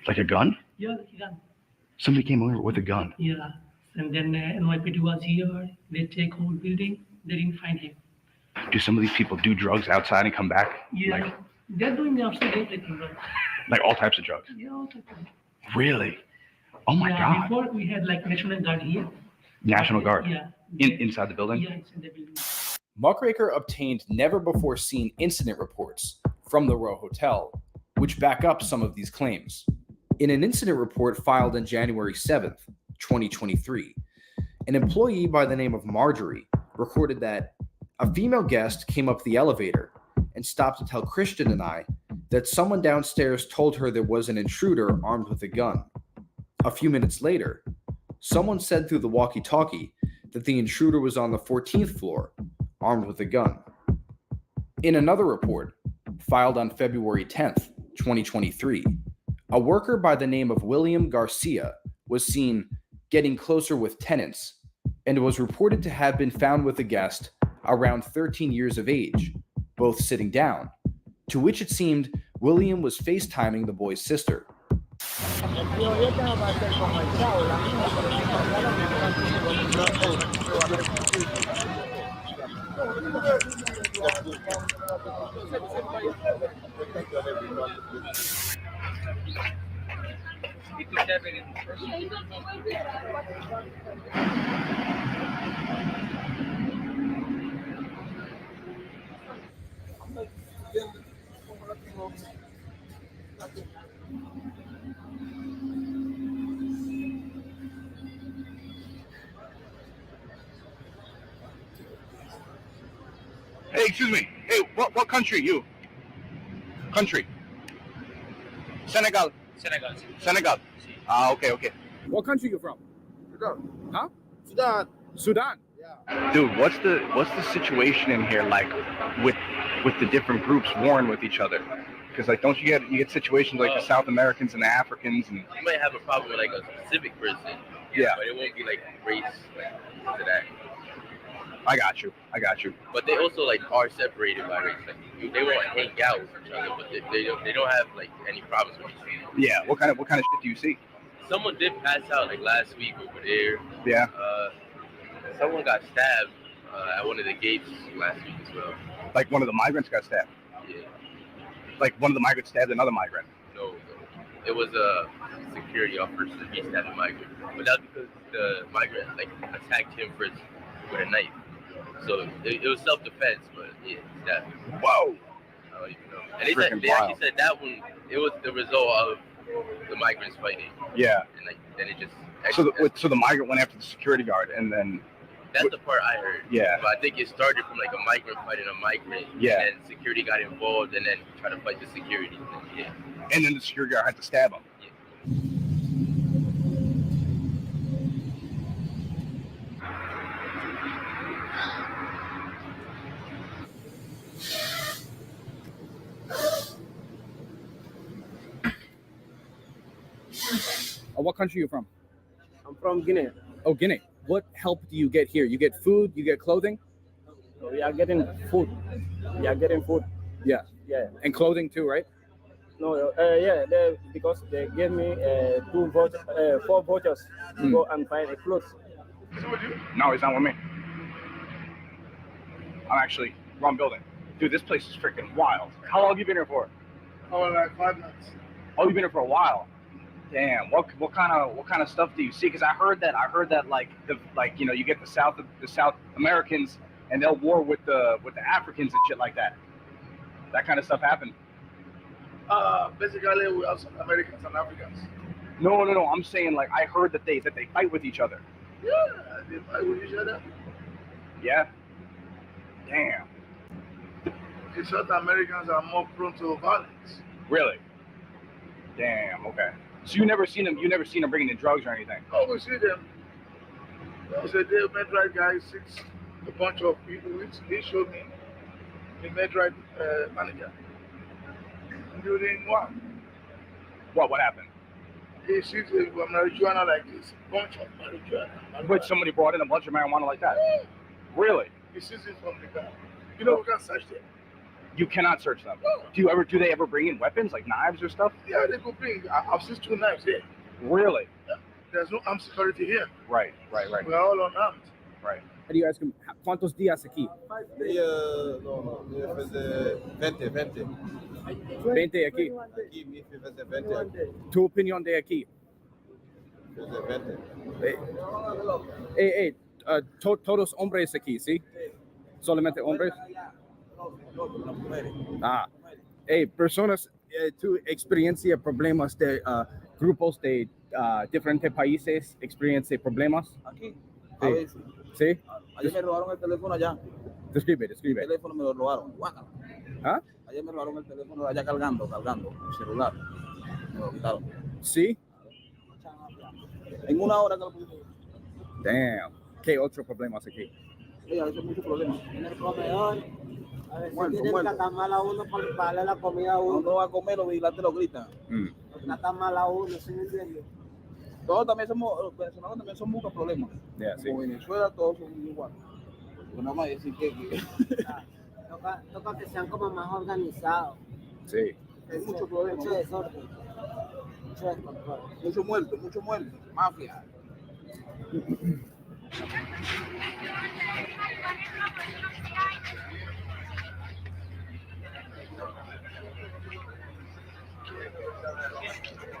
Like a gun? Yeah, like a gun. Somebody came over with a gun. Yeah, and then NYPD was here. They take whole building. They didn't find him. Do some of these people do drugs outside and come back? Yeah, they're doing outside everything, right? Like all types of drugs? Yeah, all types of drugs. Really? Oh my God. Before we had like National Guard here. National Guard? Yeah. Inside the building? Yeah, inside the building. Muckraker obtained never-before-seen incident reports from the Row Hotel, which back up some of these claims. In an incident report filed on January 7th, 2023, an employee by the name of Marjorie recorded that a female guest came up the elevator and stopped to tell Christian and I that someone downstairs told her there was an intruder armed with a gun. A few minutes later, someone said through the walkie-talkie that the intruder was on the 14th floor, armed with a gun. In another report, filed on February 10th, 2023, a worker by the name of William Garcia was seen getting closer with tenants and was reported to have been found with a guest around 13 years of age, both sitting down, to which it seemed William was FaceTiming the boy's sister. Hey, excuse me. Hey, what country you? Country? Senegal. Senegal. Ah, okay. What country you from? Sudan. Huh? Sudan. Sudan. Dude, what's the situation in here like with the different groups warring with each other? Because like, don't you get situations like the South Americans and the Africans and You might have a problem with like a specific person. Yeah. But it won't be like race like to that. I got you. But they also like are separated by race. Like they won't hang out with each other, but they don't have like any problems with each other. Yeah. What kind of shit do you see? Someone did pass out like last week over there. Yeah. Someone got stabbed at one of the gates last week as well. Like one of the migrants got stabbed. Yeah. Like one of the migrants stabbed another migrant. No. It was a security officer that he stabbed a migrant, but that's because the migrant like attacked him first with a knife. So it was self-defense, but yeah, stabbed him. Whoa. I don't even know. And they actually said that one, it was the result of the migrants fighting. Yeah. And like, then it just. So the migrant went after the security guard, and then. That's the part I heard. Yeah. But I think it started from like a migrant fighting a migrant. Yeah. And then security got involved, and then tried to fight the security. Yeah. And then the security guard had to stab him. What country are you from? I'm from Guinea. Oh, Guinea. What help do you get here? You get food, you get clothing? We are getting food. We are getting food. Yeah. Yeah. And clothing too, right? No, because they gave me 4 vouchers to go and find a clothes. No, he's not with me. I'm actually wrong building. Dude, this place is freaking wild. How long have you been here for? Oh, like 5 months. Oh, you've been here for a while. Damn. What kind of stuff do you see? Because I heard that you get the South Americans and they'll war with the Africans and shit like that. That kind of stuff happened. Basically, we have some Americans and Africans. No. I'm saying like I heard that they fight with each other. Yeah, they fight with each other. Yeah. Damn. The South Americans are more prone to violence. Really? Damn. Okay. So you never seen them bringing in drugs or anything? Oh, we see them. There was a day Medrite guy seeks a bunch of people. He showed me the Medrite manager. During one. What happened? He sees a marijuana like this, bunch of marijuana. But somebody brought in a bunch of marijuana like that? Yeah. Really? He sees it from the car. You know, we can search them. You cannot search them. No. Do they ever bring in weapons like knives or stuff? Yeah, they could bring. I've seen 2 knives here. Really? Yeah. There's no armed security here. Right. We are all unarmed. Right. How do you ask him, ¿cuántos días aquí? 20 aquí. Tu opinión de aquí. Todos hombres aquí, ¿sí? Solamente hombres. Personas, tu experiencia problemas de grupos de diferentes países, experiencia problemas. Aquí. Sí. ¿Sí? Ayer me robaron el teléfono allá. Describe. El teléfono me lo robaron. Guácala. ¿Ah? Ayer me robaron el teléfono allá cargando, el celular. Me lo quitaron. ¿Sí? En 1 hora que lo puse. Damn. ¿Qué otros problemas aquí? Sí, a veces muchos problemas. En el comedor, a veces Muerto. tienen que tratar mal a uno por darle la comida a uno. Cuando va a comer, los vigilantes lo gritan. Lo tratan mal a uno, ¿sí me entiendes? Todos también los venezolanos también son muchos problemas. Yeah, sí. Como Venezuela, todos son iguales. Pues nada más decir que... Toca que sean como más organizados. Sí. Hay muchos problemas. Mucho desorden. Mucho descontrol. Mucho muerto. Mafia.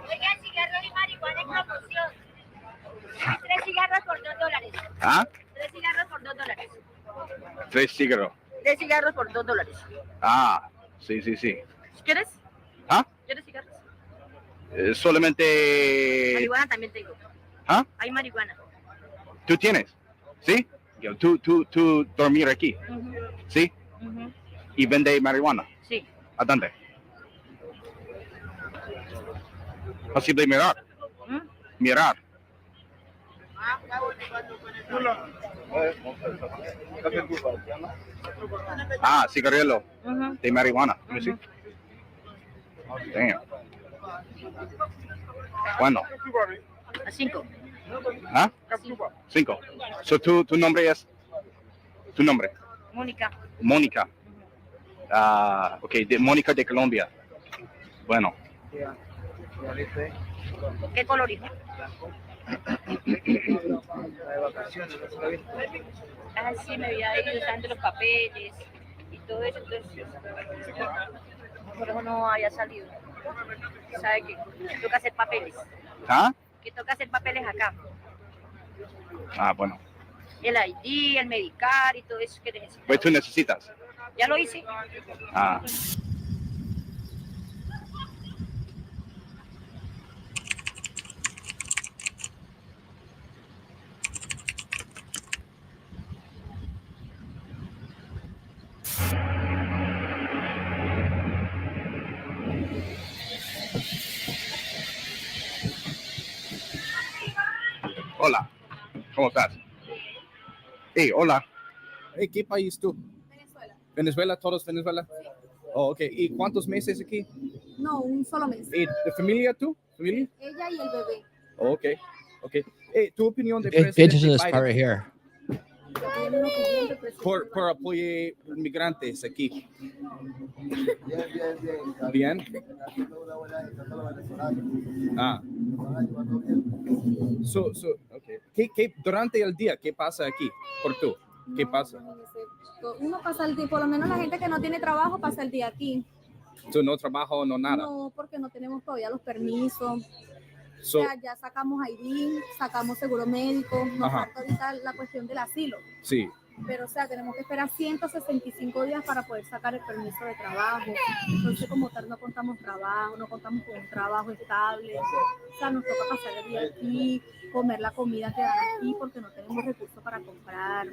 Oiga, cigarros y marihuana en promoción. 3 cigarros por $2. ¿Ah? 3 cigarros por $2. 3 cigarros. 3 cigarros por $2. Ah, sí. ¿Quieres? ¿Ah? ¿Quieres cigarros? Solamente... Marihuana también tengo. ¿Ah? Hay marihuana. ¿Tú tienes? ¿Sí? Tú dormir aquí. ¿Sí? ¿Y vende marihuana? Sí. ¿A dónde? Posible mirar. Mirar. Ah, cigarrillo. De marihuana. Let me see. Damn. Bueno. A 5. ¿Ah? 5. So, ¿tu nombre es? ¿Tu nombre? Mónica. Ok, de Mónica de Colombia. Bueno. ¿Qué color, hijo? Sí, me había ido usando los papeles y todo eso, entonces por eso no había salido. ¿Sabe qué? Toca hacer papeles. ¿Ah? Que toca hacer papeles acá. Ah, bueno. El ID, el medicar y todo eso que necesitas. Pues tú necesitas. Ya lo hice. Ah. Hola. ¿Cómo estás? Hey, hola. Hey, ¿qué país tú? Venezuela. Venezuela, todos Venezuela. Oh, ok. ¿Y cuántos meses aquí? No, un solo mes. ¿Y de familia tú? ¿Familia? Ella y el bebé. Oh, ok, ok. Hey, tu opinión de Pay attention to presidente this part right Biden here. por apoyar migrantes aquí. Bien. Ah. Okay. Durante el día, ¿qué pasa aquí? Por tú, ¿qué pasa? Uno pasa el día, por lo menos la gente que no tiene trabajo pasa el día aquí. No trabajo, no nada. No, porque no tenemos todavía los permisos. O sea, ya sacamos ID, sacamos seguro médico, nos falta ahorita la cuestión del asilo. Sí. Pero, o sea, tenemos que esperar 165 días para poder sacar el permiso de trabajo. Entonces, como tal, no contamos trabajo, no contamos con un trabajo estable. O sea, nos toca pasar el día aquí, comer la comida que dan aquí, porque no tenemos recursos para comprar.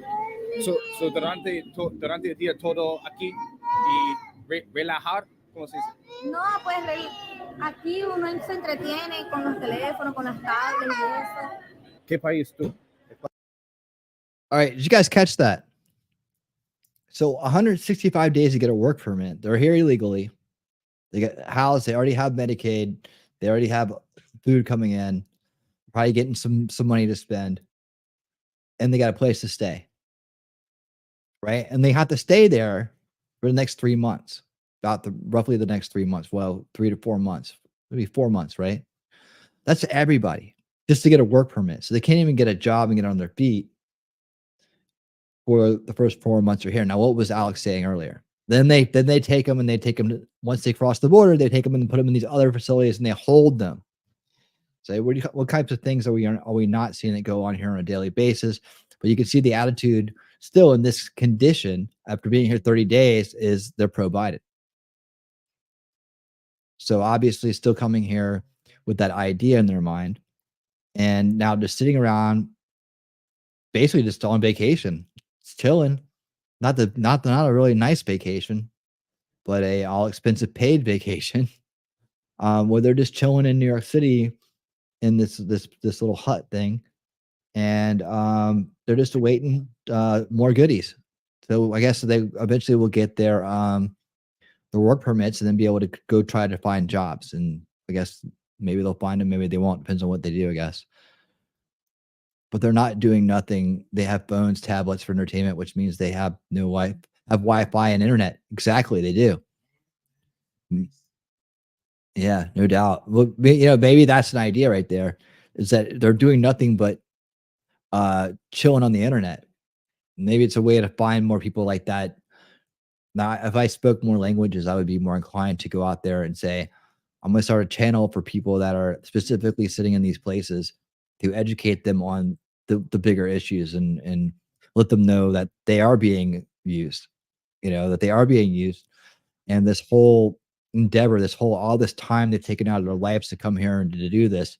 Durante el día todo aquí y relajar, ¿cómo se dice? No, pues aquí uno se entretiene con los teléfonos, con las tablets y eso. ¿Qué país tú? All right, did you guys catch that? So 165 days to get a work permit. They're here illegally. They get housed. They already have Medicaid. They already have food coming in. Probably getting some money to spend, and they got a place to stay. Right, and they have to stay there for the next 3 months. Roughly the next 3 months. Well, 3 to 4 months, maybe 4 months. Right, that's everybody just to get a work permit. So they can't even get a job and get on their feet for the first 4 months they're here. Now, what was Alex saying earlier? Then they take them and they take them to, once they cross the border, they take them and put them in these other facilities and they hold them. So what types of things are we not seeing that go on here on a daily basis? But you can see the attitude still in this condition after being here 30 days is they're pro-Biden. So obviously still coming here with that idea in their mind, and now just sitting around basically just on vacation. It's chilling. Not a really nice vacation, but a all expensive paid vacation. Where they're just chilling in New York City in this little hut thing, and they're just awaiting more goodies. So I guess they eventually will get their work permits and then be able to go try to find jobs. And I guess maybe they'll find them, maybe they won't. Depends on what they do, I guess. But they're not doing nothing. They have phones, tablets for entertainment, which means they have Wi-Fi and internet. Exactly, they do. Yeah, no doubt. Well, maybe that's an idea right there, is that they're doing nothing but chilling on the internet. Maybe it's a way to find more people like that. Now, if I spoke more languages, I would be more inclined to go out there and say, I'm going to start a channel for people that are specifically sitting in these places to educate them on the bigger issues and let them know that they are being used, that they are being used. And this whole endeavor, all this time they've taken out of their lives to come here and to do this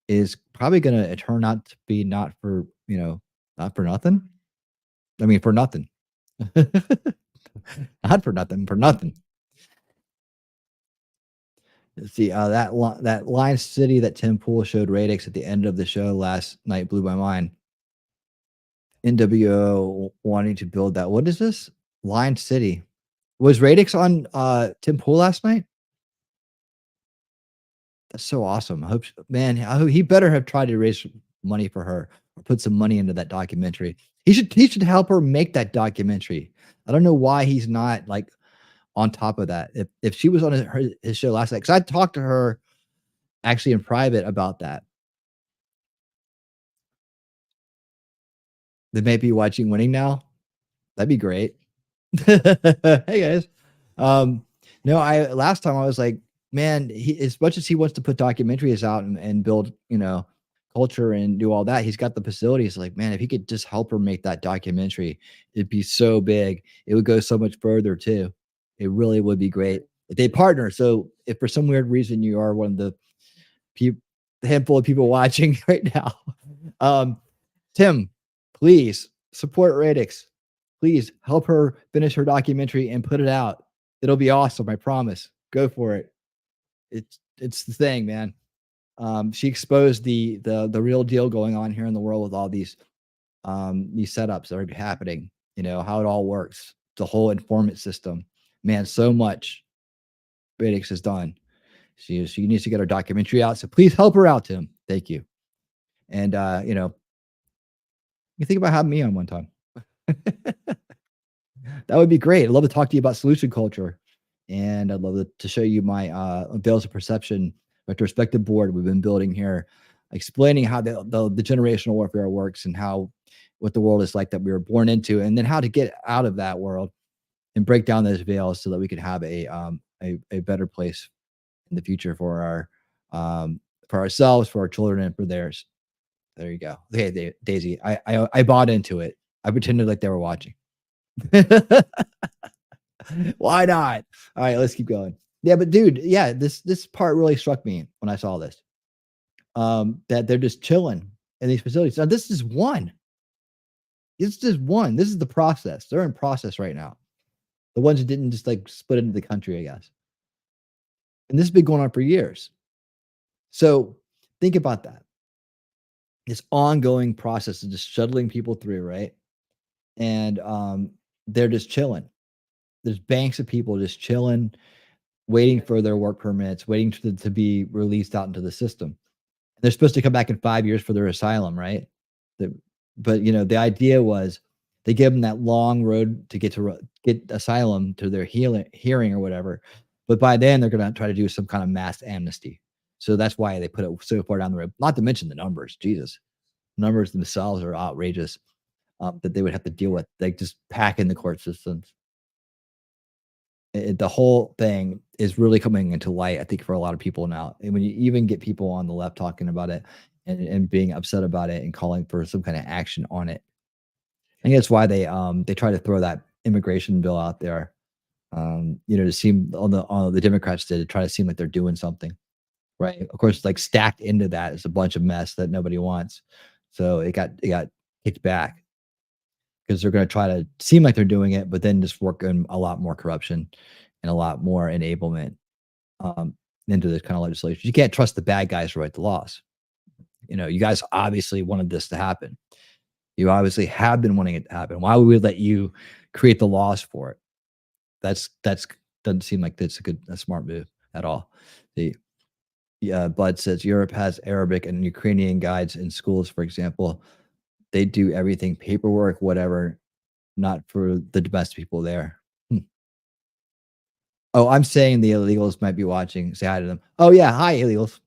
is probably going to turn out to be not for nothing. I mean, for nothing. Not for nothing, for nothing. Let's see, that Lion City that Tim Pool showed Radix at the end of the show last night blew my mind. NWO wanting to build that. What is this? Lion City. Was Radix on Tim Pool last night? That's so awesome. I hope he better have tried to raise money for her or put some money into that documentary. He should help her make that documentary. I don't know why he's not like on top of that. If she was on his show last night, because I talked to her actually in private about that. They may be watching Winning now. That'd be great. Hey guys. No, last time I was like, man, as much as he wants to put documentaries out and build, culture and do all that, he's got the facilities. Like, man, if he could just help her make that documentary, it'd be so big. It would go so much further too. It really would be great if they partner. So if for some weird reason you are one of the handful of people watching right now, Tim, please support Radix. Please help her finish her documentary and put it out. It'll be awesome. I promise. Go for it. It's the thing, man. She exposed the real deal going on here in the world with all these setups that are happening. You know how it all works. The whole informant system. Man, so much Radix has done. She needs to get her documentary out. So please help her out, Tim. Thank you. And you know, you think about having me on one time. That would be great. I'd love to talk to you about solution culture. And I'd love to show you my Veils of Perception retrospective board we've been building here, explaining how the generational warfare works and what the world is like that we were born into, and then how to get out of that world and break down those veils so that we can have a better place in the future for ourselves, for our children, and for theirs. There you go. Okay, Daisy, I bought into it. I pretended like they were watching. Why not? All right, let's keep going. Yeah, but dude, yeah, this part really struck me when I saw this. That they're just chilling in these facilities. Now, this is one. It's just one. This is the process. They're in process right now. The ones that didn't just like split into the country, I guess. And this has been going on for years. So think about that. This ongoing process of just shuttling people through, right? And they're just chilling. There's banks of people just chilling, waiting for their work permits, waiting to be released out into the system. They're supposed to come back in 5 years for their asylum, right? But you know, the idea was they give them that long road to get asylum to their hearing or whatever. But by then they're going to try to do some kind of mass amnesty. So that's why they put it so far down the road. Not to mention the numbers. Jesus, numbers themselves are outrageous that they would have to deal with. They just pack in the court systems. The whole thing is really coming into light, I think, for a lot of people now. And when you even get people on the left talking about it and being upset about it and calling for some kind of action on it, I think that's why they try to throw that immigration bill out there. You know, to seem on the Democrats to try to seem like they're doing something, right? Of course, like stacked into that is a bunch of mess that nobody wants. So it got kicked back because they're going to try to seem like they're doing it, but then just work in a lot more corruption and a lot more enablement into this kind of legislation. You can't trust the bad guys to write the laws. You know, you guys obviously wanted this to happen. You obviously have been wanting it to happen. Why would we let you create the laws for it? That's doesn't seem like that's a smart move at all. Bud says Europe has Arabic and Ukrainian guides in schools, for example. They do everything, paperwork, whatever, not for the domestic people there. Oh, I'm saying the illegals might be watching. Say hi to them. Oh yeah, hi illegals.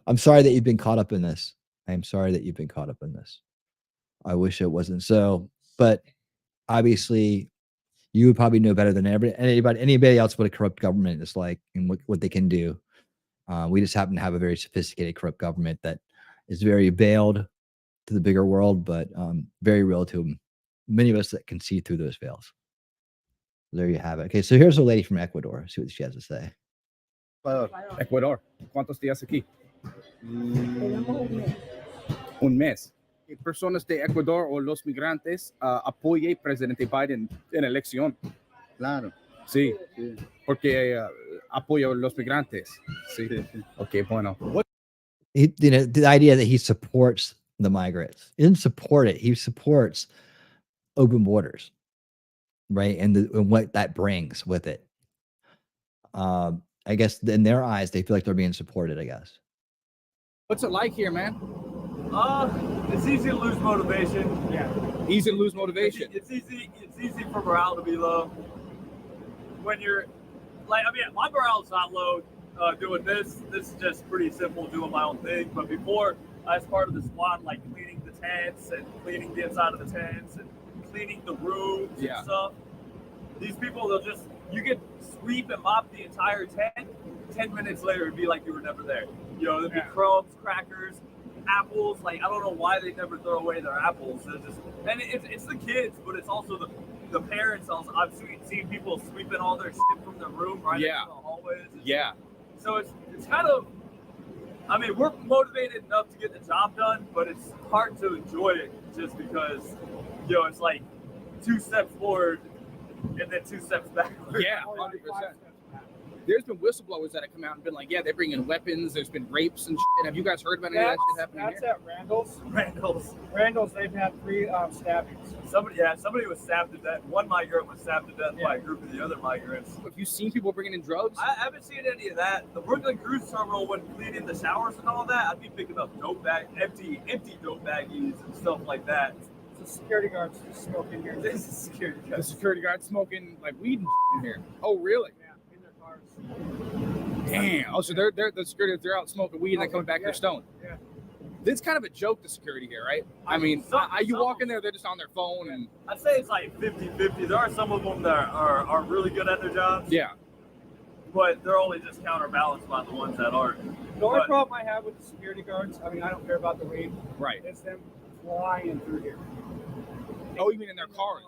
I'm sorry that you've been caught up in this. I'm sorry that you've been caught up in this. I wish it wasn't so, but obviously you would probably know better than anybody else what a corrupt government is like and what they can do. We just happen to have a very sophisticated corrupt government that is very veiled to the bigger world, but very real to many of us that can see through those veils. There you have it. Okay, so here's a lady from Ecuador. See what she has to say. Ecuador. ¿Cuántos días aquí? Un mes. Personas de Ecuador o los migrantes apoyen presidente Biden en elección. Claro. Sí. Porque apoya a los migrantes. Sí. Okay, bueno. You know, the idea that he supports the migrants. He didn't support it. He supports open borders, right? And what that brings with it. I guess in their eyes, they feel like they're being supported, I guess. What's it like here, man? It's easy to lose motivation. Yeah. Easy to lose motivation. It's easy for morale to be low. When you're like, I mean, my morale's not low doing this. This is just pretty simple, doing my own thing. But before, I was part of the squad, like cleaning the tents and cleaning the inside of the tents and cleaning the rooms and stuff. These people, you could sweep and mop the entire tent. 10 minutes later, it'd be like you were never there. You know, there'd be crumbs, crackers, apples. Like, I don't know why they never throw away their apples. They're just, and it's the kids, but it's also the parents. I've seen people sweeping all their shit from their room right into the hallways. So it's kind of, I mean, we're motivated enough to get the job done, but it's hard to enjoy it just because, you know, it's like 2 steps forward and then 2 steps backward. Yeah, 100%. there's been whistleblowers that have come out and been like, yeah, they bring in weapons. There's been rapes and shit. Have you guys heard about any of that shit happening That's here? at Randall's. They've had 3 stabbings. Somebody was stabbed to death. One migrant was stabbed to death by a group of the other migrants. Have you seen people bringing in drugs? I haven't seen any of that. The Brooklyn Cruise Terminal, when cleaning the showers and all that, I'd be picking up empty dope baggies and stuff like that. The security guards smoking here. This is security guards. The security guards smoking like weed and shit in here. Oh, really? Yeah, in their cars. Damn. Oh, so the security, they're out smoking weed and they're coming back here stoned. Yeah. It's kind of a joke, the security here, right? I mean, you walk in there, they're just on their phone. And I'd say it's like 50-50. There are some of them that are really good at their jobs. Yeah. But they're only just counterbalanced by the ones that aren't. The only problem I have with the security guards, I mean, I don't care about the weed. Right. It's them flying through here. Oh, you mean in their cars?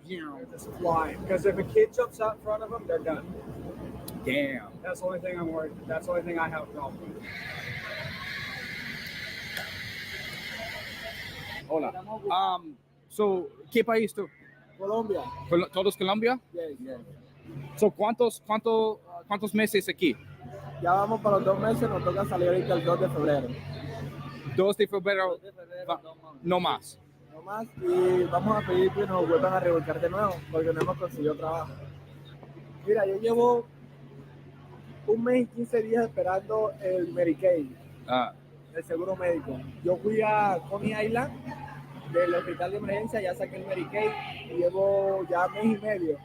They're just flying. Because if a kid jumps out in front of them, they're done. Damn. That's the only thing I'm worried. That's the only thing I have a problem with. Hola. So, ¿qué país tú? Colombia. ¿Todos Colombia? Yes, yes. So, ¿cuántos meses aquí? Ya vamos para los 2 meses, nos toca salir ahorita el 2 de febrero. 2 de febrero, no más. No más, y vamos a pedir que nos vuelvan a revolcar de nuevo, porque no hemos conseguido trabajo. Mira, yo llevo 1 mes y 15 días esperando el Medicaid, el seguro médico. Yo fui a Coney Island, del hospital de emergencia, ya saqué el Medicaid, y llevo ya 1 mes y medio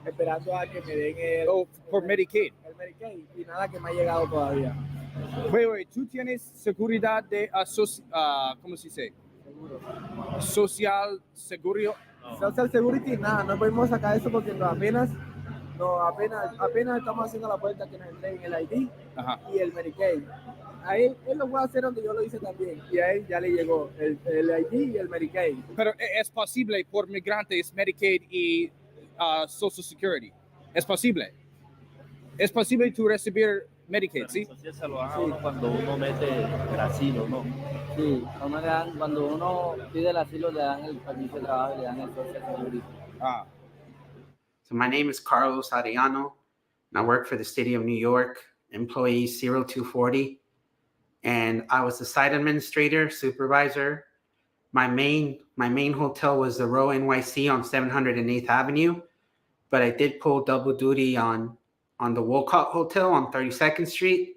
esperando a que me den Medicaid. El Medicaid, y nada que me ha llegado todavía. Wait, ¿tú tienes seguridad de ¿cómo se dice? Social Seguro. Social Security, nada, no podemos sacar eso porque apenas estamos haciendo la puerta que nos entreguen el ID y el Medicaid. A él lo voy a hacer donde yo lo hice también, y a él ya le llegó el ID y el Medicaid. Pero es posible por migrantes Medicaid y Social Security. Es posible. Es posible tú recibir Medicaid, ¿sí? Se lo dan a uno cuando uno mete el asilo, ¿no? Sí, cuando uno pide el asilo le dan el permiso de trabajo y le dan el Social Security. So my name is Carlos Arellano, and I work for the city of New York, employee 0240. And I was the site administrator, supervisor. My main hotel was the Row NYC on 708th Avenue, but I did pull double duty on the Wolcott Hotel on 32nd Street.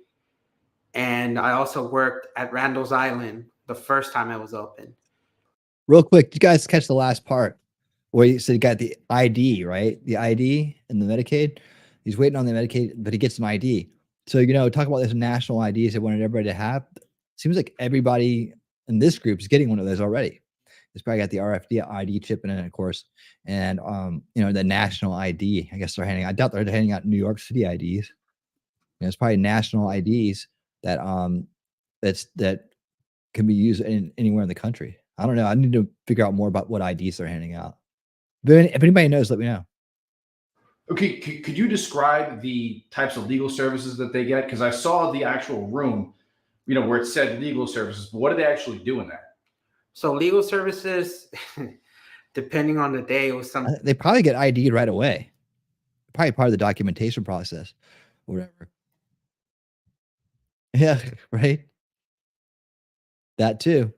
And I also worked at Randall's Island the first time it was open. Real quick, you guys catch the last part where you said you got the ID, right? The ID and the Medicaid. He's waiting on the Medicaid, but he gets an ID. So, talk about this national IDs they wanted everybody to have. Seems like everybody in this group is getting one of those already. It's probably got the RFD ID chip in it, of course. And, the national ID, I guess I doubt they're handing out New York City IDs. It's probably national IDs that can be used anywhere in the country. I don't know. I need to figure out more about what IDs they're handing out. But if anybody knows, let me know. Okay, could you describe the types of legal services that they get? Because I saw the actual room, where it said legal services, but what do they actually do in there? So legal services, depending on the day, it was some. They probably get ID'd right away. Probably part of the documentation process, whatever. Yeah, right. That too.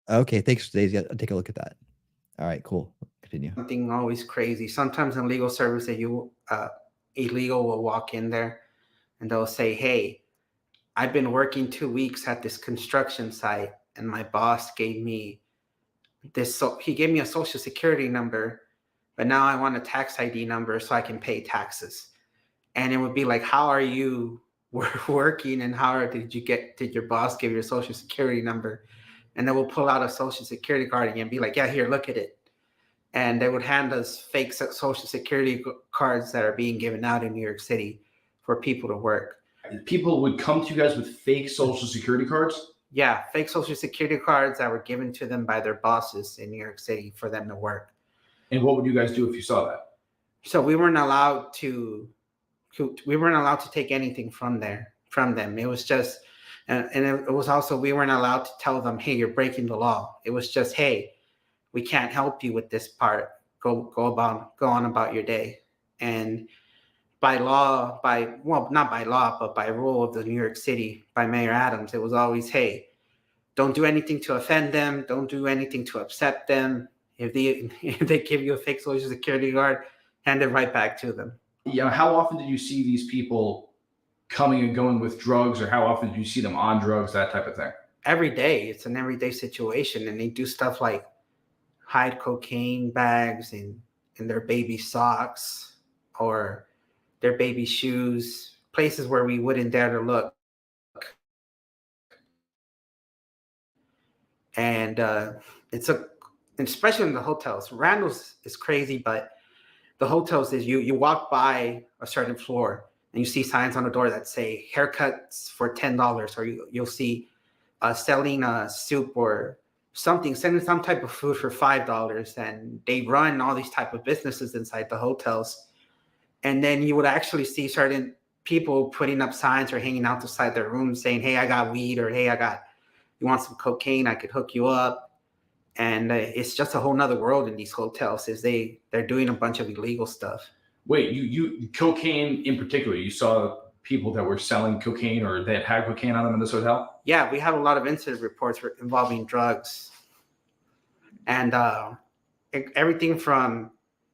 Okay, thanks, Daisy. I'll take a look at that. All right, cool. Continue. Something always crazy. Sometimes in legal service that illegal will walk in there and they'll say, hey, I've been working 2 weeks at this construction site and my boss gave me this. So he gave me a social security number, but now I want a tax ID number so I can pay taxes. And it would be like, how are you working and did your boss give you a social security number? And they will pull out a social security card and be like, yeah, here, look at it. And they would hand us fake social security cards that are being given out in New York City for people to work. People would come to you guys with fake social security cards? Yeah, fake social security cards that were given to them by their bosses in New York City for them to work. And what would you guys do if you saw that? So we weren't allowed to take anything from them. It was just And it was also, we weren't allowed to tell them, hey, you're breaking the law. It was just, hey, we can't help you with this part. Go on about your day. And by law, not by law, but by rule of the New York City, by Mayor Adams, it was always, hey, don't do anything to offend them. Don't do anything to upset them. If they give you a fake Social Security card, hand it right back to them. Yeah. How often did you see these people coming and going with drugs, or how often did you see them on drugs, that type of thing? Every day. It's an everyday situation. And they do stuff like hide cocaine bags in their baby socks or their baby shoes, places where we wouldn't dare to look. And especially in the hotels. Randall's is crazy, but the hotels is you walk by a certain floor and you see signs on the door that say haircuts for $10, or you'll see selling a soup or something, selling some type of food for $5, and they run all these type of businesses inside the hotels. And then you would actually see certain people putting up signs or hanging out outside their rooms saying, hey, I got weed, or hey, you want some cocaine? I could hook you up. And it's just a whole nother world in these hotels. They're doing a bunch of illegal stuff. Wait, you cocaine in particular, you saw people that were selling cocaine or that had cocaine on them in this hotel? Yeah, we have a lot of incident reports involving drugs. And everything from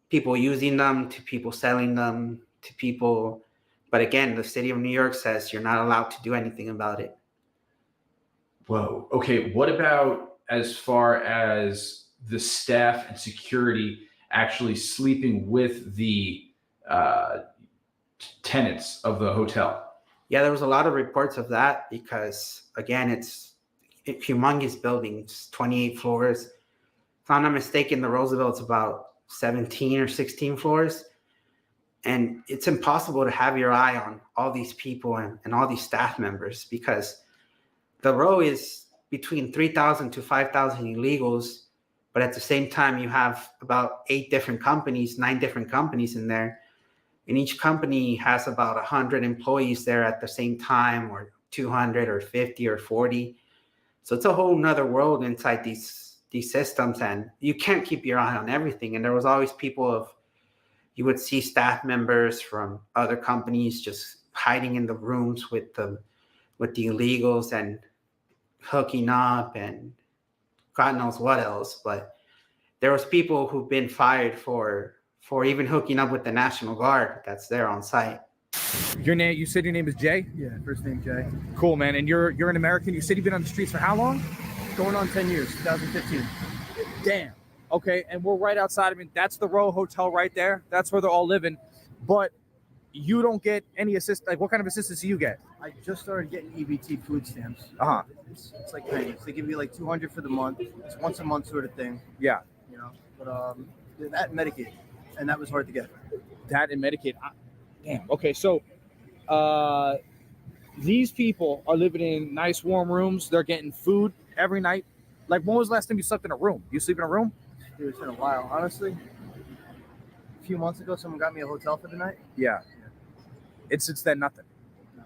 people using them to people selling them to people. But again, the city of New York says you're not allowed to do anything about it. Whoa. Okay. What about as far as the staff and security actually sleeping with the tenants of the hotel? Yeah, there was a lot of reports of that because, again, it's humongous buildings, 28 floors. If I'm not mistaken, the Roosevelt's about 17 or 16 floors. And it's impossible to have your eye on all these people and all these staff members because the row is between 3,000 to 5,000 illegals. But at the same time, you have about 9 different companies in there. And each company has about 100 employees there at the same time, or 200 or 50 or 40. So it's a whole nother world inside these systems, and you can't keep your eye on everything. And there was always you would see staff members from other companies just hiding in the rooms with the illegals and hooking up and God knows what else. But there was people who've been fired for even hooking up with the National Guard that's there on site. Your name? You said your name is Jay? Yeah, first name Jay. Cool, man. And you're an American. You said you've been on the streets for how long? Going on 10 years, 2015. Damn. Okay, and we're right outside of it. That's the Row Hotel right there. That's where they're all living. But you don't get any assistance. Like, what kind of assistance do you get? I just started getting EBT food stamps. Uh-huh. It's like pennies. They give you like $200 for the month. It's once a month sort of thing. Yeah. You know, but that and Medicaid, and that was hard to get. That and Medicaid. Damn. Okay, so these people are living in nice warm rooms. They're getting food every night. Like, when was the last time you slept in a room? You sleep in a room? Dude, it's been a while. Honestly, a few months ago, someone got me a hotel for the night. Yeah. It's then nothing. No,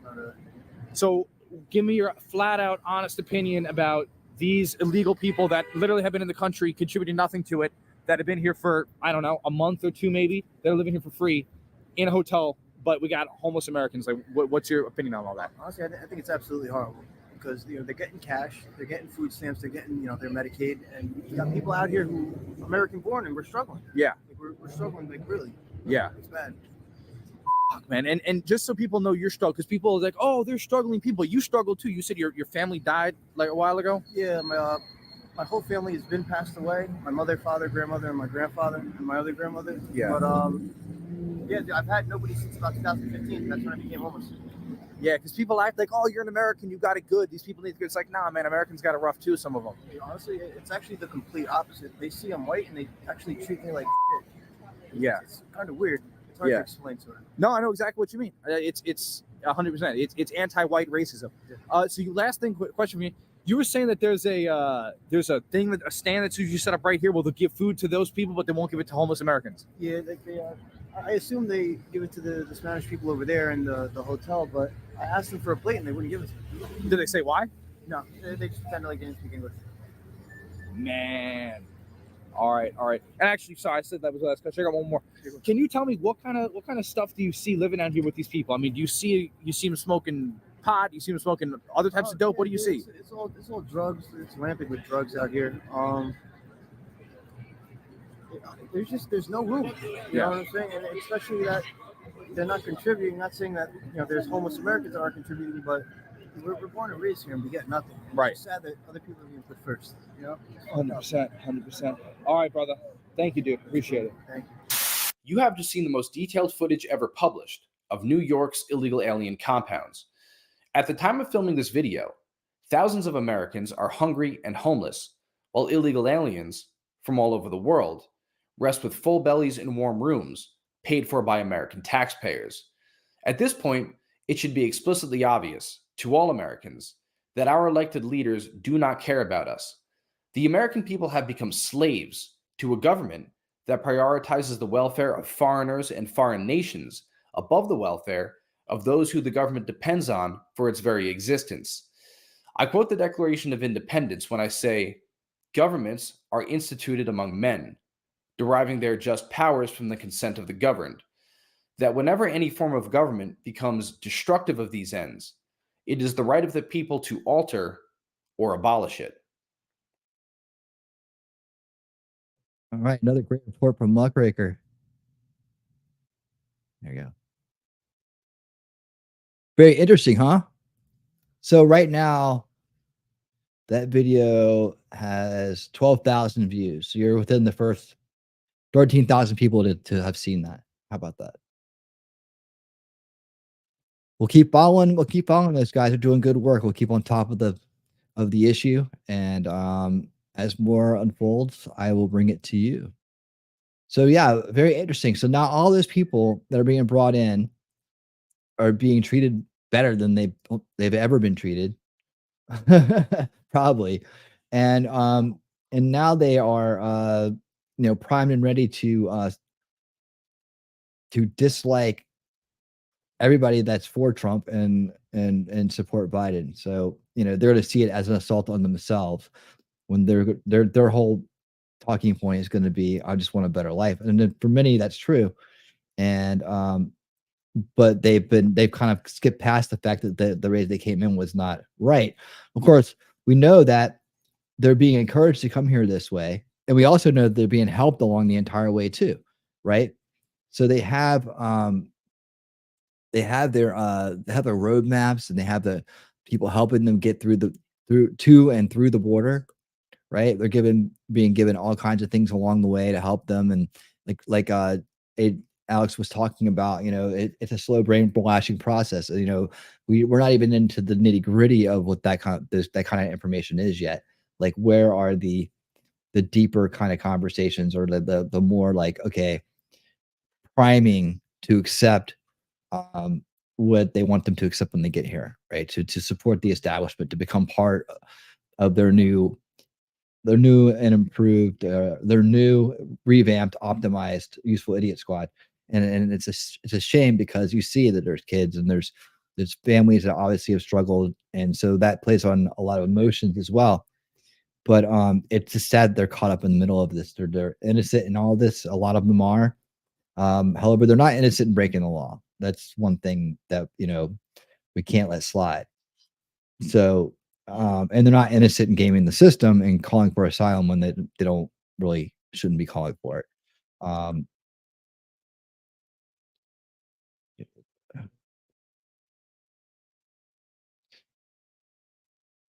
not really. So give me your flat out honest opinion about these illegal people that literally have been in the country, contributing nothing to it, that have been here for, I don't know, a month or two maybe. They're living here for free in a hotel, but we got homeless Americans. Like, what's your opinion on all that? Honestly, I think it's absolutely horrible because they're getting cash, they're getting food stamps, they're getting their Medicaid, and you got people out here who are American born and we're struggling. Yeah. Like, we're struggling, like, really. Yeah. It's bad. Fuck, man. And just so people know your struggle, because people are like, oh, they're struggling people. You struggle too. You said your family died like a while ago? Yeah, my whole family has been passed away. My mother, father, grandmother, and my grandfather, and my other grandmother. Yeah. But yeah, I've had nobody since about 2015. That's when I became homeless. Yeah, because people act like, oh, you're an American, you got it good. These people need it good. It's like, nah, man, Americans got it rough too, some of them. Honestly, it's actually the complete opposite. They see I'm white and they actually treat me like shit. Yeah. It's kind of weird. It's hard to explain to them. No, I know exactly what you mean. It's 100%. It's anti-white racism. So last thing, quick question for me. You were saying that there's a stand that you set up right here where they'll give food to those people, but they won't give it to homeless Americans. Yeah, I assume they give it to the Spanish people over there in the hotel, but I asked them for a plate and they wouldn't give it to me. Did they say why? No, they just pretended like they didn't speak English. Man. All right. And actually, sorry, I said that was the last question. I got one more. Can you tell me what kind of stuff do you see living out here with these people? I mean, do you see them smoking pot? You see them smoking other types of dope? What do you see? It's all drugs. It's rampant with drugs out here. There's no room. You know what I'm saying? And especially that they're not contributing. Not saying that there's homeless Americans that are contributing, but we're born and raised here and we get nothing. Right. It's sad that other people are being put first. 100%. All right, brother. Thank you, dude. Appreciate it. Thank you. You have just seen the most detailed footage ever published of New York's illegal alien compounds. At the time of filming this video, thousands of Americans are hungry and homeless, while illegal aliens from all over the world rest with full bellies in warm rooms, paid for by American taxpayers. At this point, it should be explicitly obvious to all Americans that our elected leaders do not care about us. The American people have become slaves to a government that prioritizes the welfare of foreigners and foreign nations above the welfare of those who the government depends on for its very existence. I quote the Declaration of Independence when I say, "Governments are instituted among men, deriving their just powers from the consent of the governed. That whenever any form of government becomes destructive of these ends, it is the right of the people to alter or abolish it." All right, another great report from Muckraker. There you go. Very interesting, huh? So right now, that video has 12,000 views. So you're within the first 13,000 people to have seen that. How about that? We'll keep following. We'll keep following those guys. Are doing good work. We'll keep on top of the issue, and as more unfolds, I will bring it to you. So yeah, very interesting. So now all those people that are being brought in are being treated better than they've ever been treated, probably, and now they are primed and ready to dislike everybody that's for Trump and support Biden. So they're going to see it as an assault on themselves when their whole talking point is going to be, "I just want a better life," and then for many that's true, and but they've kind of skipped past the fact that the raise they came in was not right. Of course, we know that they're being encouraged to come here this way, and we also know that they're being helped along the entire way too, right? So they have their roadmaps, and they have the people helping them get through the border, right? They're being given all kinds of things along the way to help them, and Alex was talking about, it's a slow brain blasting process. We're not even into the nitty gritty of what that kind of information is yet. Like, where are the deeper kind of conversations, or the more like, okay, priming to accept what they want them to accept when they get here, right? To support the establishment, to become part of their new and improved, their new revamped, optimized, useful idiot squad. And it's a shame, because you see that there's kids and there's families that obviously have struggled, and so that plays on a lot of emotions as well. But it's just sad they're caught up in the middle of this. They're innocent in all this. A lot of them are. However, they're not innocent in breaking the law. That's one thing that we can't let slide. So, and they're not innocent in gaming the system and calling for asylum when they don't really shouldn't be calling for it.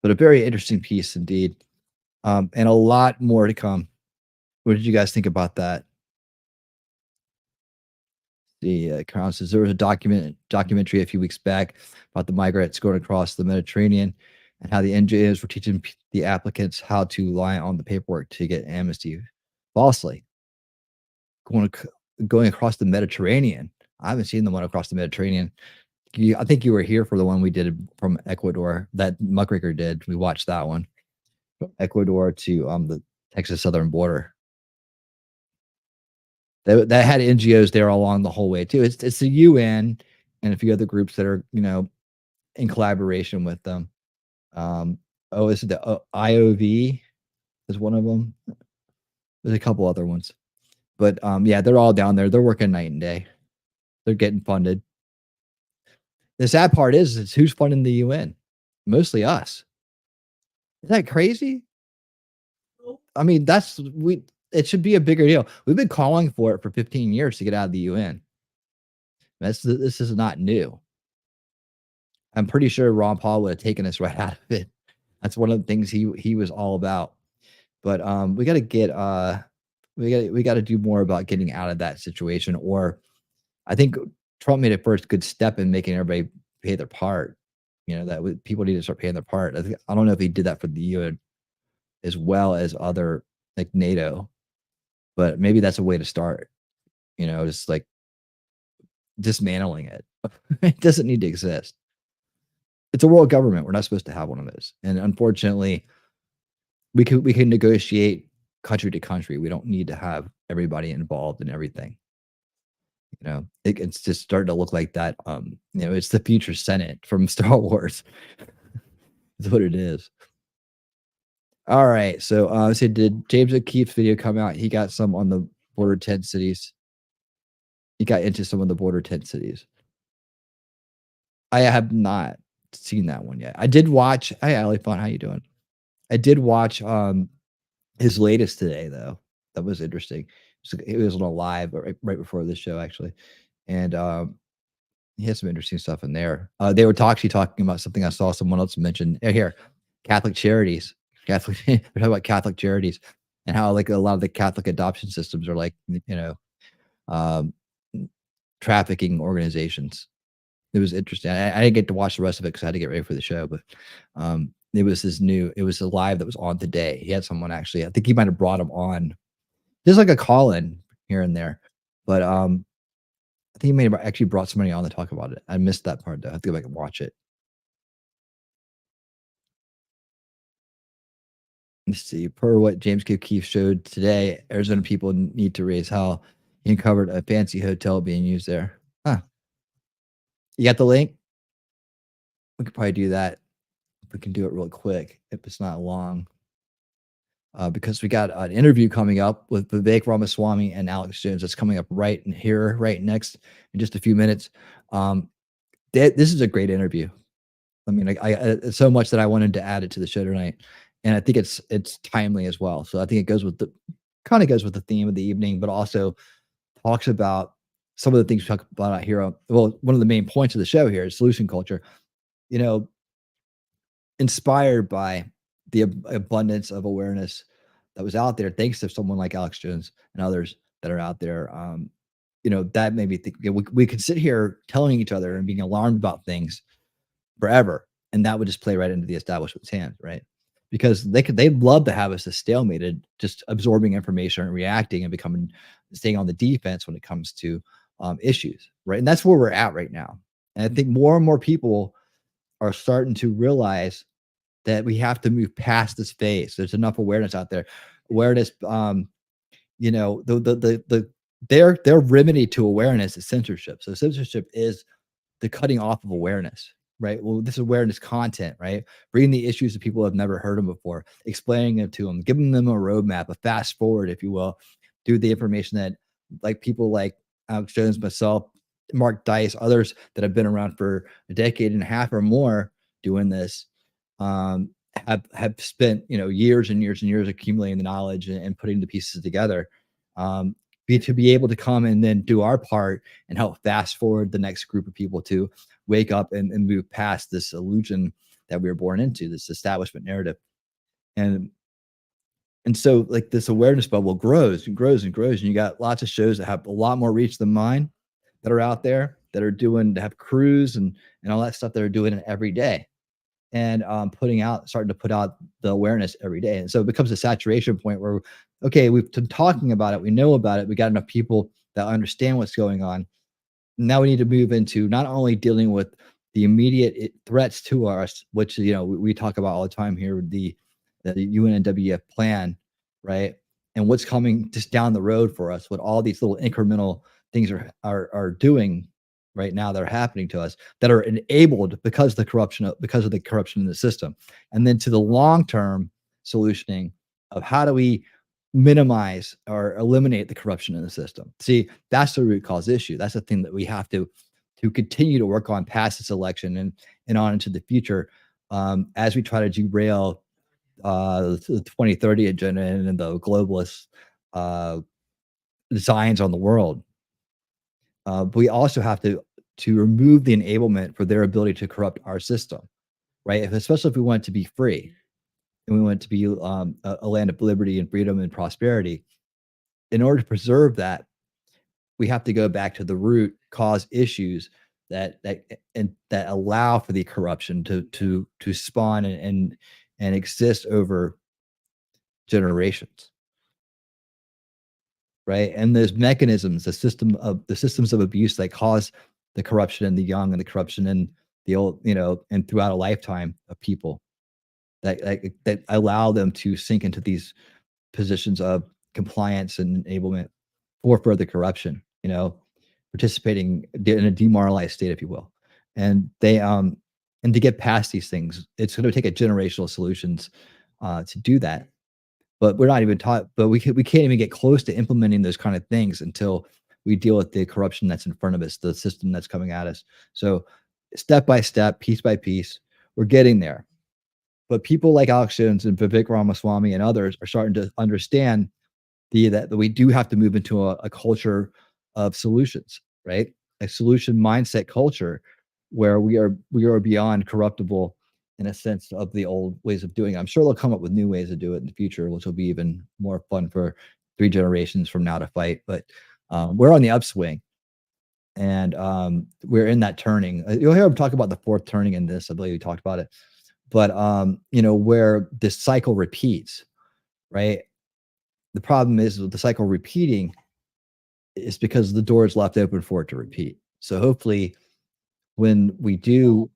But a very interesting piece indeed, and a lot more to come. What did you guys think about that? The Crown says there was a documentary a few weeks back about the migrants going across the Mediterranean and how the NGOs were teaching the applicants how to lie on the paperwork to get amnesty falsely. Going across the Mediterranean. I haven't seen the one across the Mediterranean. I think you were here for the one we did from Ecuador that Muckraker did. We watched that one from Ecuador to the Texas southern border. that had NGOs there along the whole way too. It's the UN and a few other groups that are, you know, in collaboration with them. Is it the IOV is one of them? There's a couple other ones, but yeah, they're all down there. They're working night and day. They're getting funded. The sad part is who's funding the UN? Mostly us. Isn't that crazy? I mean, it should be a bigger deal. We've been calling for it for 15 years to get out of the UN. This is not new. I'm pretty sure Ron Paul would have taken us right out of it. That's one of the things he was all about. But we got to get we got to do more about getting out of that situation. Or I think Trump made a first good step in making everybody pay their part. You know, that people need to start paying their part. I don't know if he did that for the UN as well as other like NATO, but maybe that's a way to start. You know, just like dismantling it. It doesn't need to exist. It's a world government. We're not supposed to have one of those. And unfortunately, we can negotiate country to country. We don't need to have everybody involved in everything. You know, it's just starting to look like that. You know, it's the future Senate from Star Wars. That's what it is. All right. So so did James O'Keefe's video come out? He got some on the border 10 cities. He got into some of the border 10 cities. I have not seen that one yet. I did watch. Hey, Ali Fun, how you doing? I did watch his latest today, though. That was interesting. It was on a live right before this show, actually, and he had some interesting stuff in there. They were actually talking about something I saw someone else mention here: Catholic charities. We're talking about Catholic charities and how like a lot of the Catholic adoption systems are like, you know, trafficking organizations. It was interesting. I didn't get to watch the rest of it because I had to get ready for the show, but it was a live that was on today. He had someone actually, I think he might have brought him on. There's like a call-in here and there, but I think he may have actually brought somebody on to talk about it. I missed that part though. I have to go back and watch it. Let's see. Per what James O'Keefe showed today, Arizona people need to raise hell. He uncovered a fancy hotel being used there. Huh. You got the link? We could probably do that. We can do it real quick if it's not long. Because we got an interview coming up with Vivek Ramaswamy and Alex Jones. That's coming up right next in just a few minutes. This is a great interview. I mean, I so much that I wanted to add it to the show tonight, and I think it's timely as well. So I think it goes with the theme of the evening, but also talks about some of the things we talk about out here. Well, one of the main points of the show here is solution culture. You know, inspired by the abundance of awareness that was out there, thanks to someone like Alex Jones and others that are out there. You know, that made me think we could sit here telling each other and being alarmed about things forever, and that would just play right into the establishment's hands, right? Because they'd love to have us as stalemated, just absorbing information and reacting and staying on the defense when it comes to issues, right? And that's where we're at right now. And I think more and more people are starting to realize that we have to move past this phase. There's enough awareness out there. Awareness, you know, their remedy to awareness is censorship. So censorship is the cutting off of awareness, right? Well, this is awareness content, right? Bringing the issues that people have never heard of before, explaining it to them, giving them a roadmap, a fast forward, if you will, through the information that like people like Alex Jones, myself, Mark Dice, others that have been around for a decade and a half or more doing this, have spent, you know, years and years and years accumulating the knowledge and putting the pieces together, to be able to come and then do our part and help fast forward the next group of people to wake up and move past this illusion that we were born into, this establishment narrative. And so like this awareness bubble grows and grows and grows. And you got lots of shows that have a lot more reach than mine that are out there that are have crews and all that stuff that are doing it every day. And starting to put out the awareness every day. And so it becomes a saturation point where, okay, we've been talking about it. We know about it. We got enough people that understand what's going on. Now we need to move into not only dealing with the immediate threats to us, which, you know, we talk about all the time here with the UNWF plan, right? and what's coming just down the road for us, what all these little incremental things are doing right now that are happening to us that are enabled because of the corruption in the system. And then to the long-term solutioning of how do we minimize or eliminate the corruption in the system. See, that's the root cause issue. That's the thing that we have to continue to work on past this election and on into the future, as we try to derail the 2030 agenda and the globalist designs on the world. But we also have to remove the enablement for their ability to corrupt our system, right? Especially if we want it to be free and we want it to be a land of liberty and freedom and prosperity. In order to preserve that, we have to go back to the root cause issues that allow for the corruption to spawn and exist over generations, right? And there's mechanisms, the systems of abuse that cause the corruption in the young and the corruption in the old, and throughout a lifetime of people that allow them to sink into these positions of compliance and enablement for further corruption, participating in a demoralized state, if you will. And they and to get past these things, it's going to take a generational solutions to do that. But we're not even taught, but we can't even get close to implementing those kind of things until we deal with the corruption that's in front of us, the system that's coming at us. So step by step, piece by piece, we're getting there. But people like Alex Jones and Vivek Ramaswamy and others are starting to understand that we do have to move into a culture of solutions, right? A solution mindset culture where we are beyond corruptible in a sense of the old ways of doing it. I'm sure they'll come up with new ways to do it in the future, which will be even more fun for 3 generations from now to fight. But we're on the upswing, and we're in that turning. You'll hear him talk about the 4th turning in this. I believe we talked about it. But where this cycle repeats, right? The problem is with the cycle repeating is because the door is left open for it to repeat. So hopefully when we do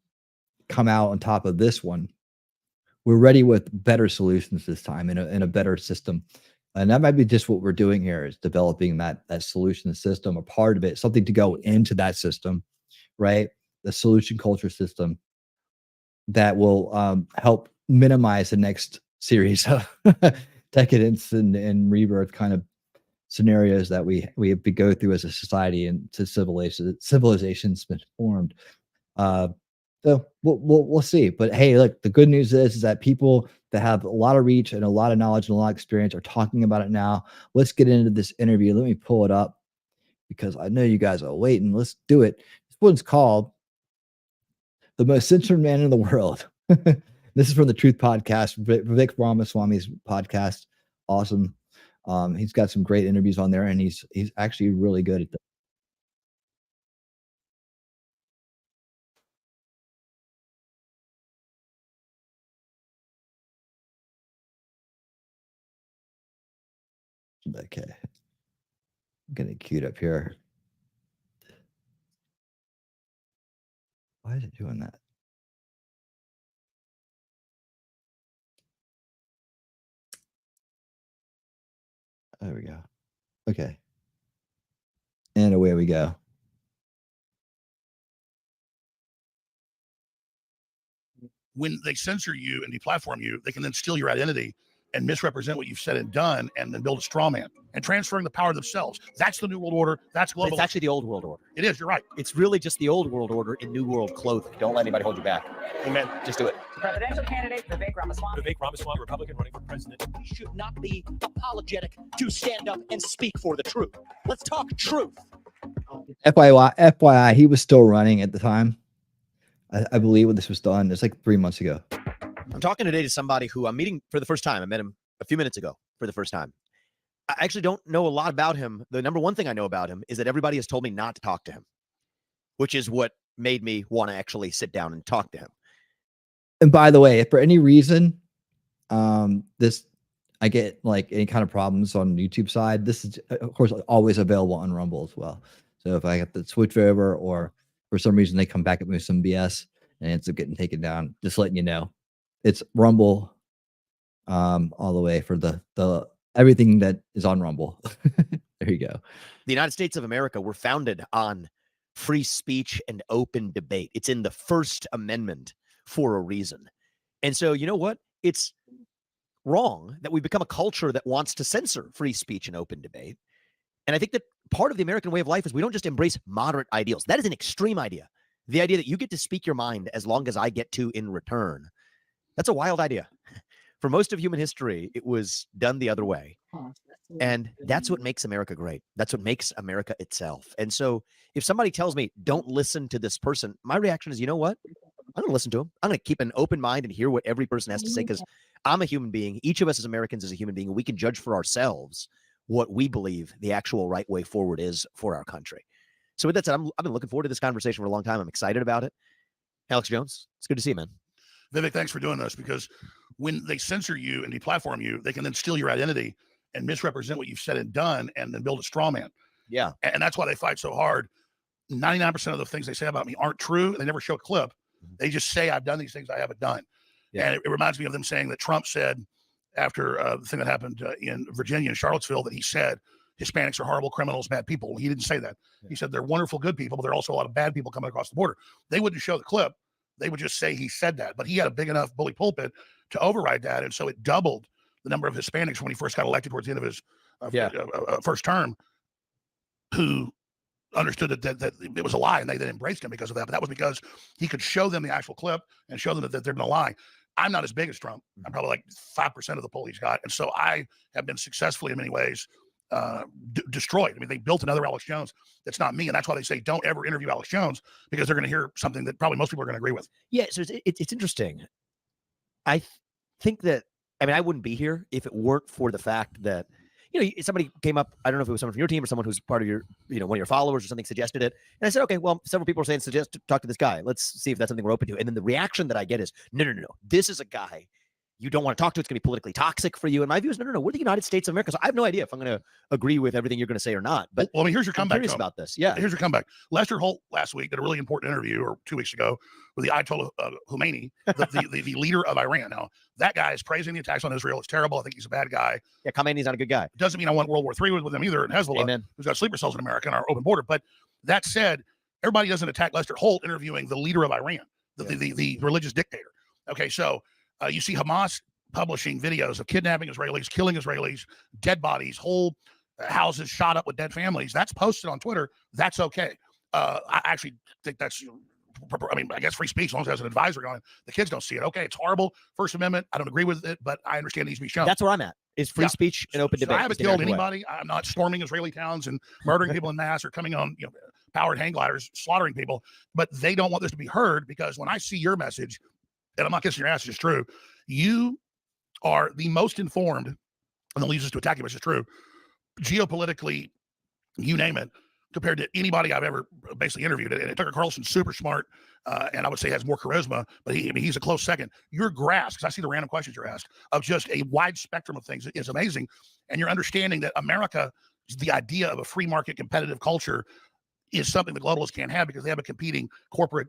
come out on top of this one, we're ready with better solutions this time in a better system. And that might be just what we're doing here, is developing that solution system, a part of it, something to go into that system, right? The solution culture system that will help minimize the next series of decadence and rebirth kind of scenarios that we have to go through as a society and to civilization's been formed. So we'll see. But hey, look, the good news is that people that have a lot of reach and a lot of knowledge and a lot of experience are talking about it now. Let's get into this interview. Let me pull it up because I know you guys are waiting. Let's do it. This one's called "The Most Censored Man in the World." This is from the Truth Podcast, Vivek Ramaswamy's podcast. Awesome. He's got some great interviews on there, and he's actually really good at that. Okay. I'm getting queued up here. Why is it doing that? There we go. Okay. And away we go. When they censor you and deplatform you, they can then steal your identity and misrepresent what you've said and done, and then build a straw man and transferring the power themselves. That's the New World Order. That's global. It's actually the Old World Order. It is. You're right. It's really just the Old World Order in New World clothing. Don't let anybody hold you back. Amen. Just do it. Presidential candidate Vivek Ramaswamy. Vivek Ramaswamy, Republican running for president. We should not be apologetic to stand up and speak for the truth. Let's talk truth. FYI, he was still running at the time. I believe when this was done, it's like 3 months ago. I'm talking today to somebody who I'm meeting for the first time. I met him a few minutes ago for the first time. I actually don't know a lot about him. The number one thing I know about him is that everybody has told me not to talk to him, which is what made me want to actually sit down and talk to him. And by the way, if for any reason, I get like any kind of problems on YouTube side, this is of course always available on Rumble as well. So if I have to switch over, or for some reason they come back at me with some BS and it ends up getting taken down, just letting you know, it's Rumble all the way for the everything that is on Rumble. There you go. The United States of America were founded on free speech and open debate. It's in the First Amendment for a reason. And so, you know what? It's wrong that we become a culture that wants to censor free speech and open debate. And I think that part of the American way of life is we don't just embrace moderate ideals. That is an extreme idea. The idea that you get to speak your mind as long as I get to in return. That's a wild idea. For most of human history, it was done the other way. And that's what makes America great. That's what makes America itself. And so if somebody tells me, don't listen to this person, my reaction is, you know what? I'm going to listen to them. I'm going to keep an open mind and hear what every person has to say, because I'm a human being. Each of us as Americans is a human being, and we can judge for ourselves what we believe the actual right way forward is for our country. So with that said, I've been looking forward to this conversation for a long time. I'm excited about it. Alex Jones, it's good to see you, man. Vivek, thanks for doing this, because when they censor you and deplatform you, they can then steal your identity and misrepresent what you've said and done and then build a straw man. Yeah. And that's why they fight so hard. 99% of the things they say about me aren't true. They never show a clip. They just say, I've done these things I haven't done. Yeah. And it reminds me of them saying that Trump said after the thing that happened in Virginia and Charlottesville, that he said Hispanics are horrible criminals, bad people. He didn't say that. Yeah. He said they're wonderful, good people, but there are also a lot of bad people coming across the border. They wouldn't show the clip. They would just say he said that. But he had a big enough bully pulpit to override that. And so it doubled the number of Hispanics when he first got elected towards the end of his first term, who understood that it was a lie, and they then embraced him because of that. But that was because he could show them the actual clip and show them that they're going to lie. I'm not as big as Trump. I'm probably like 5% of the poll he's got. And so I have been successfully in many ways destroyed. I mean, they built another Alex Jones that's not me. And that's why they say don't ever interview Alex Jones, because they're going to hear something that probably most people are going to agree with. Yeah, so it's interesting. I think that, I mean, I wouldn't be here if it weren't for the fact that, you know, somebody came up, I don't know if it was someone from your team or someone who's part of your, you know, one of your followers or something suggested it. And I said, okay, well, several people are saying, talk to this guy. Let's see if that's something we're open to. And then the reaction that I get is, no. This is a guy you don't want to talk to. It's going to be politically toxic for you. And my view is, no. We're the United States of America. So I have no idea if I'm going to agree with everything you're going to say or not. But well, I mean, here's your comeback. I'm curious about this. Yeah. Here's your comeback. Lester Holt last week did a really important interview, or 2 weeks ago, with the Ayatollah Khomeini, the leader of Iran. Now, that guy is praising the attacks on Israel. It's terrible. I think he's a bad guy. Yeah, Khomeini's not a good guy. Doesn't mean I want World War III with him either, and Hezbollah, Amen. Who's got sleeper cells in America and our open border. But that said, everybody doesn't attack Lester Holt interviewing the leader of Iran, the religious dictator. Okay, so you see Hamas publishing videos of kidnapping Israelis, killing Israelis, dead bodies, whole houses shot up with dead families. That's posted on Twitter. That's okay. I actually think that's, I mean, I guess free speech, as long as it has an advisory on it. The kids don't see it. Okay, it's horrible. First Amendment, I don't agree with it, but I understand it needs to be shown. That's where I'm at, is free speech and open debate. I haven't killed anybody. I'm not storming Israeli towns and murdering people in mass, or coming on, powered hang gliders, slaughtering people. But they don't want this to be heard, because when I see your message, and I'm not kissing your ass, it's true, you are the most informed, and that leads us to attack you, which is true, geopolitically, you name it, compared to anybody I've ever basically interviewed. And Tucker Carlson's super smart, and I would say has more charisma, but he's a close second. Your grasp, because I see the random questions you're asked, of just a wide spectrum of things is amazing. And your understanding that America, the idea of a free market competitive culture, is something the globalists can't have, because they have a competing corporate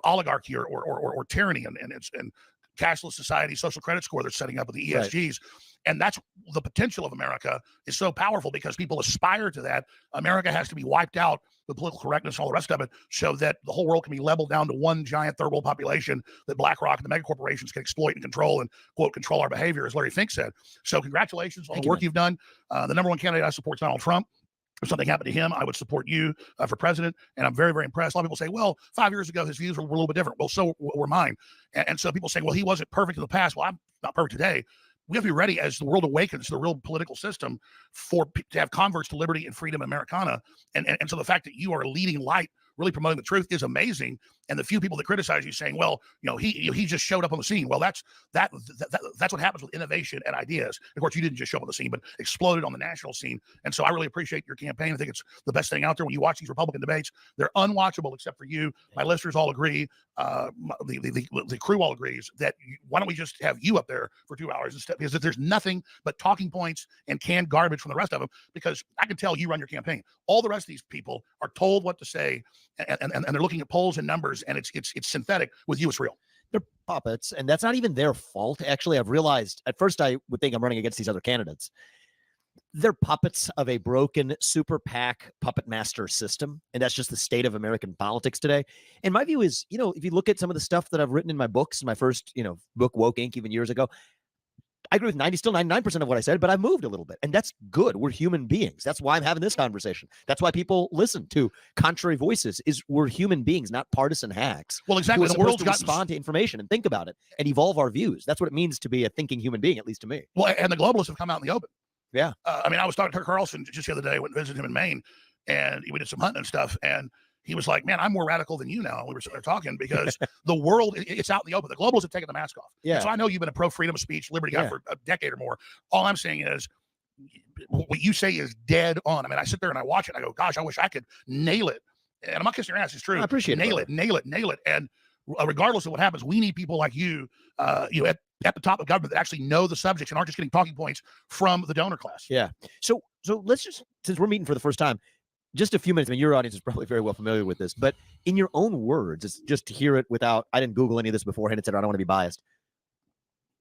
oligarchy or tyranny, and cashless society, social credit score they're setting up with the ESGs. Right. And that's the potential of America is so powerful, because people aspire to that. America has to be wiped out with political correctness and all the rest of it, so that the whole world can be leveled down to one giant third world population that BlackRock and the mega corporations can exploit and control, and quote, control our behavior, as Larry Fink said. So congratulations on the work you've done. The number one candidate I support is Donald Trump. If something happened to him, I would support you for president. And I'm very, very impressed. A lot of people say, well, 5 years ago, his views were a little bit different. Well, so were mine. And so people say, well, he wasn't perfect in the past. Well, I'm not perfect today. We have to be ready, as the world awakens to the real political system, to have converts to liberty and freedom in Americana. And so the fact that you are a leading light, really promoting the truth, is amazing. And the few people that criticize you, saying, well, he just showed up on the scene. Well, that's what happens with innovation and ideas. Of course, you didn't just show up on the scene, but exploded on the national scene. And so I really appreciate your campaign. I think it's the best thing out there. When you watch these Republican debates, they're unwatchable except for you. My listeners all agree. The crew all agrees that why don't we just have you up there for 2 hours instead? Because there's nothing but talking points and canned garbage from the rest of them. Because I can tell you run your campaign. All the rest of these people are told what to say, and they're looking at polls and numbers, and it's synthetic. With you, it's real. They're puppets, and that's not even their fault. Actually, I've realized at first I would think I'm running against these other candidates. They're puppets of a broken super PAC puppet master system, and that's just the state of American politics today. And my view is, if you look at some of the stuff that I've written in my books, my first, book, Woke Inc., even years ago, I agree with 99% of what I said, but I moved a little bit, and that's good. We're human beings. That's why I'm having this conversation. That's why people listen to contrary voices. Is we're human beings, not partisan hacks. Well, exactly. The world's got to respond to information and think about it and evolve our views. That's what it means to be a thinking human being, at least to me. Well, and the globalists have come out in the open. Yeah. I mean, I was talking to Kirk Carlson just the other day. I went and visited him in Maine, and we did some hunting and stuff. And he was like, man, I'm more radical than you now. And we were sitting there talking because the world, it's out in the open. The globalists have taken the mask off. Yeah. And so I know you've been a pro freedom of speech, liberty guy for a decade or more. All I'm saying is what you say is dead on. I mean, I sit there and I watch it and I go, gosh, I wish I could nail it. And I'm not kissing your ass. It's true. I appreciate nail it. Nail it. And regardless of what happens, we need people like you, at the top of government that actually know the subjects and aren't just getting talking points from the donor class. Yeah. So let's just, since we're meeting for the first time, just a few minutes. I mean, your audience is probably very well familiar with this, but in your own words, it's just to hear it without, I didn't Google any of this beforehand, etc. I don't want to be biased.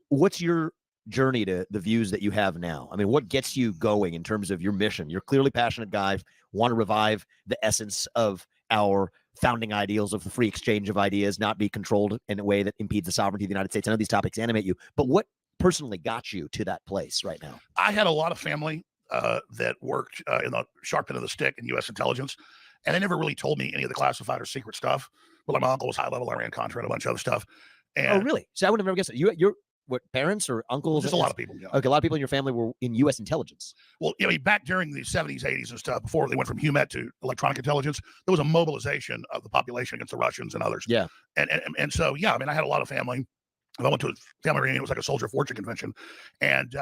What's your journey to the views that you have now? I mean, what gets you going in terms of your mission? You're clearly a passionate guy, want to revive the essence of our founding ideals of the free exchange of ideas, not be controlled in a way that impedes the sovereignty of the United States. I know these topics animate you, but what personally got you to that place right now? I had a lot of family that worked in the sharp end of the stick in U.S. intelligence, and they never really told me any of the classified or secret stuff. But like my uncle was high level, I ran Contra and a bunch of other stuff. And oh, really? So I would have never guessed it. You're what, parents or uncles? Just a lot of people. Yeah. Okay, a lot of people in your family were in U.S. intelligence. Well, back during the 70s, 80s and stuff, before they went from HUMET to electronic intelligence, there was a mobilization of the population against the Russians and others. Yeah. And so, yeah, I mean, I had a lot of family. I went to a family reunion. It was like a Soldier of Fortune convention, and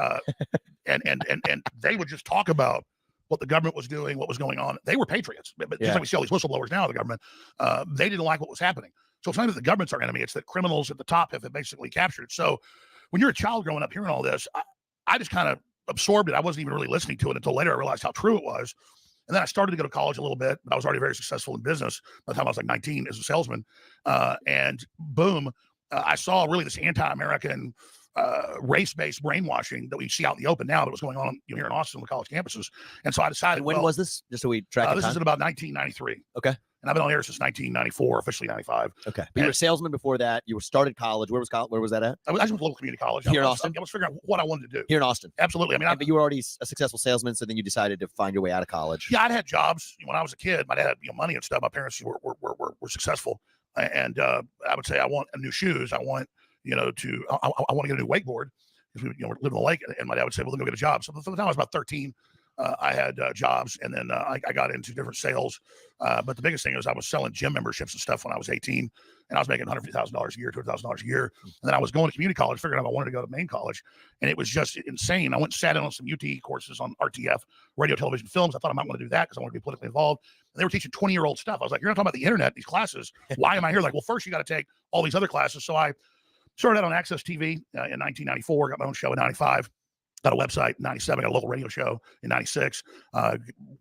and they would just talk about what the government was doing, what was going on. They were patriots, but just like we see all these whistleblowers now, the government, they didn't like what was happening. So it's not that the government's our enemy; it's that criminals at the top have basically captured it. So when you're a child growing up hearing all this, I just kind of absorbed it. I wasn't even really listening to it until later I realized how true it was. And then I started to go to college a little bit, but I was already very successful in business by the time I was like 19 as a salesman. And boom. I saw really this anti-American race-based brainwashing that we see out in the open now that was going on here in Austin on the college campuses. And so I decided, and when was this? Just so we track this is in about 1993. Okay. And I've been on air since 1994, officially 95. Okay. But you were a salesman before that. You started college. Where was that at? I was with local community college. Here in Austin? I was figuring out what I wanted to do. Here in Austin? Absolutely. I mean, but you were already a successful salesman, so then you decided to find your way out of college. Yeah, I'd had jobs when I was a kid. My dad had money and stuff. My parents were successful. And I would say I want new shoes. I want I want to get a new wakeboard because we live in the lake. And my dad would say, well, then go get a job. So from the time I was about 13, I had jobs, and then I got into different sales. But the biggest thing is I was selling gym memberships and stuff when I was 18, and I was making $150,000 a year, $200,000 a year. And then I was going to community college, figuring out I wanted to go to main college, and it was just insane. I went and sat in on some UT courses on RTF, radio, television, films. I thought I might want to do that because I want to be politically involved. And they were teaching 20-year-old stuff. I was like, you're not talking about the internet, these classes. Why am I here? Like, well, first you got to take all these other classes. So I started out on Access TV in 1994, got my own show in 95, got a website in 97, got a local radio show in 96,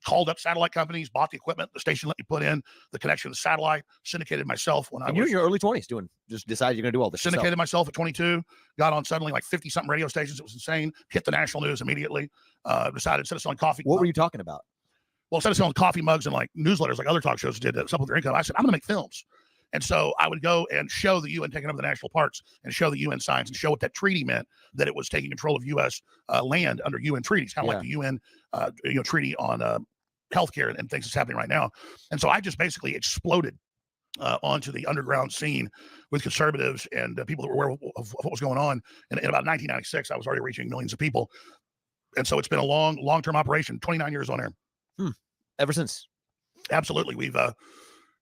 called up satellite companies, bought the equipment, the station let me put in the connection to the satellite, syndicated myself when you're in your early 20s just decided you're going to do all this. Syndicated myself at 22, got on suddenly like 50-something radio stations. It was insane. Hit the national news immediately. Decided instead of selling coffee. What were you talking about? Well, instead of selling coffee mugs and like newsletters like other talk shows did that supplement their income, I said, I'm going to make films. And so I would go and show the UN taking over the national parks and show the UN signs and show what that treaty meant, that it was taking control of U.S. Land under UN treaties, kind of like the UN treaty on healthcare and things that's happening right now. And so I just basically exploded onto the underground scene with conservatives and people that were aware of what was going on. And in about 1996, I was already reaching millions of people. And so it's been a long-term operation, 29 years on air. Ever since. Absolutely. We've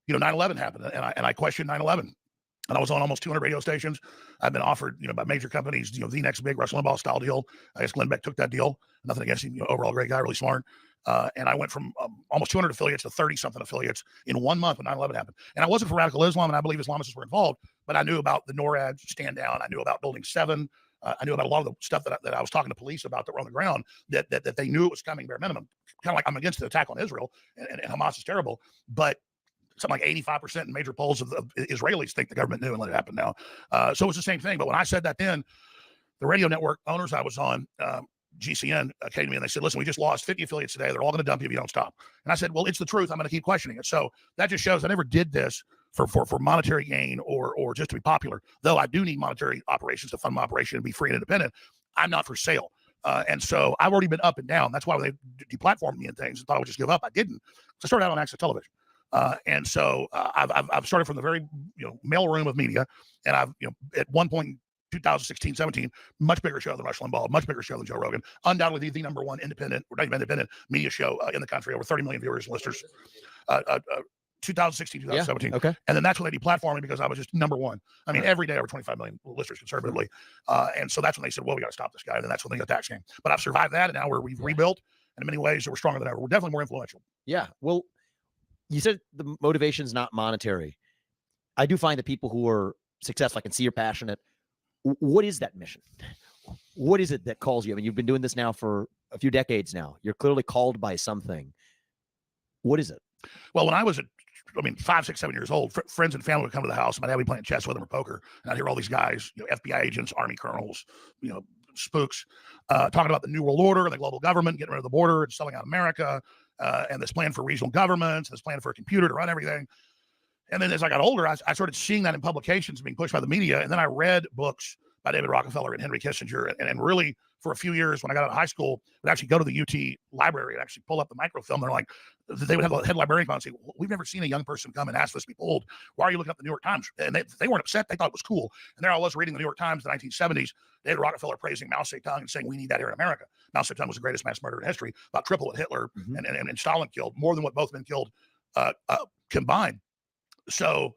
9/11 happened, and I questioned 9/11, and I was on almost 200 radio stations. I've been offered, by major companies, the next big Rush Limbaugh style deal. I guess Glenn Beck took that deal. Nothing against him, overall great guy, really smart. And I went from almost 200 affiliates to 30-something affiliates in 1 month when 9/11 happened. And I wasn't for radical Islam, and I believe Islamists were involved, but I knew about the NORAD stand down. I knew about Building 7. I knew about a lot of the stuff that I was talking to police about that were on the ground, that they knew it was coming bare minimum. Kind of like I'm against the attack on Israel, and Hamas is terrible, but something like 85% in major polls of Israelis think the government knew and let it happen now. So it's the same thing. But when I said that then, the radio network owners I was on, GCN, came to me and they said, listen, we just lost 50 affiliates today. They're all going to dump you if you don't stop. And I said, well, it's the truth. I'm going to keep questioning it. So that just shows I never did this for monetary gain or just to be popular, though I do need monetary operations to fund my operation and be free and independent. I'm not for sale. And so I've already been up and down. That's why they deplatformed me and things and thought I would just give up. I didn't. So I started out on Access Television. And so I've started from the very mailroom of media, and I've at one point 2016, 17, much bigger show than Rush Limbaugh, much bigger show than Joe Rogan, undoubtedly the number one independent media show in the country, over 30 million viewers and listeners. 2016, 2017. Yeah, okay. And then that's when they deplatformed me because I was just number one. I mean, every day over 25 million listeners conservatively. And so that's when they said, well, we got to stop this guy. And then that's when they got tax game. But I've survived that. And now we've rebuilt. And in many ways, we're stronger than ever. We're definitely more influential. Yeah. Well, you said the motivation's not monetary. I do find that people who are successful, I can see you're passionate. What is that mission? What is it that calls you? I mean, you've been doing this now for a few decades now. You're clearly called by something. What is it? Well, when I was 5, 6, 7 years old, friends and family would come to the house. My dad would be playing chess with them or poker. And I'd hear all these guys, FBI agents, Army colonels, spooks, talking about the New World Order, the global government, getting rid of the border and selling out America, and this plan for regional governments, this plan for a computer to run everything. And then as I got older, I started seeing that in publications being pushed by the media. And then I read books by David Rockefeller and Henry Kissinger. And really, for a few years, when I got out of high school, I'd actually go to the UT library and actually pull up the microfilm. They're like, they would have a head librarian come and say, we've never seen a young person come and ask this to be pulled. Why are you looking up the New York Times? And they weren't upset. They thought it was cool. And there I was reading the New York Times in the 1970s, David Rockefeller praising Mao Zedong and saying, we need that here in America. Mao Zedong was the greatest mass murderer in history, about triple what Hitler and Stalin killed, more than what both men killed combined. So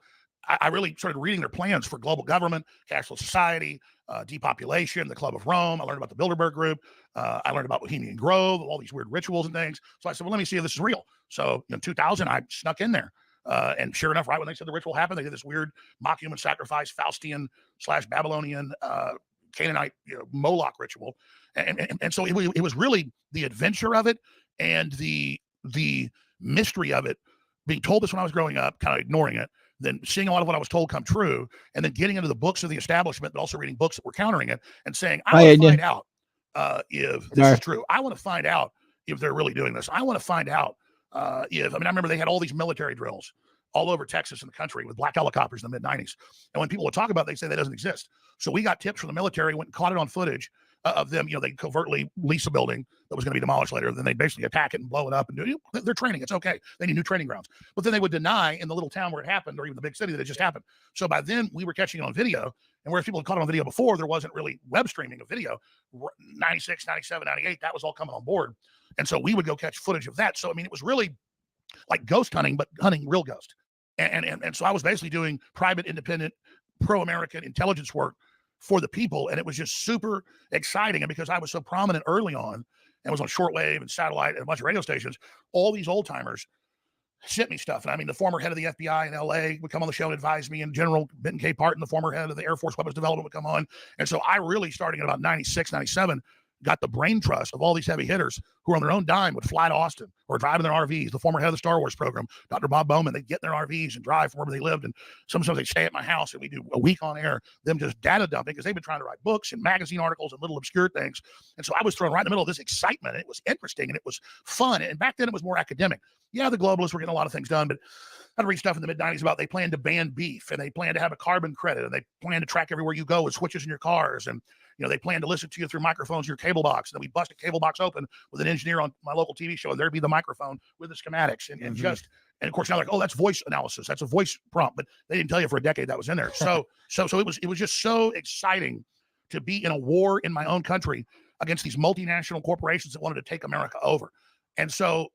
I really started reading their plans for global government, cashless society, depopulation, the Club of Rome. I learned about the Bilderberg Group. I learned about Bohemian Grove, all these weird rituals and things. So I said, well, let me see if this is real. So in 2000, I snuck in there. And sure enough, right when they said the ritual happened, they did this weird mock human sacrifice, Faustian / Babylonian, Canaanite, Moloch ritual. And so it was really the adventure of it and the mystery of it, being told this when I was growing up, kind of ignoring it, then seeing a lot of what I was told come true, and then getting into the books of the establishment, but also reading books that were countering it and saying, I want to find out if this is true. I want to find out if they're really doing this. I want to find out I remember they had all these military drills all over Texas and the country with black helicopters in the mid-90s. And when people would talk about it, they say that doesn't exist. So we got tips from the military, went and caught it on footage of them. They covertly lease a building that was going to be demolished later. Then they basically attack it and blow it up and do they're training. It's okay. They need new training grounds. But then they would deny in the little town where it happened, or even the big city, that it just happened. So by then we were catching it on video. And whereas people had caught it on video before, there wasn't really web streaming of video. 96, 97, 98, that was all coming on board. And so we would go catch footage of that. So, it was really like ghost hunting, but hunting real ghost. And so I was basically doing private, independent, pro-American intelligence work for the people. And it was just super exciting. And because I was so prominent early on and was on shortwave and satellite and a bunch of radio stations, all these old timers sent me stuff. And the former head of the FBI in LA would come on the show and advise me, and General Benton K. Parton, the former head of the Air Force Weapons Development, would come on. And so I really, starting at about 96, 97, got the brain trust of all these heavy hitters who on their own dime would fly to Austin or drive in their RVs. The former head of the Star Wars program, Dr. Bob Bowman, they'd get in their RVs and drive from wherever they lived. And sometimes they'd stay at my house and we do a week on air, them just data dumping, because they've been trying to write books and magazine articles and little obscure things. And so I was thrown right in the middle of this excitement. And it was interesting and it was fun. And back then it was more academic. Yeah, the globalists were getting a lot of things done, but I'd read stuff in the mid-90s about they planned to ban beef, and they planned to have a carbon credit, and they planned to track everywhere you go with switches in your cars. And they planned to listen to you through microphones in your cable box. And then we bust a cable box open with an engineer on my local TV show, and there'd be the microphone with the schematics. And of course now they're like, oh, that's voice analysis. That's a voice prompt. But they didn't tell you for a decade that was in there. So it was just so exciting to be in a war in my own country against these multinational corporations that wanted to take America over. And so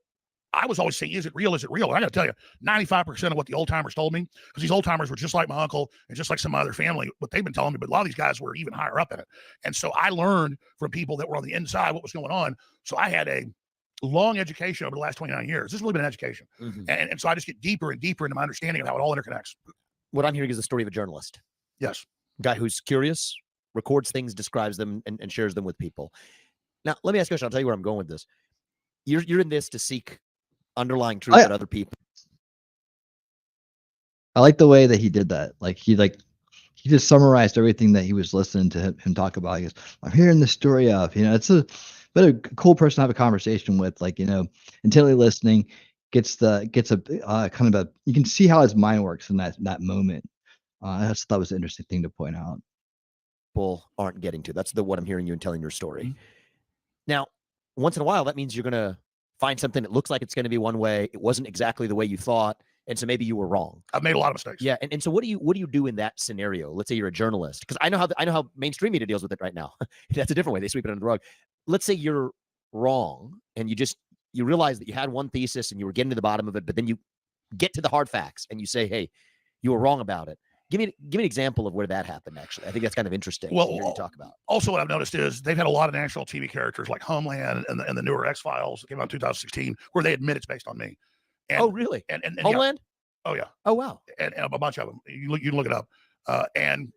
I was always saying, is it real? Is it real? And I got to tell you, 95% of what the old timers told me, because these old timers were just like my uncle and just like some other family, what they've been telling me, but a lot of these guys were even higher up in it. And so I learned from people that were on the inside what was going on. So I had a long education over the last 29 years. This has really been an education. And so I just get deeper and deeper into my understanding of how it all interconnects. What I'm hearing is the story of a journalist. Yes. A guy who's curious, records things, describes them, and shares them with people. Now, let me ask you a question. I'll tell you where I'm going with this. You're in this to seek underlying truth that other people I like the way that he did that. Like he just summarized everything that he was listening to him talk about. He goes, I'm hearing the story of, it's a cool person to have a conversation with, like, intently listening, gets a kind of a, you can see how his mind works in that moment. That was an interesting thing to point out. People aren't getting to. That's what I'm hearing you and telling your story. Mm-hmm. Now, once in a while, that means you're going to find something that looks like it's going to be one way. It wasn't exactly the way you thought. And so maybe you were wrong. I've made a lot of mistakes. Yeah. And so what do you do in that scenario? Let's say you're a journalist, because I know how mainstream media deals with it right now. That's a different way. They sweep it under the rug. Let's say you're wrong and you realize that you had one thesis and you were getting to the bottom of it, but then you get to the hard facts and you say, hey, you were wrong about it. Give me an example of where that happened, actually. I think that's kind of interesting to hear you talk about. Also, what I've noticed is they've had a lot of national TV characters like Homeland and the newer X-Files that came out in 2016 where they admit it's based on me. And, oh, really? And Homeland? Yeah. Oh, yeah. Oh, wow. And a bunch of them. You look it up. And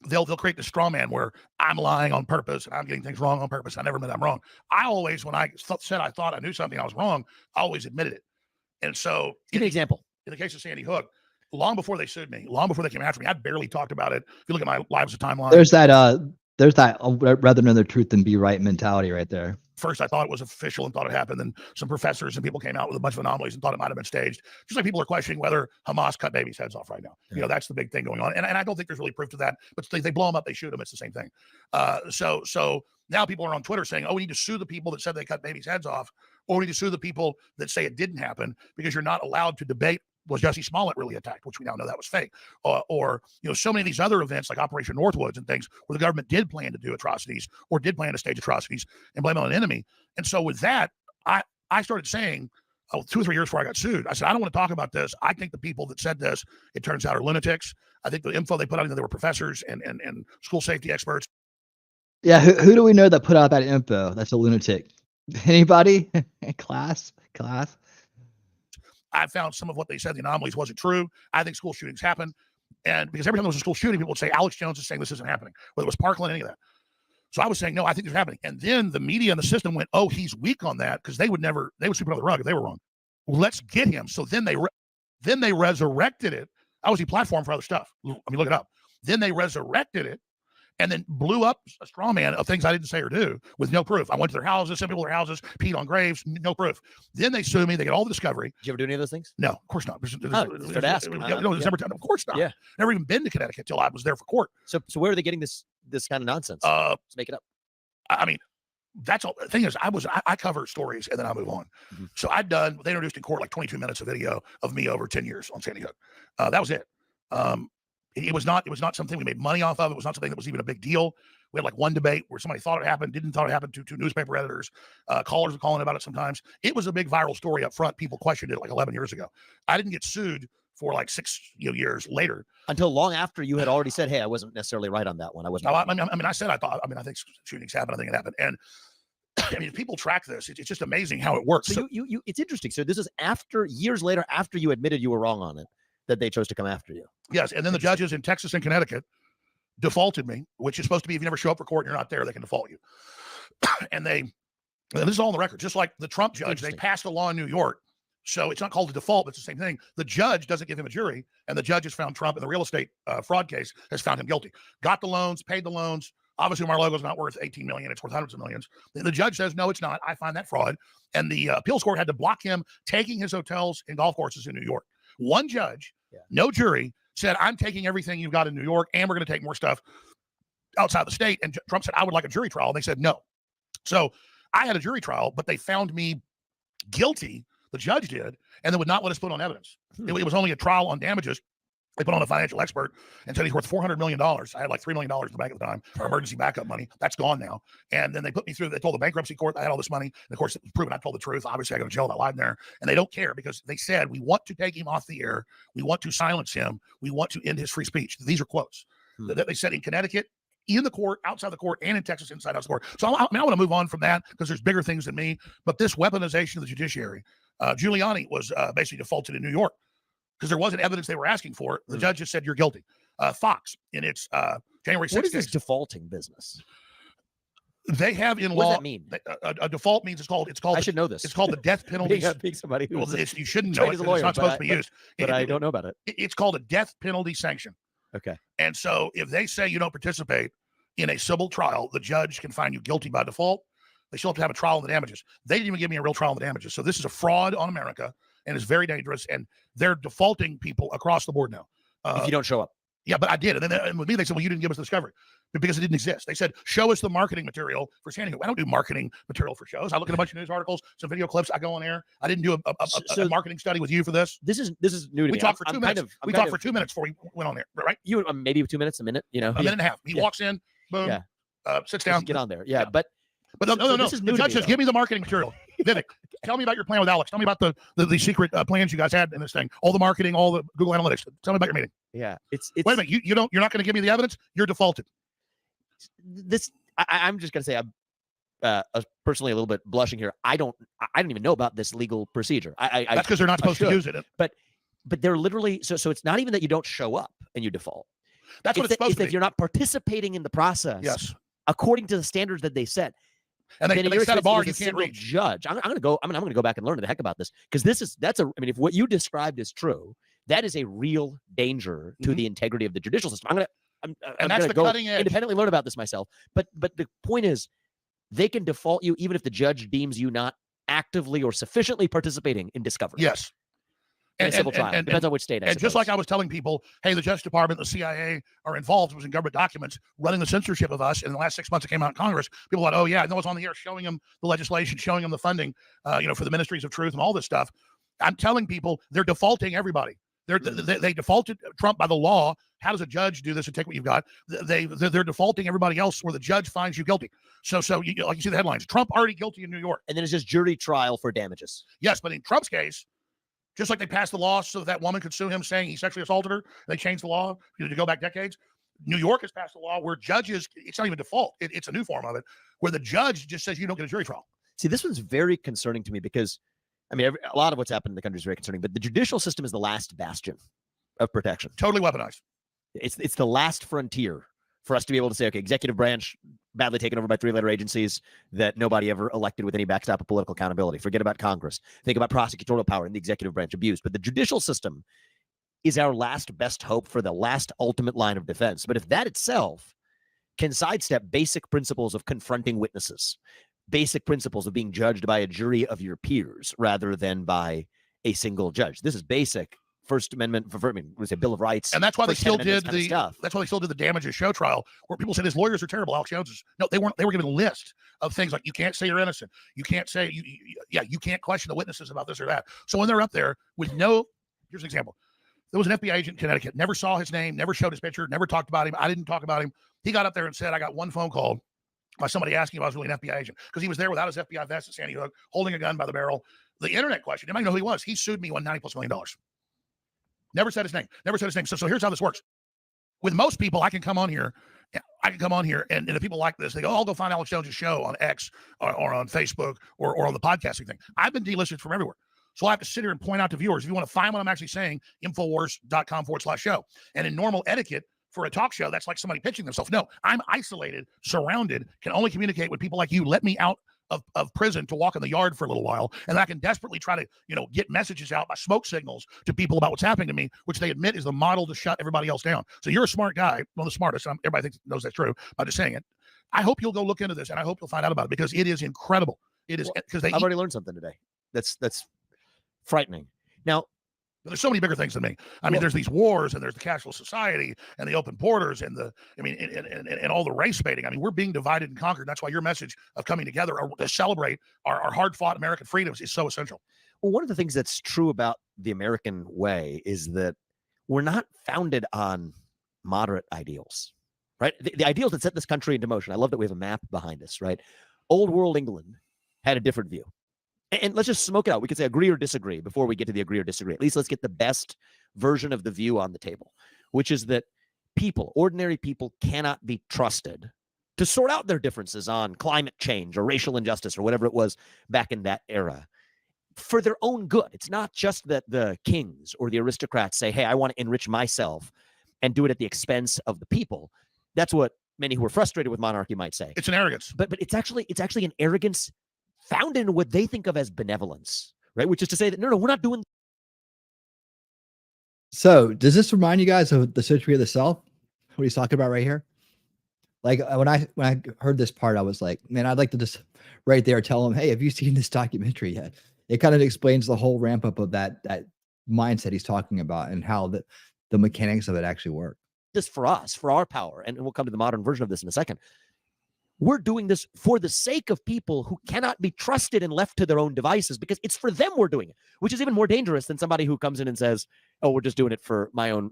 they'll create this straw man where I'm lying on purpose and I'm getting things wrong on purpose. I never admit I'm wrong. I always, when I said I thought I knew something, I was wrong, I always admitted it. And so, give me an example. In the case of Sandy Hook, long before they sued me, long before they came after me, I barely talked about it. If you look at my Lives of Timeline, there's that rather know the truth than be right mentality right there. First, I thought it was official and thought it happened. Then some professors and people came out with a bunch of anomalies and thought it might have been staged. Just like people are questioning whether Hamas cut babies' heads off right now. Yeah. That's the big thing going on. And I don't think there's really proof to that. But they blow them up, they shoot them. It's the same thing. So now people are on Twitter saying, oh, we need to sue the people that said they cut babies' heads off, or we need to sue the people that say it didn't happen, because you're not allowed to debate, was Jussie Smollett really attacked, which we now know that was fake, or so many of these other events like Operation Northwoods and things where the government did plan to do atrocities or did plan to stage atrocities and blame it on an enemy. And so with that, I started saying 2 or 3 years before I got sued, I said, I don't want to talk about this. I think the people that said this, it turns out, are lunatics. I think the info they put out, they were professors and school safety experts. Yeah, who do we know that put out that info? That's a lunatic. Anybody? Class. I found some of what they said, the anomalies, wasn't true. I think school shootings happen. And because every time there was a school shooting, people would say, Alex Jones is saying this isn't happening, whether it was Parkland, any of that. So I was saying, no, I think it's happening. And then the media and the system went, oh, he's weak on that, because they would sweep it under the rug if they were wrong. Well, let's get him. So then they resurrected it. I was platform for other stuff. I mean, look it up. Then they resurrected it and then blew up a straw man of things I didn't say or do with no proof. I went to their houses, sent people to their houses, peed on graves, no proof. Then they sue me. They get all the discovery. Did you ever do any of those things? No, of course not. Never Of course not. Yeah. Never even been to Connecticut till I was there for court. So where are they getting this kind of nonsense? Let's make it up. I mean, that's all. The thing is, I cover stories and then I move on. Mm-hmm. So they introduced in court like 22 minutes of video of me over 10 years on Sandy Hook. That was it. It was not something we made money off of. It was not something that was even a big deal. We had like one debate where somebody thought it happened, didn't thought it happened, two newspaper editors, callers were calling about it sometimes. It was a big viral story up front. People questioned it like 11 years ago. I didn't get sued for like 6 years later. Until long after you had already said, hey, I wasn't necessarily right on that one. I wasn't. I said I think shootings happen. I think it happened. And I mean, if people track this, it's just amazing how it works. So you it's interesting. So this is years later, after you admitted you were wrong on it, that they chose to come after you. Yes, and then the judges in Texas and Connecticut defaulted me, which is supposed to be if you never show up for court and you're not there, they can default you. And this is all on the record, just like the Trump judge, they passed a law in New York. So it's not called a default, but it's the same thing. The judge doesn't give him a jury, and the judge has found Trump in the real estate fraud case, has found him guilty. Got the loans, paid the loans. Obviously, Mar-a-Lago's not worth $18 million. It's worth hundreds of millions. The judge says, no, it's not. I find that fraud. And the appeals court had to block him taking his hotels and golf courses in New York. One judge, no jury, said, I'm taking everything you've got in New York, and we're going to take more stuff outside the state. And Trump said, I would like a jury trial. And they said, no. So I had a jury trial, but they found me guilty. The judge did, and they would not let us put on evidence. It was only a trial on damages. They put on a financial expert and said he's worth $400 million. I had like $3 million in the bank at the time for emergency backup money. That's gone now. And then they put me through, they told the bankruptcy court I had all this money. And of course, it was proven I told the truth. Obviously, I go to jail and I lied there. And they don't care because they said, we want to take him off the air. We want to silence him. We want to end his free speech. These are quotes that they said in Connecticut, in the court, outside the court, and in Texas, inside out the court. So I want to move on from that because there's bigger things than me. But this weaponization of the judiciary, Giuliani was basically defaulted in New York because there wasn't evidence they were asking for. The judge just said, you're guilty. Fox, in its January 6th. What is this defaulting business? They have in What does law. that mean? A default means it's called. I should know this. It's called the death penalty. Being somebody who You shouldn't know it. as a 'Cause lawyer, it's not supposed to be used. but I don't know about it. It's called a death penalty sanction. Okay. And so if they say you don't participate in a civil trial, the judge can find you guilty by default. They still have to have a trial on the damages. They didn't even give me a real trial on the damages. So this is a fraud on America, and it's very dangerous. And they're defaulting people across the board now. If you don't show up. Yeah, but I did. And with me, they said, well, you didn't give us the discovery because it didn't exist. They said, show us the marketing material for San Diego. I don't do marketing material for shows. I look at a bunch of news articles, some video clips. I go on air. I didn't do a marketing study with you for this. This is new to me. We talked for 2 minutes. We talked for 2 minutes before we went on there, right? You maybe 2 minutes, a minute, a minute and a half. He walks in, boom, sits down. Just get on there. Yeah. But no. This is new The to judge me, says, though. give me the marketing material. Vivek, tell me about your plan with Alex. Tell me about the secret plans you guys had in this thing. All the marketing, all the Google Analytics. Tell me about your meeting. Yeah. It's Wait a minute. You're not going to give me the evidence? You're defaulted. I'm just going to say I'm personally a little bit blushing here. I don't even know about this legal procedure. That's because they're not supposed to use it. But they're literally so it's not even that you don't show up and you default. That's what it's supposed to that be. you're not participating in the process. Yes. According to the standards that they set. And they set a bar you can't single reach. Judge. I'm going to go back and learn the heck about this because if what you described is true, that is a real danger to the integrity of the judicial system. I'm that's going the to go cutting edge. independently learn about this myself. But the point is, they can default you even if the judge deems you not actively or sufficiently participating in discovery. Yes. In a civil trial. Depends on which state. And just like I was telling people, hey, the Justice Department, the CIA are involved. It was in government documents running the censorship of us. In the last 6 months, it came out in Congress. People thought, oh, yeah, and it was on the air showing them the legislation, showing them the funding, for the ministries of truth and all this stuff. I'm telling people they're defaulting everybody. They defaulted Trump by the law. How does a judge do this and take what you've got? They're defaulting everybody else where the judge finds you guilty. So like you see the headlines, Trump already guilty in New York. And then it's just jury trial for damages. Yes, but in Trump's case, just like they passed the law so that woman could sue him saying he sexually assaulted her, they changed the law to go back decades. New York has passed a law where judges, it's not even default, it's a new form of it, where the judge just says you don't get a jury trial. See, this one's very concerning to me because, a lot of what's happened in the country is very concerning, but the judicial system is the last bastion of protection. Totally weaponized. It's the last frontier for us to be able to say, okay, executive branch badly taken over by three-letter agencies that nobody ever elected with any backstop of political accountability. Forget about Congress. Think about prosecutorial power and the executive branch abused. But the judicial system is our last best hope for the last ultimate line of defense. But if that itself can sidestep basic principles of confronting witnesses, basic principles of being judged by a jury of your peers rather than by a single judge. This is basic First Amendment, was a Bill of Rights. And that's why they still did stuff. That's why they still did the damages show trial where people said his lawyers are terrible. Alex Jones is no, they weren't. They were given a list of things like you can't say you're innocent. You can't say you can't question the witnesses about this or that. So when they're up there with here's an example. There was an FBI agent in Connecticut, never saw his name, never showed his picture, never talked about him. I didn't talk about him. He got up there and said, I got one phone call by somebody asking if I was really an FBI agent because he was there without his FBI vest at Sandy Hook, holding a gun by the barrel. The internet question, anybody know who he was? He sued me, won $90+ million. Never said his name. So here's how this works. With most people, I can come on here, and the people like this, they go, oh, I'll go find Alex Jones' show on X or on Facebook or on the podcasting thing. I've been delisted from everywhere. So I have to sit here and point out to viewers, if you want to find what I'm actually saying, Infowars.com/show. And in normal etiquette for a talk show, that's like somebody pitching themselves. No, I'm isolated, surrounded, can only communicate with people like you. Let me out of prison to walk in the yard for a little while, and I can desperately try to, get messages out by smoke signals to people about what's happening to me, which they admit is the model to shut everybody else down. So you're a smart guy, one of the smartest. Everybody knows that's true. I'm just saying it. I hope you'll go look into this, and I hope you'll find out about it because it is incredible. It is because I've already learned something today. That's frightening. Now, there's so many bigger things than me. There's these wars, and there's the cashless society, and the open borders, and and all the race baiting. We're being divided and conquered. That's why your message of coming together to celebrate our hard-fought American freedoms is so essential. Well, one of the things that's true about the American way is that we're not founded on moderate ideals, right? The ideals that set this country into motion. I love that we have a map behind us, right? Old world England had a different view. And let's just smoke it out. We could say agree or disagree before we get to the agree or disagree. At least let's get the best version of the view on the table, which is that ordinary people cannot be trusted to sort out their differences on climate change or racial injustice or whatever it was back in that era for their own good. It's not just that the kings or the aristocrats say, hey, I want to enrich myself and do it at the expense of the people. That's what many who are frustrated with monarchy might say. It's an arrogance. But it's actually an arrogance founded in what they think of as benevolence, right? Which is to say that no, we're not doing. So does this remind you guys of the Century of the Self? What he's talking about right here? Like when I heard this part, I was like, man, I'd like to just right there tell him, hey, have you seen this documentary yet? It kind of explains the whole ramp up of that mindset he's talking about and how the mechanics of it actually work. This for us, for our power, and we'll come to the modern version of this in a second. We're doing this for the sake of people who cannot be trusted and left to their own devices, because it's for them we're doing it, which is even more dangerous than somebody who comes in and says, oh, we're just doing it for my own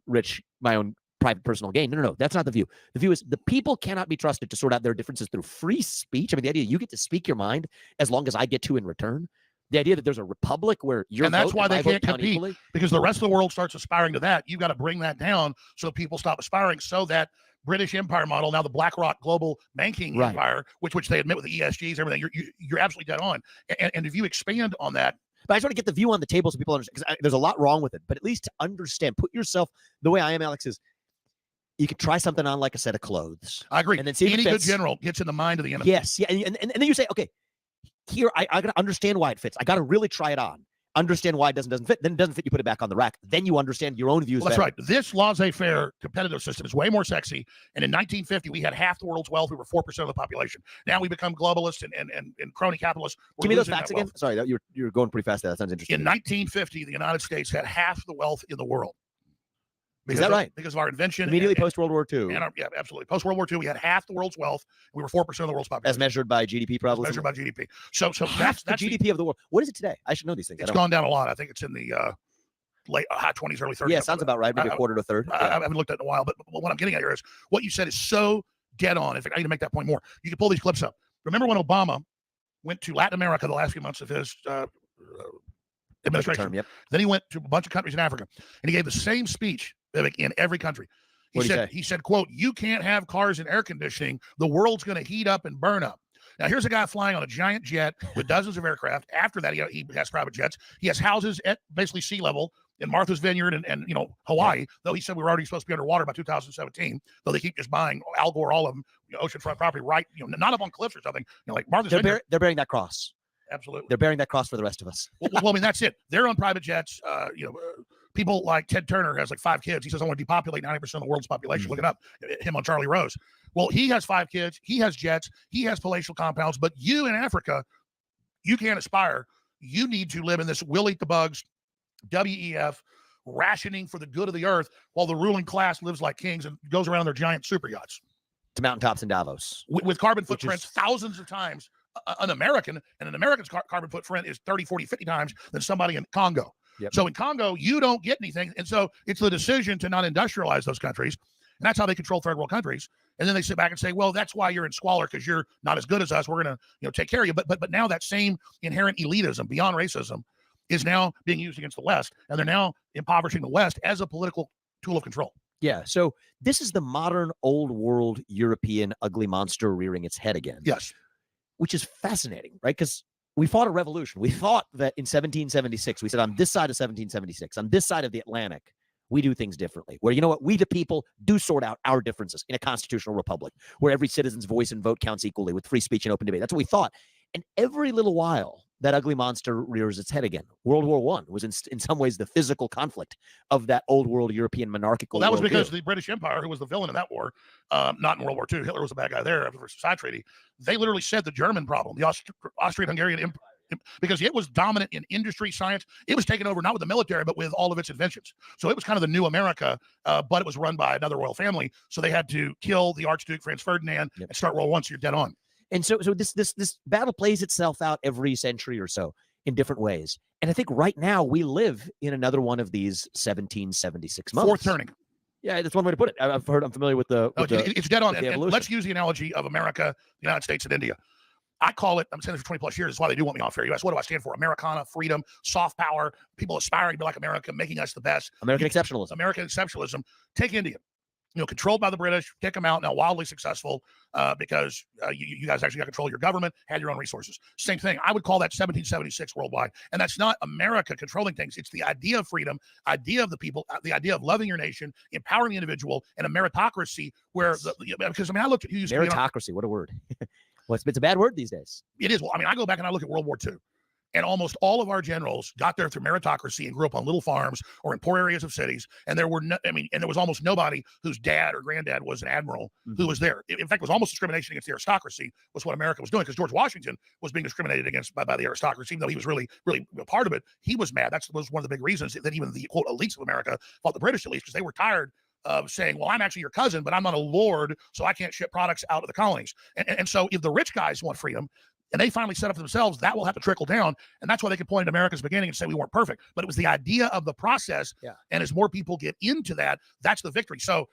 private personal gain. No, that's not the view. The view is the people cannot be trusted to sort out their differences through free speech. I mean, the idea you get to speak your mind as long as I get to in return. The idea that there's a republic where your and that's vote why and they my vote can't count compete, equally. because the rest of the world starts aspiring to that. You've got to bring that down so people stop aspiring, so that British Empire model, now the BlackRock global banking empire, which they admit with the ESGs, everything, you're absolutely dead on. And if you expand on that. But I just want to get the view on the table so people understand, because there's a lot wrong with it. But at least to understand, put yourself the way I am, Alex, is you could try something on like a set of clothes. I agree. And then see if any it good fits. general gets in the mind of the enemy. Yes, yeah, and then you say, okay, here I got to understand why it fits. I got to really try it on. Understand why it doesn't fit. Then it doesn't fit. You put it back on the rack. Then you understand your own views. Well, that's better. right. This laissez-faire competitive system is way more sexy. And in 1950, we had half the world's wealth. We were 4% of the population. Now we become globalists and crony capitalists. Give me those facts again. Sorry, you're going pretty fast there. That sounds interesting. In 1950, the United States had half the wealth in the world. Is that right? Because of our invention. Immediately post-World War II. Yeah, absolutely. Post-World War II, we had half the world's wealth. We were 4% of the world's population. As measured by GDP, probably. Measured by GDP. So that's the GDP of the world. What is it today? I should know these things. It's gone down a lot. I think it's in the late high 20s, early 30s. Yeah, sounds about right. Maybe a quarter to a third. I haven't looked at it in a while, but what I'm getting at here is what you said is so dead on. In fact, I need to make that point more. You can pull these clips up. Remember when Obama went to Latin America the last few months of his administration? Then he went to a bunch of countries in Africa, and he gave the same speech, Vivek, in every country. He said, quote, you can't have cars and air conditioning. The world's going to heat up and burn up. Now, here's a guy flying on a giant jet with dozens of aircraft. After that, he has private jets. He has houses at basically sea level in Martha's Vineyard and Hawaii, though he said we were already supposed to be underwater by 2017, though they keep just buying Al Gore, all of them, oceanfront property, right, not up on cliffs or something, like Martha's Vineyard. They're bearing that cross. Absolutely. They're bearing that cross for the rest of us. Well, I mean, that's it. They're on private jets. People like Ted Turner has like 5 kids. He says, I want to depopulate 90% of the world's population. Look it up. Him on Charlie Rose. Well, he has 5 kids. He has jets. He has palatial compounds. But you in Africa, you can't aspire. You need to live in this will eat the bugs, WEF, rationing for the good of the earth, while the ruling class lives like kings and goes around their giant super yachts. To mountaintops in Davos. With carbon footprints thousands of times an American, and an American's carbon footprint is 30, 40, 50 times than somebody in Congo. Yep. So in Congo, you don't get anything. And so it's the decision to not industrialize those countries. And that's how they control third world countries. And then they sit back and say, well, that's why you're in squalor, because you're not as good as us. We're going to take care of you. But now that same inherent elitism beyond racism is now being used against the West. And they're now impoverishing the West as a political tool of control. Yeah. So this is the modern old world European ugly monster rearing its head again. Yes. Which is fascinating, right? Because we fought a revolution. We thought that in 1776, we said on this side of 1776, on this side of the Atlantic, we do things differently. Where, you know what, we the people do sort out our differences in a constitutional republic where every citizen's voice and vote counts equally with free speech and open debate. That's what we thought. And every little while, that ugly monster rears its head again. World War I was in some ways the physical conflict of that old world European monarchical. Well, that was because the British Empire, who was the villain in that war, not in World War II. Hitler was a bad guy there after the Versailles Treaty. They literally said the German problem, the Austrian-Hungarian Empire, because it was dominant in industry, science. It was taken over not with the military, but with all of its inventions. So it was kind of the new America, but it was run by another royal family. So they had to kill the Archduke Franz Ferdinand and start World War I, so you're dead on. And so this battle plays itself out every century or so in different ways. And I think right now we live in another one of these 1776 months. Fourth turning. Yeah, that's one way to put it. I'm familiar with the. It's dead on. And evolution. let's use the analogy of America, the United States, and India. I call it, I'm saying this for 20 plus years. That's why they do want me on Fair US. What do I stand for? Americana, freedom, soft power, people aspiring to be like America, making us the best. American exceptionalism. American exceptionalism. Take India. controlled by the British, kick them out, now wildly successful because you guys actually got control of your government, had your own resources. Same thing. I would call that 1776 worldwide. And that's not America controlling things. It's the idea of freedom, idea of the people, the idea of loving your nation, empowering the individual, and a meritocracy where, because I looked at who used meritocracy, what a word. Well, it's a bad word these days. It is. Well, I go back and I look at World War II. And almost all of our generals got there through meritocracy and grew up on little farms or in poor areas of cities. And there were and there was almost nobody whose dad or granddad was an admiral who was there. In fact, it was almost discrimination against the aristocracy was what America was doing, because George Washington was being discriminated against by the aristocracy, even though he was really, really a part of it. He was mad. That was one of the big reasons that even the quote elites of America fought the British, at least, because they were tired of saying, well, I'm actually your cousin, but I'm not a lord, so I can't ship products out of the colonies. And so if the rich guys want freedom, and they finally set up for themselves, that will have to trickle down. And that's why they can point at America's beginning and say we weren't perfect. But it was the idea of the process. Yeah. And as more people get into that, that's the victory. So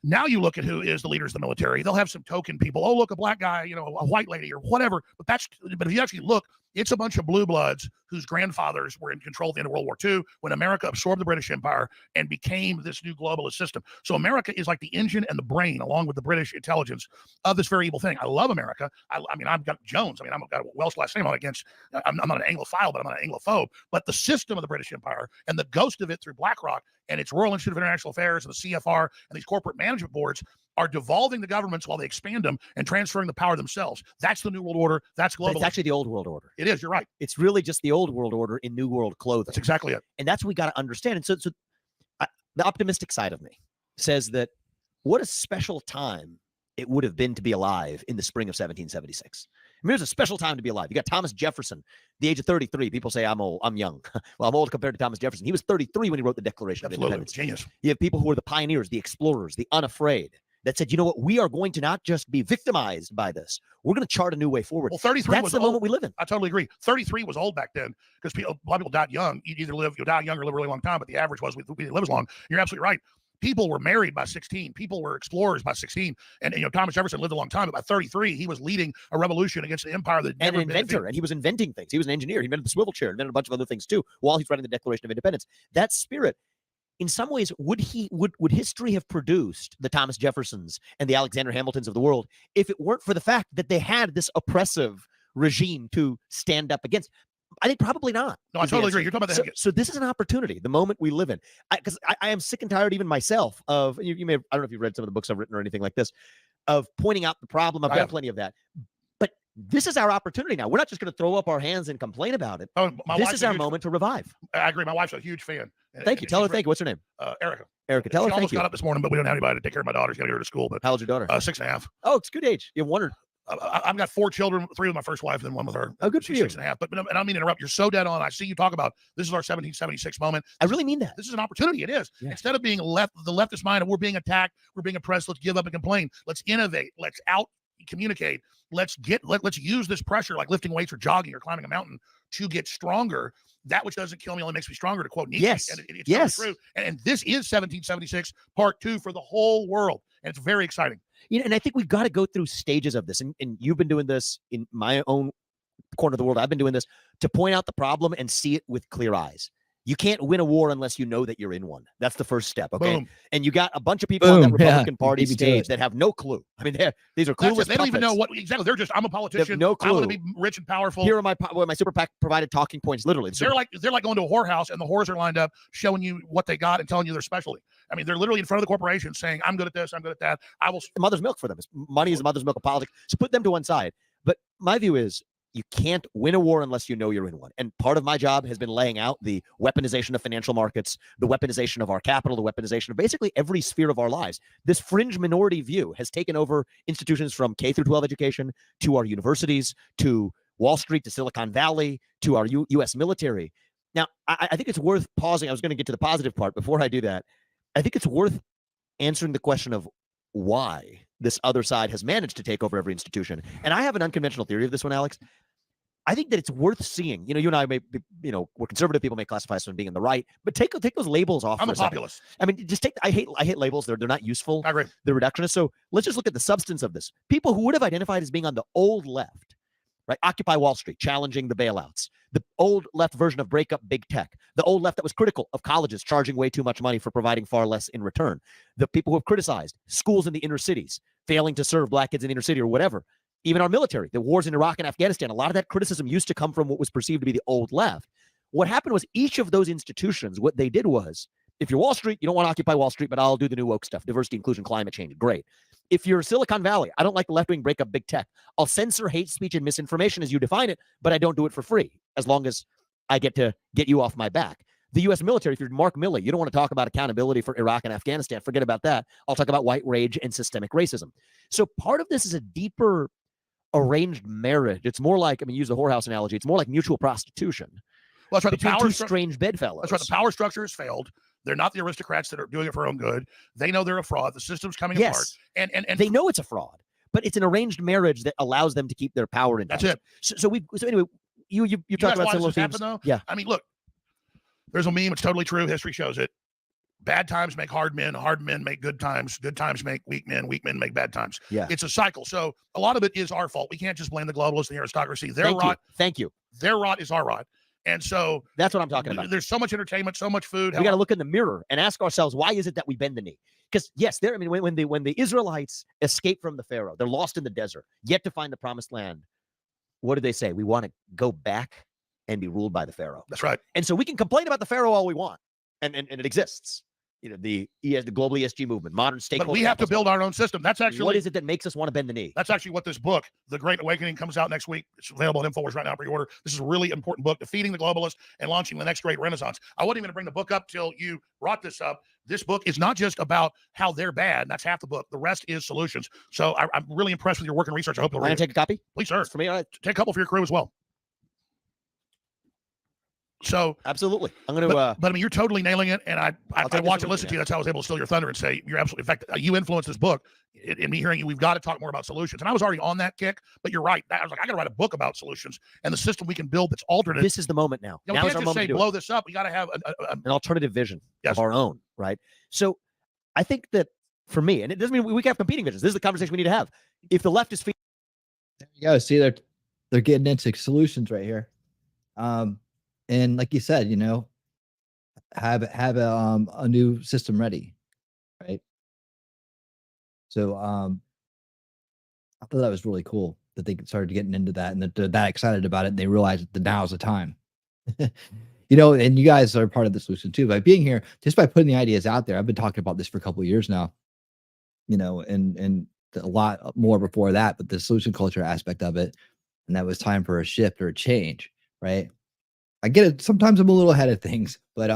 now you look at who is the leaders of the military. They'll have some token people. Oh, look, a black guy, a white lady or whatever. But if you actually look, it's a bunch of blue bloods whose grandfathers were in control at the end of World War II when America absorbed the British Empire and became this new globalist system. So America is like the engine and the brain, along with the British intelligence, of this very evil thing. I love America. I've got Jones. I've got a Welsh last name. I'm not an Anglophile, but I'm not an Anglophobe. But the system of the British Empire and the ghost of it through BlackRock and its Royal Institute of International Affairs and the CFR and these corporate management boards are devolving the governments while they expand them and transferring the power themselves. That's the New World Order. That's global. It's actually the Old World Order. It is. You're right. It's really just the Old World Order in New World clothing. That's exactly it. And that's what we got to understand. And so the optimistic side of me says that what a special time it would have been to be alive in the spring of 1776. It was a special time to be alive. You got Thomas Jefferson, the age of 33. People say I'm old. I'm young. Well, I'm old compared to Thomas Jefferson. He was 33 when he wrote the Declaration of Independence. Genius. You have people who were the pioneers, the explorers, the unafraid, that said, you know what, we are going to not just be victimized by this. We're going to chart a new way forward. Well, 33 That's was the old. moment we live in. I totally agree. 33 was old back then because a lot of people died young. You'll die young or live a really long time, but the average was we didn't live as long. You're absolutely right. People were married by 16. People were explorers by 16. And Thomas Jefferson lived a long time, but by 33, he was leading a revolution against the empire that and an inventor, and he was inventing things. He was an engineer. He invented the swivel chair, invented a bunch of other things too, while he's writing the Declaration of Independence. That spirit, in some ways, would history have produced the Thomas Jeffersons and the Alexander Hamiltons of the world if it weren't for the fact that they had this oppressive regime to stand up against? I think probably not. No, I totally agree. You're talking about so this is an opportunity, the moment we live in. Because I am sick and tired, even myself, of you may, I don't know if you've read some of the books I've written or anything like this, of pointing out the problem. I've got plenty of that. But this is our opportunity now. We're not just going to throw up our hands and complain about it. This is our moment to revive. I agree. My wife's a huge fan. Thank you. Tell her thank you. What's her name? Erica. Erica, tell her she thank almost you. got up this morning, but we don't have anybody to take care of my daughter. She's got to get her to school. But how old's your daughter? 6.5. Oh, it's a good age. You have one or I've got 4 children, 3 with my first wife, and 1 with her. Oh, good for you. 6.5. But and I don't mean to interrupt. You're so dead on. I see you talk about this is our 1776 moment. I really mean that. This is an opportunity. It is. Yeah. Instead of being the leftist mind, we're being attacked, we're being oppressed. Let's give up and complain. Let's innovate. Let's out communicate. Let's use this pressure, like lifting weights or jogging or climbing a mountain, to get stronger. That which doesn't kill me only makes me stronger, to quote Nietzsche. Yes. And it's totally true. And this is 1776 part 2 for the whole world. And it's very exciting. And I think we've got to go through stages of this. And you've been doing this in my own corner of the world. I've been doing this to point out the problem and see it with clear eyes. You can't win a war unless you know that you're in one. That's the first step, okay? Boom. And you got a bunch of people on that Republican Party stage that have no clue. I mean, these are clueless. They don't even know what exactly. They're just, I'm a politician. No clue. I want to be rich and powerful. Here are my super PAC provided talking points. Literally, they're like going to a whorehouse and the whores are lined up showing you what they got and telling you their specialty. I mean, they're literally in front of the corporation saying, "I'm good at this. I'm good at that. I will." Mother's milk for them. Money is the mother's milk of politics. So put them to one side. But my view is, you can't win a war unless you know you're in one. And part of my job has been laying out the weaponization of financial markets, the weaponization of our capital, the weaponization of basically every sphere of our lives. This fringe minority view has taken over institutions from K through 12 education to our universities, to Wall Street, to Silicon Valley, to our U.S. military. Now, I think it's worth pausing. I was going to get to the positive part. Before I do that, I think it's worth answering the question of why this other side has managed to take over every institution. And I have an unconventional theory of this one, Alex. I think that it's worth seeing. You and I may be, we're conservative people, may classify us as being in the right, but take those labels off. I'm a populist. I mean, just I hate labels. They're not useful. I agree. They're reductionist. So let's just look at the substance of this. People who would have identified as being on the old left, right? Occupy Wall Street, challenging the bailouts. The old left version of break up big tech. The old left that was critical of colleges charging way too much money for providing far less in return. The people who have criticized schools in the inner cities, failing to serve black kids in the inner city or whatever. Even our military, the wars in Iraq and Afghanistan, a lot of that criticism used to come from what was perceived to be the old left. What happened was each of those institutions, what they did was, if you're Wall Street, you don't want to occupy Wall Street, but I'll do the new woke stuff, diversity, inclusion, climate change. Great. If you're Silicon Valley, I don't like the left-wing break up big tech. I'll censor hate speech and misinformation as you define it, but I don't do it for free, as long as I get to get you off my back. The U.S. military, if you're Mark Milley, you don't want to talk about accountability for Iraq and Afghanistan. Forget about that. I'll talk about white rage and systemic racism. So part of this is a deeper arranged marriage. It's more like, I mean, use the whorehouse analogy. It's more like mutual prostitution. Well, that's right. Between two strange bedfellows. That's right. The power structure has failed. They're not the aristocrats that are doing it for their own good. They know they're a fraud. The system's coming apart. And they know it's a fraud, but it's an arranged marriage that allows them to keep their power in. That's it. So anyway, you talked about similar themes. Though? Yeah. I mean, look, there's a meme. It's totally true. History shows it. Bad times make hard men make good times make weak men make bad times. Yeah. It's a cycle. So a lot of it is our fault. We can't just blame the globalists and the aristocracy. Their rot. Thank you. Their rot is our rot. And so that's what I'm talking about. There's so much entertainment, so much food. We got to look in the mirror and ask ourselves, why is it that we bend the knee? Because yes, I mean, when the Israelites escape from the Pharaoh, they're lost in the desert, yet to find the promised land. What did they say? We want to go back and be ruled by the Pharaoh. That's right. And so we can complain about the Pharaoh all we want, and it exists. You know, the global ESG movement, modern stakeholder. But we have to build our own system. That's actually what is it that makes us want to bend the knee? That's actually what this book, The Great Awakening, comes out next week. It's available at InfoWars right now, pre-order. This is a really important book, defeating the globalists and launching the next great renaissance. I wasn't even going to bring the book up till you brought this up. This book is not just about how they're bad. That's half the book. The rest is solutions. So I'm really impressed with your work and research. I hope you'll read it. Take a copy, please, sir. For me, all right. Take a couple for your crew as well. So absolutely, I'm going to. But I mean, you're totally nailing it, and I watch and listen to you. That's how I was able to steal your thunder and say you're absolutely. In fact, you influenced this book. In me hearing you, we've got to talk more about solutions. And I was already on that kick, but you're right. I was like, I got to write a book about solutions and the system we can build that's alternate. This is the moment now. You know, we can't just say blow this up. We got to have an alternative vision of our own, right? So, I think that for me, and it doesn't mean we can have competing visions. This is the conversation we need to have. If the left is, there you go. See, they're getting into solutions right here. And like you said, you know, have a new system ready, right? So I thought that was really cool that they started getting into that and that they're that excited about it. And they realized that now's the time, you know. And you guys are part of the solution too by being here, just by putting the ideas out there. I've been talking about this for a couple of years now, you know, and a lot more before that. But the solution culture aspect of it, and that was time for a shift or a change, right? I get it. Sometimes I'm a little ahead of things, but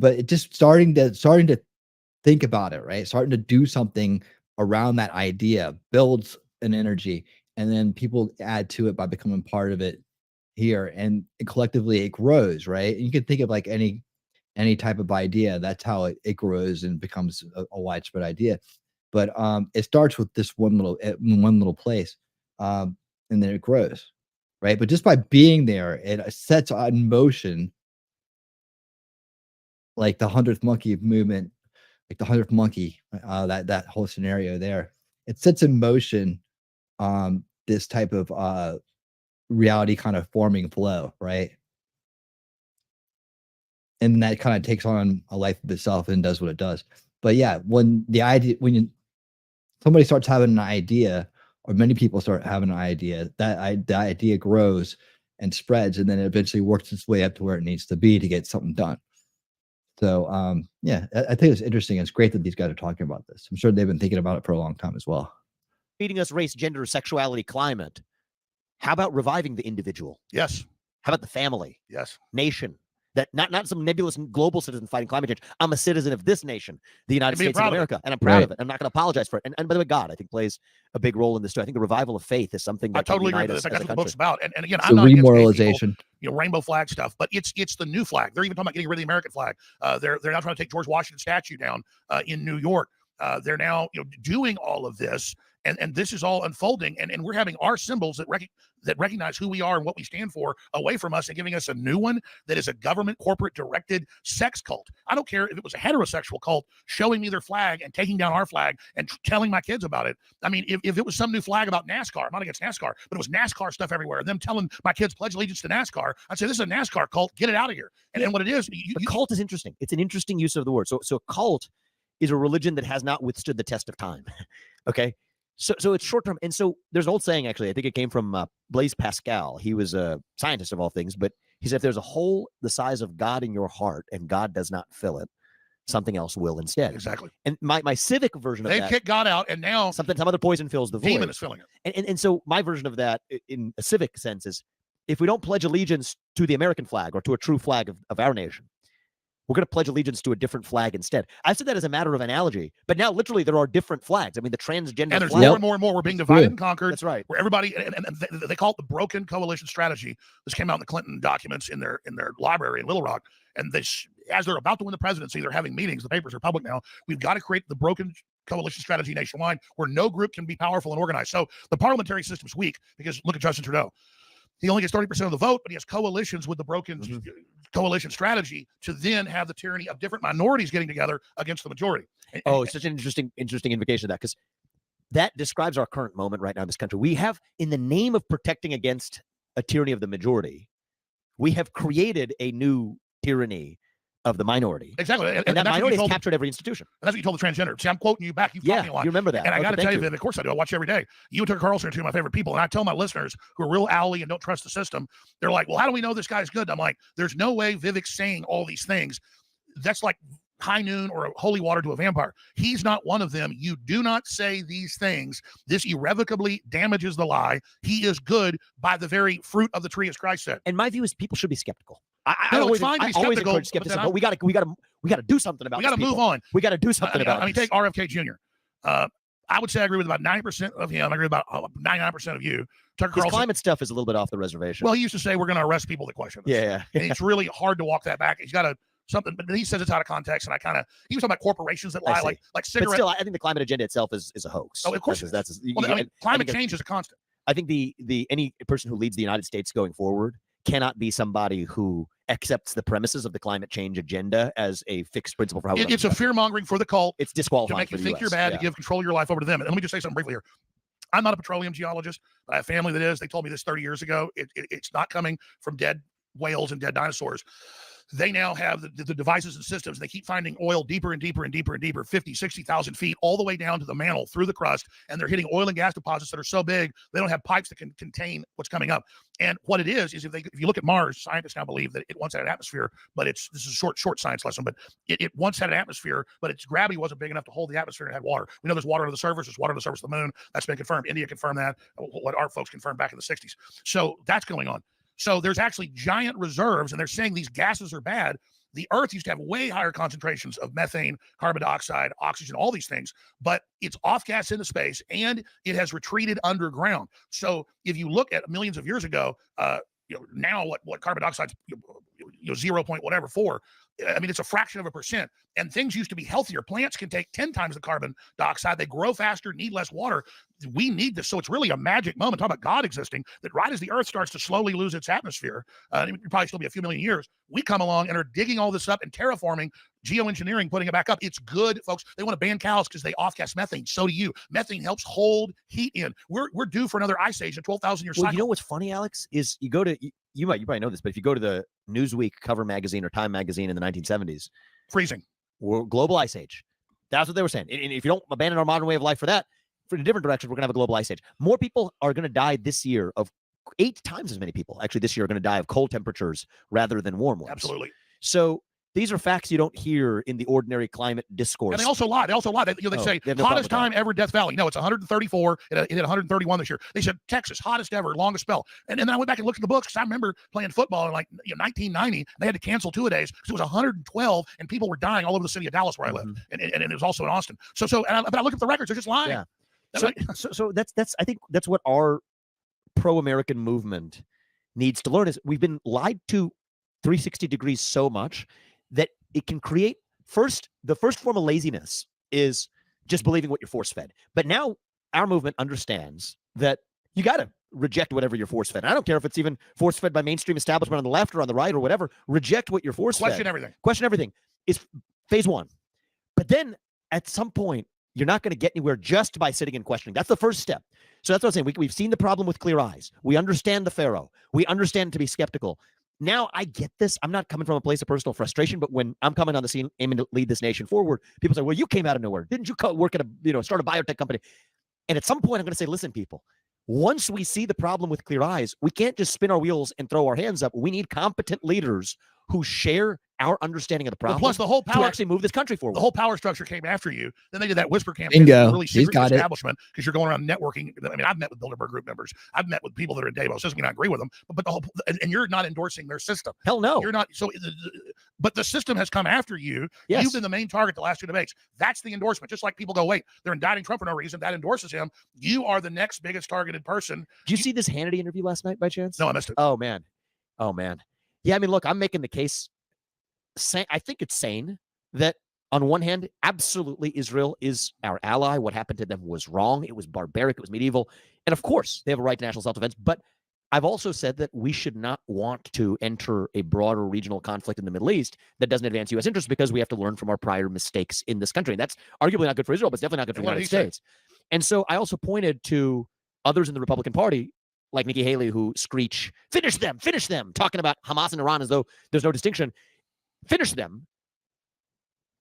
it just starting to think about it, right? Starting to do something around that idea builds an energy, and then people add to it by becoming part of it here, and collectively it grows, right? And you can think of like any type of idea. That's how it grows and becomes a widespread idea. But it starts with this one little place, and then it grows. Right. But just by being there, it sets in motion like the 100th monkey movement, like the 100th monkey, that whole scenario there. It sets in motion this type of reality kind of forming flow. Right. And that kind of takes on a life of itself and does what it does. But yeah, when somebody starts having an idea, or many people start having an idea, the idea grows and spreads, and then it eventually works its way up to where it needs to be to get something done. So, yeah, I think it's interesting. It's great that these guys are talking about this. I'm sure they've been thinking about it for a long time as well. Feeding us race, gender, sexuality, climate. How about reviving the individual? Yes. How about the family? Yes. Nation. That not some nebulous global citizen fighting climate change. I'm a citizen of this nation, the United States of America, and I'm proud of it. I'm not going to apologize for it. And by the way, God, I think, plays a big role in this too. I think the revival of faith is something that I totally agree with this. That's what the book's about. And again, I'm not remoralization, you know, rainbow flag stuff, but it's the new flag. They're even talking about getting rid of the American flag. They're now trying to take George Washington's statue down in New York. They're now doing all of this, and this is all unfolding, and we're having our symbols that recognize who we are and what we stand for away from us and giving us a new one that is a government corporate directed sex cult. I don't care if it was a heterosexual cult showing me their flag and taking down our flag and telling my kids about it. I mean, if it was some new flag about NASCAR, I'm not against NASCAR, but it was NASCAR stuff everywhere, them telling my kids pledge allegiance to NASCAR, I'd say this is a NASCAR cult, get it out of here. And what it is, cult is interesting. It's an interesting use of the word. So a cult is a religion that has not withstood the test of time. Okay. So it's short term. And so there's an old saying, actually, I think it came from Blaise Pascal. He was a scientist of all things, but he said, if there's a hole the size of God in your heart and God does not fill it, something else will instead. Exactly. And my civic version of that. They've kicked God out, and now some other poison fills the void. Demon is filling it. And so my version of that in a civic sense is, if we don't pledge allegiance to the American flag or to a true flag of our nation, we're going to pledge allegiance to a different flag instead. I said that as a matter of analogy, but now literally there are different flags. I mean, the transgender and there's flag. more and more and more. We're being divided and conquered. That's right. Where everybody and they call it the broken coalition strategy. This came out in the Clinton documents in their library in Little Rock. And as they're about to win the presidency, they're having meetings. The papers are public now. We've got to create the broken coalition strategy nationwide where no group can be powerful and organized. So the parliamentary system's weak because look at Justin Trudeau. He only gets 30% of the vote, but he has coalitions with the broken coalition strategy to then have the tyranny of different minorities getting together against the majority. It's such an interesting invocation of that, because that describes our current moment right now in this country. We have, in the name of protecting against a tyranny of the majority, we have created a new tyranny of the minority. Exactly. And that minority has captured every institution. And that's what you told the transgender. See, I'm quoting you back. You've taught me a lot. You remember that. And I got to tell you, you. Vivek, of course I do. I watch you every day. You and Tucker Carlson are two of my favorite people. And I tell my listeners who are real owly and don't trust the system, they're like, well, how do we know this guy's good? And I'm like, there's no way Vivek's saying all these things. That's like high noon or holy water to a vampire. He's not one of them. You do not say these things. This irrevocably damages the lie. He is good by the very fruit of the tree, as Christ said. And my view is people should be skeptical. I always encourage skepticism, but we got to do something about. We got to move on. We got to do something about. I mean, take RFK Jr. I would say I agree with about 90% of him. I agree with about 99% of you. Tucker Carlson. Climate stuff is a little bit off the reservation. Well, he used to say we're going to arrest people that question us. Yeah. And it's really hard to walk that back. He's got something, but he says it's out of context, and he was talking about corporations that lie, like cigarettes. But still, I think the climate agenda itself is a hoax. Oh, of course. Climate change is a constant. I think any person who leads the United States going forward cannot be somebody who accepts the premises of the climate change agenda as a fixed principle for how it's a fear mongering for the cult. It's disqualifying to make you think you're bad, to give control of your life over to them. And let me just say something briefly here. I'm not a petroleum geologist. I have family that is. They told me this 30 years ago. It's not coming from dead whales and dead dinosaurs. They now have the devices and systems. They keep finding oil deeper and deeper and deeper and deeper, 50, 60,000 feet, all the way down to the mantle, through the crust. And they're hitting oil and gas deposits that are so big, they don't have pipes that can contain what's coming up. And what it is if you look at Mars, scientists now believe that it once had an atmosphere, but this is a short science lesson, but it once had an atmosphere, but its gravity wasn't big enough to hold the atmosphere and had water. We know there's water under the surface. There's water under the surface of the moon. That's been confirmed. India confirmed that, what our folks confirmed back in the 60s. So that's going on. So there's actually giant reserves, and they're saying these gases are bad. The Earth used to have way higher concentrations of methane, carbon dioxide, oxygen, all these things, but it's off gas into space, and it has retreated underground. So if you look at millions of years ago, now what carbon dioxide, 0. whatever 4. I mean, it's a fraction of a percent. And things used to be healthier. Plants can take 10 times the carbon dioxide. They grow faster, need less water. We need this. So it's really a magic moment. Talk about God existing, that right as the Earth starts to slowly lose its atmosphere, it would probably still be a few million years, we come along and are digging all this up and terraforming, geoengineering, putting it back up. It's good, folks. They want to ban cows because they off-gas methane. So do you. Methane helps hold heat in. We're due for another ice age, a 12,000-year cycle. Well, you know what's funny, Alex, is you go to, you probably know this, but if you go to the Newsweek cover magazine or Time magazine in the 1970s, freezing. Global ice age. That's what they were saying. And if you don't abandon our modern way of life for that, for a different direction, we're going to have a global ice age. More people are going to die this year 8 times as many people actually this year are going to die of cold temperatures rather than warm ones. Absolutely. So these are facts you don't hear in the ordinary climate discourse. And they also lie. They say hottest time ever, Death Valley. No, it's 134. It hit 131 this year. They said Texas, hottest ever, longest spell. And then I went back and looked at the books because I remember playing football in 1990. They had to cancel 2 days because it was 112 and people were dying all over the city of Dallas where I live. And it was also in Austin. But I look at the records, they're just lying. Yeah. So that's I think that's what our pro-American movement needs to learn is we've been lied to 360 degrees so much that it can create the first form of laziness is just believing what you're force fed. But now our movement understands that you got to reject whatever you're force fed. I don't care if it's even force fed by mainstream establishment on the left or on the right or whatever. Reject what you're force fed. Question everything. Question everything is phase one. But then at some point, you're not going to get anywhere just by sitting and questioning. That's the first step. So that's what I'm saying. We've seen the problem with clear eyes. We understand the Pharaoh. We understand to be skeptical. Now I get this. I'm not coming from a place of personal frustration, but when I'm coming on the scene aiming to lead this nation forward, people say, well, you came out of nowhere. Didn't you work at start a biotech company? And at some point, I'm going to say, listen, people, once we see the problem with clear eyes, we can't just spin our wheels and throw our hands up. We need competent leaders who share our understanding of the problem. Well, plus the whole power to actually move this country forward. The whole power structure came after you. Then they did that whisper campaign. Bingo. Really He's secret got it. establishment because you're going around networking. I mean, I've met with Bilderberg Group members. I've met with people that are in Davos. Doesn't mean I agree with them, but the whole and you're not endorsing their system. Hell no. You're not. So, but the system has come after you. Yes. You've been the main target the last two debates. That's the endorsement. Just like people go, wait, they're indicting Trump for no reason. That endorses him. You are the next biggest targeted person. Did you see this Hannity interview last night by chance? No, I missed it. Oh man. Yeah, I mean, look, I'm making the case. I think it's sane that on one hand, absolutely Israel is our ally. What happened to them was wrong. It was barbaric. It was medieval. And of course, they have a right to national self-defense. But I've also said that we should not want to enter a broader regional conflict in the Middle East that doesn't advance U.S. interests because we have to learn from our prior mistakes in this country. And that's arguably not good for Israel, but it's definitely not good for the United States. And so I also pointed to others in the Republican Party, like Nikki Haley, who screech, finish them, talking about Hamas and Iran as though there's no distinction. Finish them.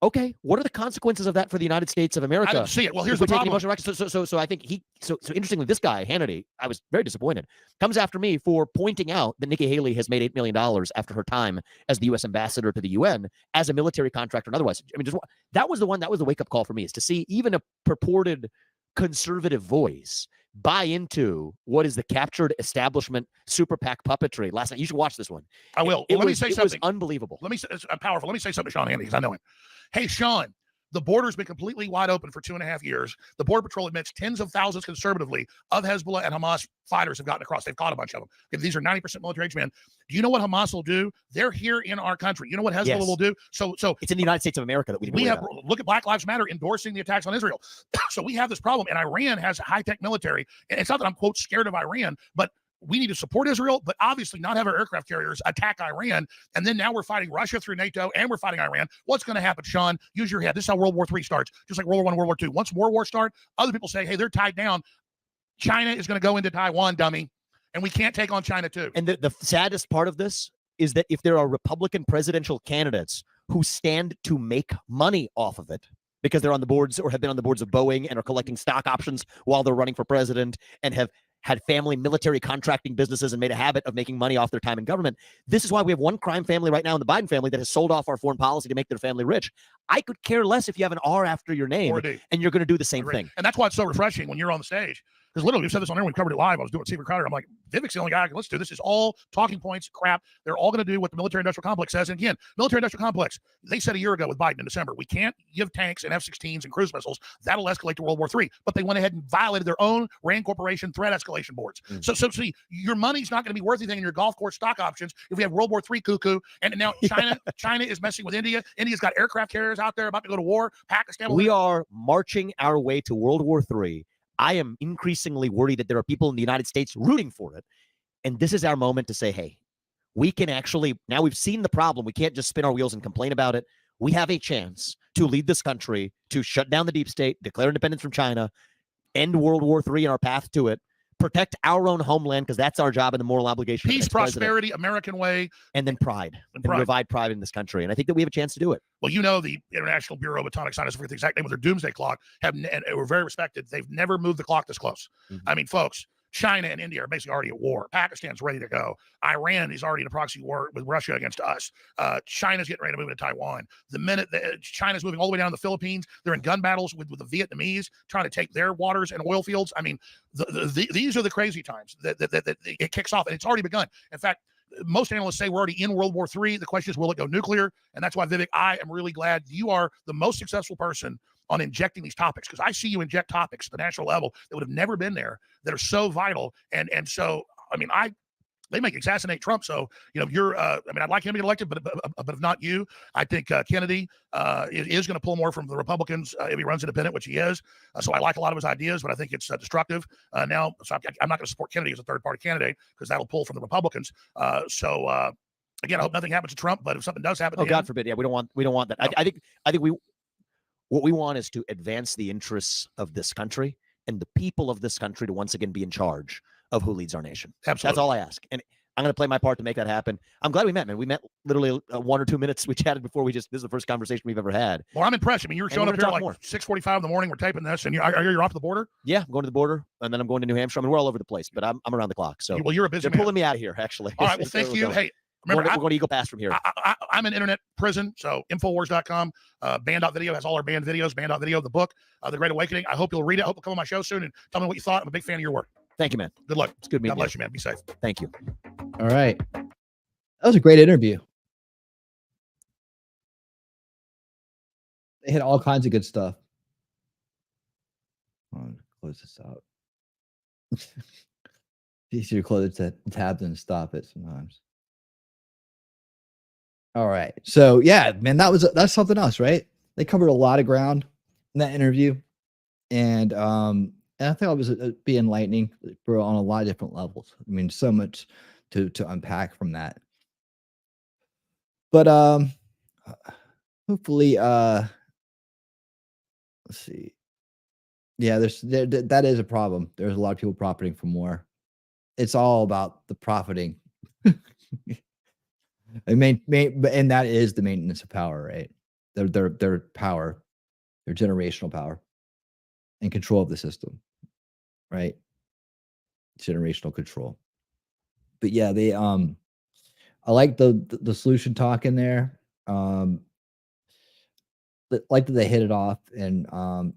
Okay, what are the consequences of that for the United States of America? I don't see it. Well, here's the problem. So I think so interestingly, this guy, Hannity, I was very disappointed, comes after me for pointing out that Nikki Haley has made $8 million after her time as the U.S. ambassador to the UN as a military contractor and otherwise. I mean, that was the wake-up call for me, is to see even a purported conservative voice buy into what is the captured establishment super PAC puppetry last night. You should watch this one. I will. Let me say something. It was unbelievable. Let me say powerful. Let me say something to Sean Hannity because I know him. Hey, Sean, the border's been completely wide open for 2.5 years. The Border Patrol admits tens of thousands conservatively of Hezbollah and Hamas fighters have gotten across. They've caught a bunch of them. Okay, these are 90% military age men. Do you know what Hamas will do? They're here in our country. You know what Hezbollah will do? So it's in the United States of America that we have. Look at Black Lives Matter endorsing the attacks on Israel. So we have this problem, and Iran has a high-tech military. And it's not that I'm, quote, scared of Iran, but we need to support Israel, but obviously not have our aircraft carriers attack Iran. And then now we're fighting Russia through NATO and we're fighting Iran. What's going to happen, Sean? Use your head. This is how World War III starts, just like World War I and World War II. Once World War starts, other people say, hey, they're tied down. China is going to go into Taiwan, dummy. And we can't take on China too. And the saddest part of this is that if there are Republican presidential candidates who stand to make money off of it, because they're on the boards or have been on the boards of Boeing and are collecting stock options while they're running for president and have had family military contracting businesses and made a habit of making money off their time in government. This is why we have one crime family right now in the Biden family that has sold off our foreign policy to make their family rich. I could care less if you have an R after your name and you're going to do the same thing. And that's why it's so refreshing when you're on the stage. Because literally, we've said this on air, we've covered it live. I was doing Stephen Crowder. I'm like, Vivek's the only guy I can listen to. This is all talking points, crap. They're all going to do what the military-industrial complex says. And again, military-industrial complex, they said a year ago with Biden in December, we can't give tanks and F-16s and cruise missiles. That'll escalate to World War III. But they went ahead and violated their own RAND Corporation threat escalation boards. So see, your money's not going to be worth anything in your golf course stock options if we have World War III cuckoo. And now China is messing with India. India's got aircraft carriers out there about to go to war. Pakistan. We are marching our way to World War III. I am increasingly worried that there are people in the United States rooting for it. And this is our moment to say, hey, we can actually, now we've seen the problem. We can't just spin our wheels and complain about it. We have a chance to lead this country, to shut down the deep state, declare independence from China, end World War III in our path to it, protect our own homeland, because that's our job and the moral obligation. Peace, prosperity, American way. And then pride. And revive pride in this country. And I think that we have a chance to do it. Well, you know, the International Bureau of Atomic Science, I forget the exact name of their doomsday clock, and were very respected. They've never moved the clock this close. I mean, folks, China and India are basically already at war. Pakistan's ready to go. Iran is already in a proxy war with Russia against us. China's getting ready to move into Taiwan. The minute China's moving all the way down to the Philippines, they're in gun battles with the Vietnamese, trying to take their waters and oil fields. I mean, these are the crazy times that it kicks off, and it's already begun. In fact, most analysts say we're already in World War III. The question is, will it go nuclear? And that's why, Vivek, I am really glad you are the most successful person on injecting these topics, because I see you inject topics at the national level that would have never been there, that are so vital. And so, I mean, they may assassinate Trump. So, you're, I mean, I'd like him to get elected, but if not you, I think Kennedy is going to pull more from the Republicans if he runs independent, which he is. So I like a lot of his ideas, but I think it's destructive now. So I'm not going to support Kennedy as a third-party candidate because that'll pull from the Republicans. Again, I hope nothing happens to Trump, but if something does happen, to God forbid, yeah, we don't want that. No. I think what we want is to advance the interests of this country and the people of this country to once again be in charge of who leads our nation. Absolutely. That's all I ask. And I'm going to play my part to make that happen. I'm glad we met, man. We met literally 1 or 2 minutes. We chatted before this is the first conversation we've ever had. Well, I'm impressed. I mean, you're showing up here like 6:45 in the morning. We're taping this, and you're off the border? Yeah, I'm going to the border, and then I'm going to New Hampshire. I mean, we're all over the place, but I'm around the clock. So, well, you're a busy They're man. pulling me out of here, actually. All right, well, thank you. Hey, remember, we're going to Eagle Pass from here. I'm in internet prison, so Infowars.com, band.video has all our band videos, band.video, the book, The Great Awakening. I hope you'll read it. I hope you'll come on my show soon and tell me what you thought. I'm a big fan of your work. Thank you, man. Good luck. It's good meeting you. God bless you, man. Be safe. Thank you. All right. That was a great interview. They had all kinds of good stuff. Close this out. It's easier to close the tab than stop it sometimes. All right. So yeah, man, that's something else, right? They covered a lot of ground in that interview. And I think it was be enlightening on a lot of different levels. I mean, so much to unpack from that. But hopefully, let's see. Yeah, that is a problem. There's a lot of people profiting for more. It's all about the profiting. And that is the maintenance of power, right? Their power, their generational power, and control of the system, right? Generational control. But yeah, they I like the solution talk in there. Like that they hit it off, and I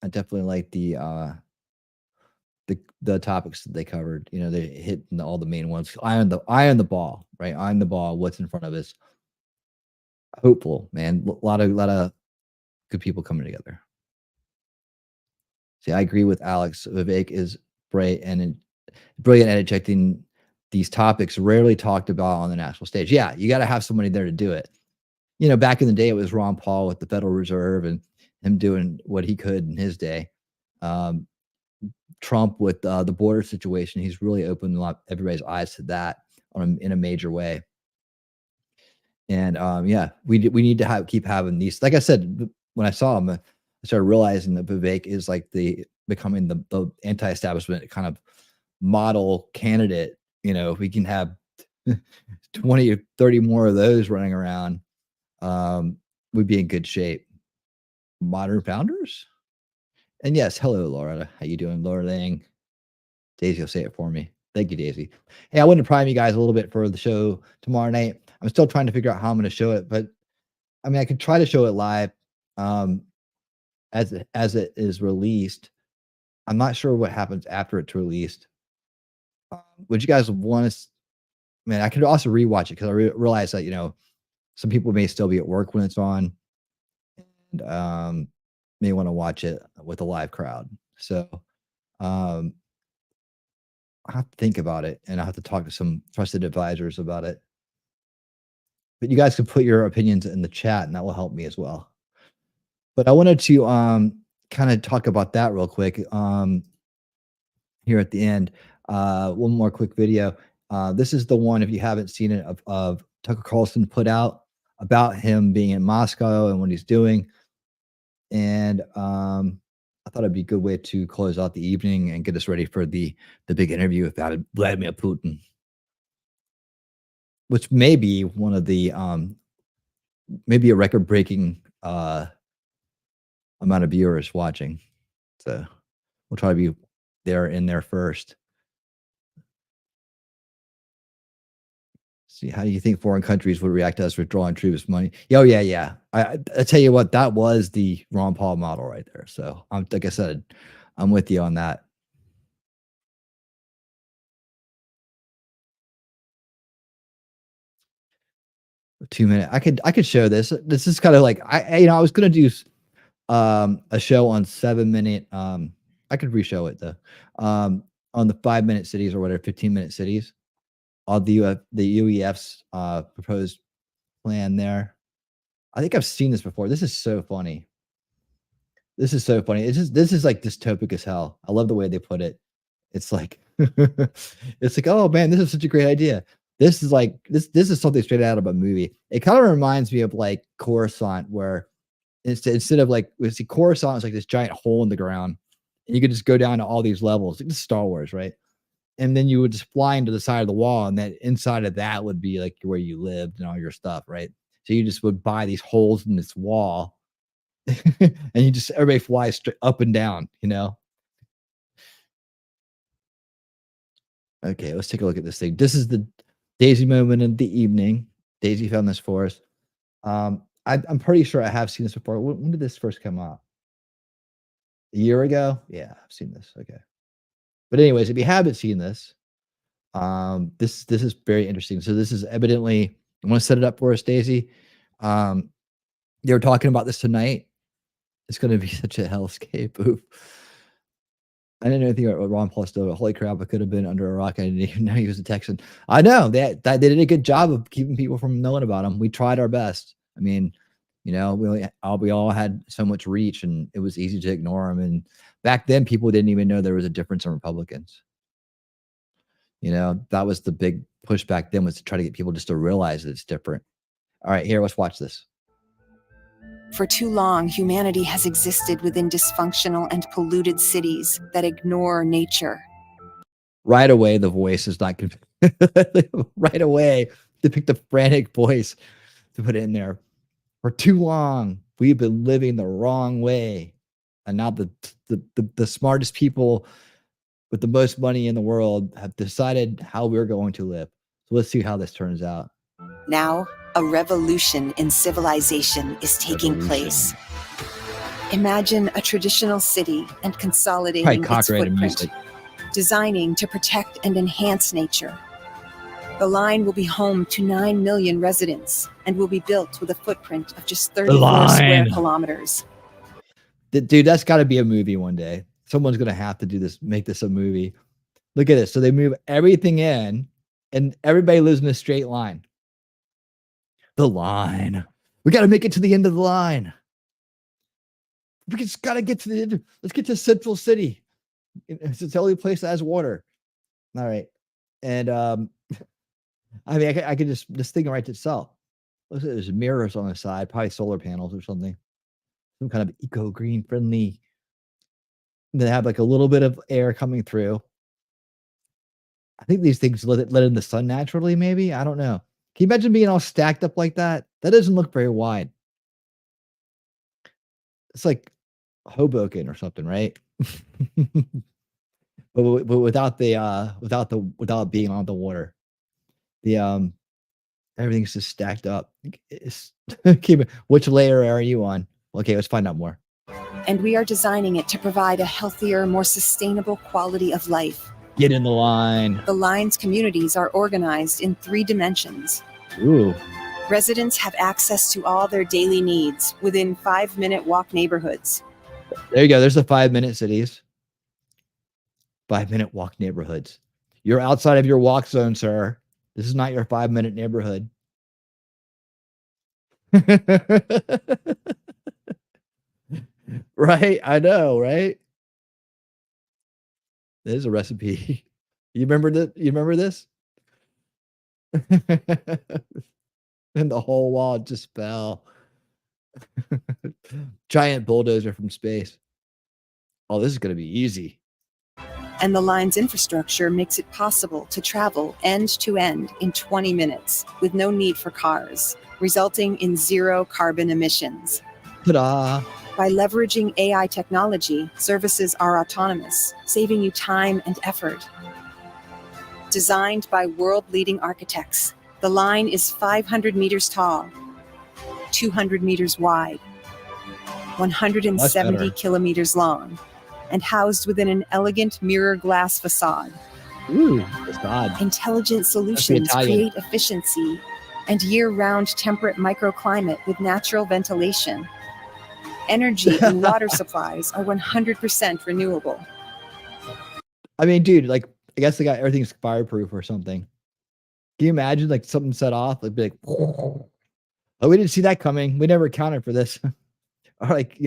definitely like the topics that they covered. They hit all the main ones. Eye on the ball, right? Eye on the ball. What's in front of us? Hopeful, man. A lot of good people coming together. See, I agree with Alex. Vivek is brilliant at injecting these topics rarely talked about on the national stage. Yeah, you got to have somebody there to do it. Back in the day, it was Ron Paul with the Federal Reserve and him doing what he could in his day. Trump with the border situation, he's really opened everybody's eyes to that in a major way. And yeah, we need to keep having these. Like I said, when I saw him, I started realizing that Vivek is like becoming the anti-establishment kind of model candidate. If we can have 20 or 30 more of those running around, we'd be in good shape. Modern founders. And yes, hello, Laura. How you doing, Laura Lang? Daisy will say it for me. Thank you, Daisy. Hey, I wanted to prime you guys a little bit for the show tomorrow night. I'm still trying to figure out how I'm going to show it, but I mean, I could try to show it live as it is released. I'm not sure what happens after it's released. Would you guys want to? Man, I could also rewatch it because I realize that some people may still be at work when it's on, and may want to watch it with a live crowd. So I have to think about it, and I have to talk to some trusted advisors about it. But you guys can put your opinions in the chat, and that will help me as well. But I wanted to kind of talk about that real quick here at the end. One more quick video. This is the one, if you haven't seen it, of Tucker Carlson put out about him being in Moscow and what he's doing. And I thought it'd be a good way to close out the evening and get us ready for the big interview with Vladimir Putin, which may be one of the maybe a record-breaking amount of viewers watching. So we'll try to be in there first. See, how do you think foreign countries would react to us withdrawing troops money? Oh, yeah. I tell you what, that was the Ron Paul model right there. So, like I said, I'm with you on that. A 2 minute. I could show this. This is kind of like I was gonna do a show on 7 minute. I could re-show it though. On the 5 minute cities or whatever, 15 minute cities. all the UEF's proposed plan there. I think I've seen this before. This is so funny. This is so funny. This is like dystopic as hell. I love the way they put it. It's like it's like, oh man, this is such a great idea. This is like this is something straight out of a movie. It kind of reminds me of like Coruscant, where instead of like Coruscant is like this giant hole in the ground, and you could just go down to all these levels. It's Star Wars, right? And then you would just fly into the side of the wall, and that inside of that would be like where you lived and all your stuff, right? So you just would buy these holes in this wall, and you just everybody flies straight up and down, you know. Okay, let's take a look at this thing. This is the Daisy moment of the evening. Daisy found this for us. I'm pretty sure I have seen this before. When did this first come out? A year ago? Yeah, I've seen this. Okay. But anyways, if you haven't seen this, this is very interesting. So this is evidently, I want to set it up for us, Daisy. They were talking about this tonight. It's going to be such a hellscape. Oof. I didn't know anything about Ron Paul still. Holy crap, I could have been under a rock. I didn't even know he was a Texan. I know they did a good job of keeping people from knowing about him. We tried our best. I mean, you know, we all had so much reach, and it was easy to ignore him. And back then, people didn't even know there was a difference in Republicans. You know, that was the big push back then, was to try to get people just to realize that it's different. All right, here, let's watch this. For too long, humanity has existed within dysfunctional and polluted cities that ignore nature. Right away, the voice is not right away. They picked a frantic voice to put it in there. For too long, we've been living the wrong way, and now the smartest people with the most money in the world have decided how we're going to live. So let's see how this turns out. Now, a revolution in civilization is taking place. Imagine a traditional city and consolidating its footprint, designing to protect and enhance nature. The line will be home to 9 million residents and will be built with a footprint of just 34 square kilometers. Dude, that's got to be a movie one day. Someone's going to have to do this, make this a movie. Look at this. So they move everything in, and everybody lives in a straight line. The line. We got to make it to the end of the line. We just got to get to the end. Let's get to Central City. It's the only place that has water. All right. And I mean, I could just, this thing writes itself. Look at there's mirrors on the side, probably solar panels or something. Some kind of eco-green friendly. They have like a little bit of air coming through. I think these things let in the sun naturally, maybe. I don't know. Can you imagine being all stacked up like that? That doesn't look very wide. It's like Hoboken or something, right? but without the without being on the water. The everything's just stacked up. Which layer are you on? Okay, let's find out more. And we are designing it to provide a healthier, more sustainable quality of life. Get in the line. The line's communities are organized in 3 dimensions. Ooh. Residents have access to all their daily needs within 5-minute walk neighborhoods. There you go. There's the 5-minute cities. 5-minute walk neighborhoods. You're outside of your walk zone, sir. This is not your 5-minute neighborhood. Right? I know, right? There's a recipe. You remember that? You remember this? And the whole wall just fell. Giant bulldozer from space. Oh, this is going to be easy. And the line's infrastructure makes it possible to travel end to end in 20 minutes with no need for cars, resulting in 0 carbon emissions. Ta-da! By leveraging AI technology, services are autonomous, saving you time and effort. Designed by world-leading architects, the line is 500 meters tall, 200 meters wide, 170 kilometers long, and housed within an elegant mirror glass facade. Ooh, facade. Intelligent solutions create efficiency and year-round temperate microclimate with natural ventilation. Energy and water supplies are 100% renewable. I mean, dude, like, I guess they got everything's fireproof or something. Can you imagine like something set off? It'd be like, oh, we didn't see that coming. We never accounted for this. Or like,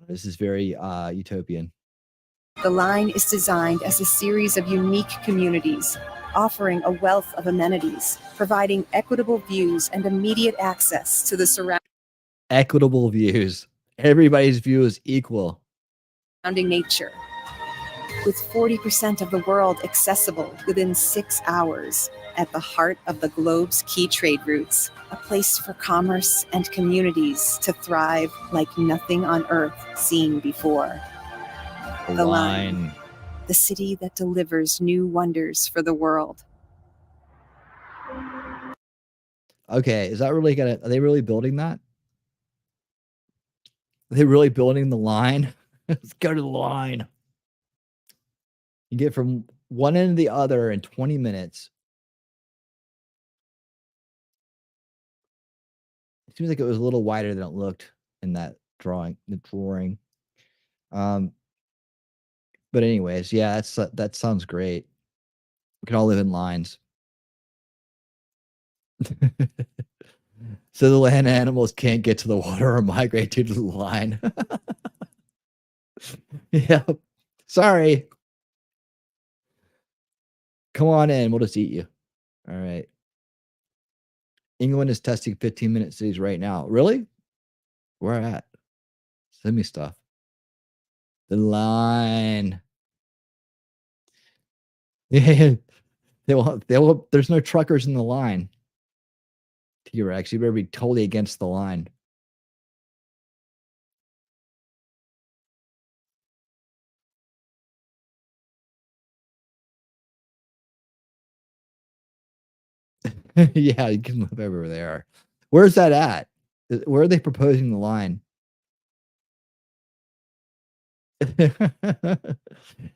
this is very utopian. The line is designed as a series of unique communities, offering a wealth of amenities, providing equitable views and immediate access to the surrounding Equitable views. Everybody's view is equal. nature. With 40% of the world accessible within 6 hours, at the heart of the globe's key trade routes, a place for commerce and communities to thrive like nothing on Earth seen before. The line, the city that delivers new wonders for the world. Okay, is that really are they really building that? Are they really building the line? Let's go to the line. You get from one end to the other in 20 minutes. It seems like it was a little wider than it looked in that drawing. But anyways, yeah, that sounds great. We can all live in lines. So the land animals can't get to the water or migrate due to the line. Yeah. Sorry. Come on in. We'll just eat you. All right. England is testing 15-minute cities right now. Really? Where at? Send me stuff. The line. Yeah. They will, there's no truckers in the line. T-Rex, you better be totally against the line. Yeah, you can live over there. Where's that at? Where are they proposing the line?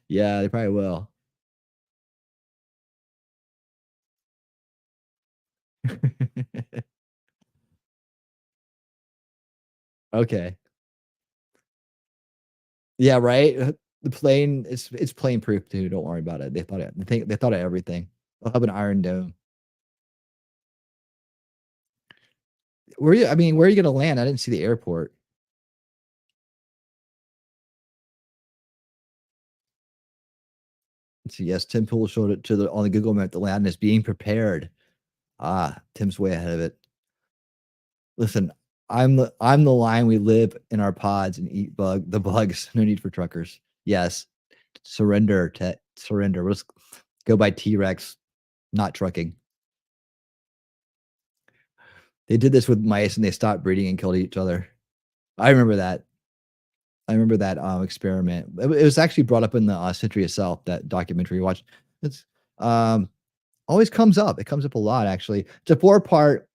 Yeah, they probably will. Okay. Yeah, right. The plane it's plane proof too. Don't worry about it. They thought of everything. They'll have an Iron Dome. Where are you gonna land? I didn't see the airport. Let's see. Yes, Tim Pool showed it on the Google map. The land is being prepared. Tim's way ahead of it. Listen, I'm the line. We live in our pods and eat the bugs. No need for truckers. Yes, surrender. Let's go by T-Rex, not trucking. They did this with mice and they stopped breeding and killed each other. I remember that. Experiment. It was actually brought up in the Century of Self, that documentary you watched. It's always comes up. It comes up a lot, actually. It's a 4-part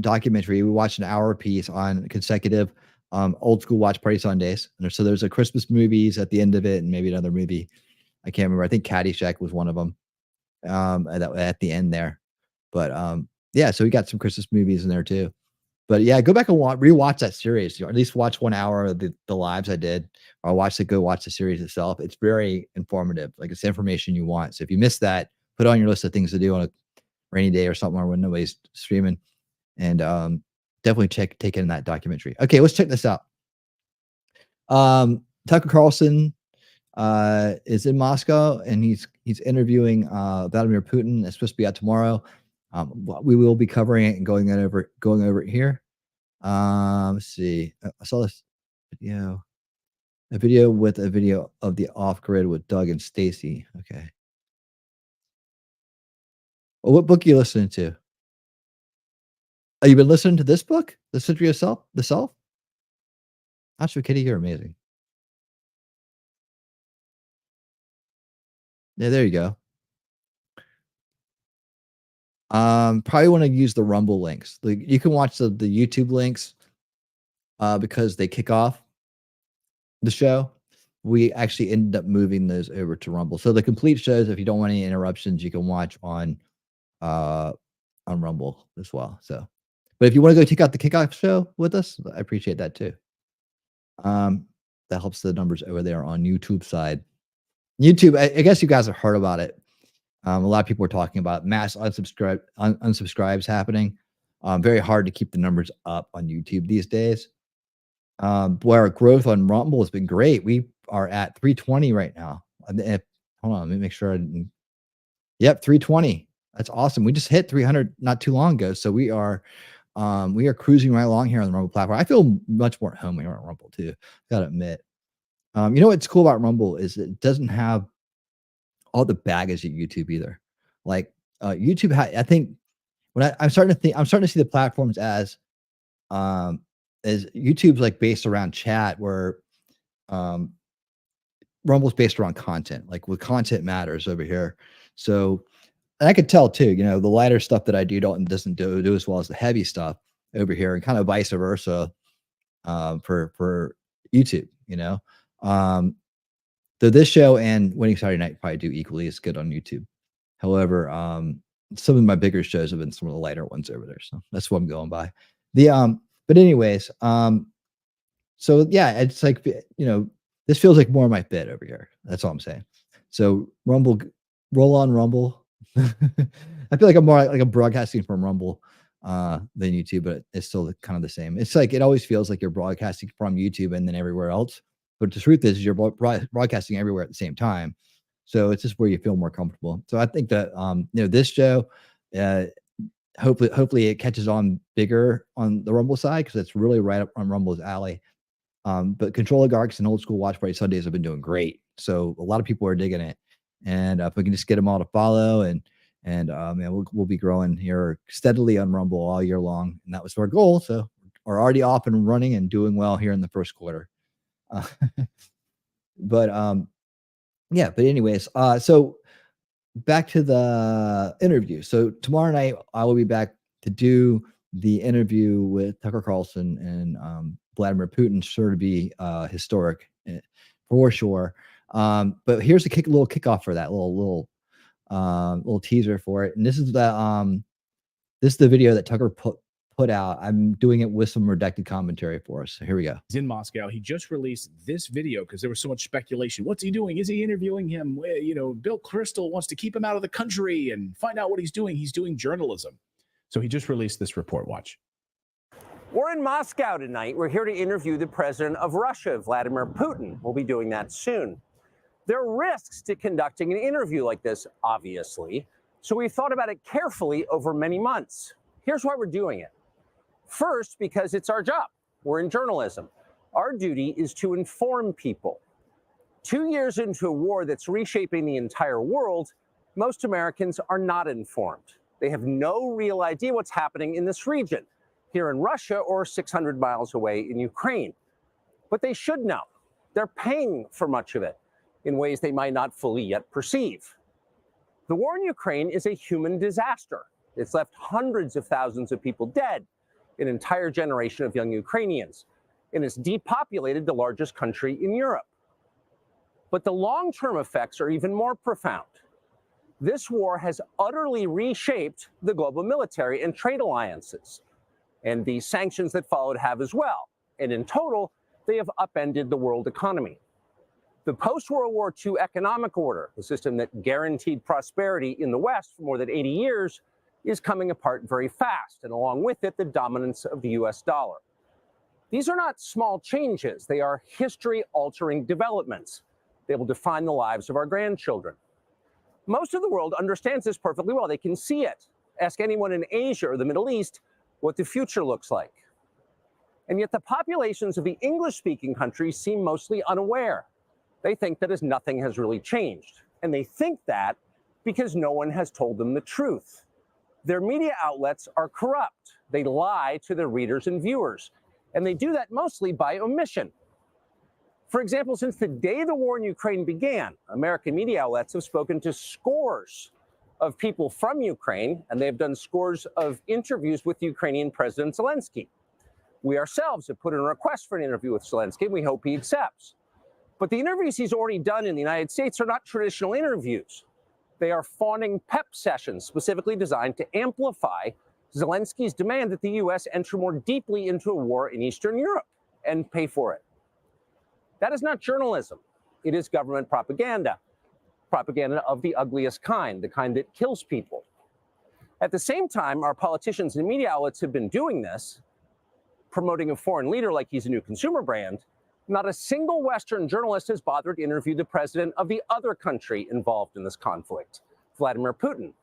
documentary. We watched an hour piece on consecutive old school watch party Sundays. And so there's a Christmas movies at the end of it and maybe another movie. I can't remember. I think Caddyshack was one of them at the end there. But yeah, so we got some Christmas movies in there too. But yeah, go back and rewatch that series. Or at least watch 1 hour of the lives I did, or go watch the series itself. It's very informative. Like, it's information you want. So if you miss that, put it on your list of things to do on a rainy day or something, or when nobody's streaming. And definitely take in that documentary. Okay, let's check this out. Tucker Carlson is in Moscow, and he's interviewing Vladimir Putin. It's supposed to be out tomorrow. We will be covering it and going over it here. Let's see. I saw this video. A video of the off grid with Doug and Stacy. Okay. Well, what book are you listening to? Oh, you've been listening to this book, The Century of Self, The Self? Actually, Kitty, you're amazing. Yeah, there you go. Probably want to use the Rumble links. You can watch the YouTube links because they kick off the show. We actually ended up moving those over to Rumble. So the complete shows, if you don't want any interruptions, you can watch on Rumble as well. So, but if you want to go check out the kickoff show with us, I appreciate that too. That helps the numbers over there on YouTube side. YouTube, I guess you guys have heard about it. A lot of people are talking about mass unsubscribes happening. Very hard to keep the numbers up on YouTube these days. Where our growth on Rumble has been great. We are at 320 right now. Hold on, let me make sure. Yep, 320. That's awesome. We just hit 300 not too long ago. So we are cruising right along here on the Rumble platform. I feel much more at home here on Rumble too. Gotta admit. You know what's cool about Rumble is it doesn't have all the baggage at YouTube either. Like YouTube, I think when I'm starting to see the platforms as YouTube's like based around chat, where Rumble's based around content. Like with content matters over here. So and I could tell too, you know, the lighter stuff that I do doesn't do as well as the heavy stuff over here, and kind of vice versa for YouTube, you know. So this show and Winning Saturday Night probably do equally as good on YouTube. However, some of my bigger shows have been some of the lighter ones over there. So that's what I'm going by. But anyways, so yeah, it's like, you know, this feels like more of my fit over here. That's all I'm saying. So Rumble, roll on Rumble. I feel like I'm more like I'm broadcasting from Rumble than YouTube, but it's still kind of the same. It's like, it always feels like you're broadcasting from YouTube and then everywhere else. But the truth is you're broadcasting everywhere at the same time. So it's just where you feel more comfortable. So I think that, you know, this show, hopefully it catches on bigger on the Rumble side, because it's really right up on Rumble's alley. But Control Oligarchs and Old School Watch Party Sundays have been doing great. So a lot of people are digging it. And if we can just get them all to follow, and we'll be growing here steadily on Rumble all year long. And that was our goal. So we're already off and running and doing well here in the first quarter. But anyways, so back to the interview. So tomorrow night I will be back to do the interview with Tucker Carlson and Vladimir Putin. Sure to be historic for sure. But here's a little kickoff for that little teaser for it. And this is the video that Tucker put out. I'm doing it with some redacted commentary for us. So here we go. He's in Moscow. He just released this video because there was so much speculation. What's he doing? Is he interviewing him? You know, Bill Kristol wants to keep him out of the country and find out what he's doing. He's doing journalism. So he just released this report. Watch. We're in Moscow tonight. We're here to interview the president of Russia, Vladimir Putin. We'll be doing that soon. There are risks to conducting an interview like this, obviously. So we thought about it carefully over many months. Here's why we're doing it. First, because it's our job. We're in journalism. Our duty is to inform people. 2 years into a war that's reshaping the entire world, most Americans are not informed. They have no real idea what's happening in this region, here in Russia or 600 miles away in Ukraine. But they should know. They're paying for much of it in ways they might not fully yet perceive. The war in Ukraine is a human disaster. It's left hundreds of thousands of people dead, an entire generation of young Ukrainians, and it's depopulated the largest country in Europe. But the long-term effects are even more profound. This war has utterly reshaped the global military and trade alliances, and the sanctions that followed have as well. And in total, they have upended the world economy. The post-World War II economic order, the system that guaranteed prosperity in the West for more than 80 years, is coming apart very fast, and along with it, the dominance of the US dollar. These are not small changes. They are history-altering developments. They will define the lives of our grandchildren. Most of the world understands this perfectly well. They can see it. Ask anyone in Asia or the Middle East what the future looks like. And yet the populations of the English-speaking countries seem mostly unaware. They think that nothing has really changed. And they think that because no one has told them the truth. Their media outlets are corrupt. They lie to their readers and viewers. And they do that mostly by omission. For example, since the day the war in Ukraine began, American media outlets have spoken to scores of people from Ukraine, and they've done scores of interviews with Ukrainian President Zelensky. We ourselves have put in a request for an interview with Zelensky, and we hope he accepts. But the interviews he's already done in the United States are not traditional interviews. They are fawning pep sessions specifically designed to amplify Zelensky's demand that the U.S. enter more deeply into a war in Eastern Europe and pay for it. That is not journalism. It is government propaganda. propaganda of the ugliest kind, the kind that kills people. At the same time, our politicians and media outlets have been doing this, promoting a foreign leader like he's a new consumer brand. Not a single Western journalist has bothered to interview the president of the other country involved in this conflict, Vladimir Putin.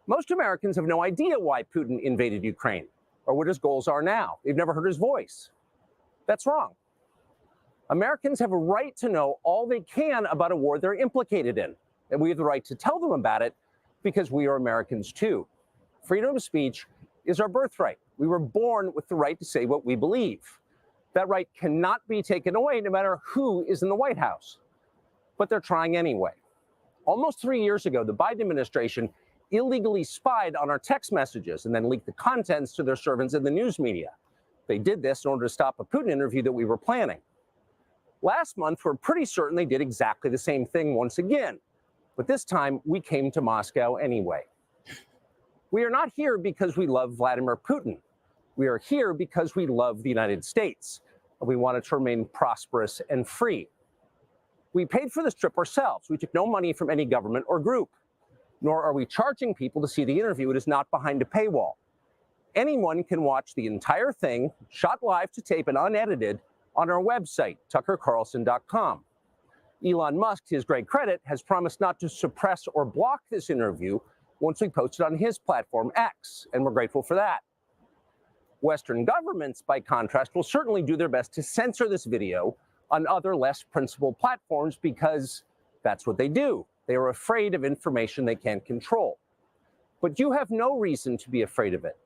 Most Americans have no idea why Putin invaded Ukraine or what his goals are now. They've never heard his voice. That's wrong. Americans have a right to know all they can about a war they're implicated in, and we have the right to tell them about it because we are Americans too. Freedom of speech is our birthright. We were born with the right to say what we believe. That right cannot be taken away no matter who is in the White House. But they're trying anyway. Almost 3 years ago, the Biden administration illegally spied on our text messages and then leaked the contents to their servants in the news media. They did this in order to stop a Putin interview that we were planning. Last month, we're pretty certain they did exactly the same thing once again. But this time, we came to Moscow anyway. We are not here because we love Vladimir Putin. We are here because we love the United States, and we want it to remain prosperous and free. We paid for this trip ourselves. We took no money from any government or group, nor are we charging people to see the interview. It is not behind a paywall. Anyone can watch the entire thing, shot live to tape and unedited, on our website, tuckercarlson.com. Elon Musk, to his great credit, has promised not to suppress or block this interview once we post it on his platform, X, and we're grateful for that. Western governments, by contrast, will certainly do their best to censor this video on other less principled platforms because that's what they do. They are afraid of information they can't control. But you have no reason to be afraid of it.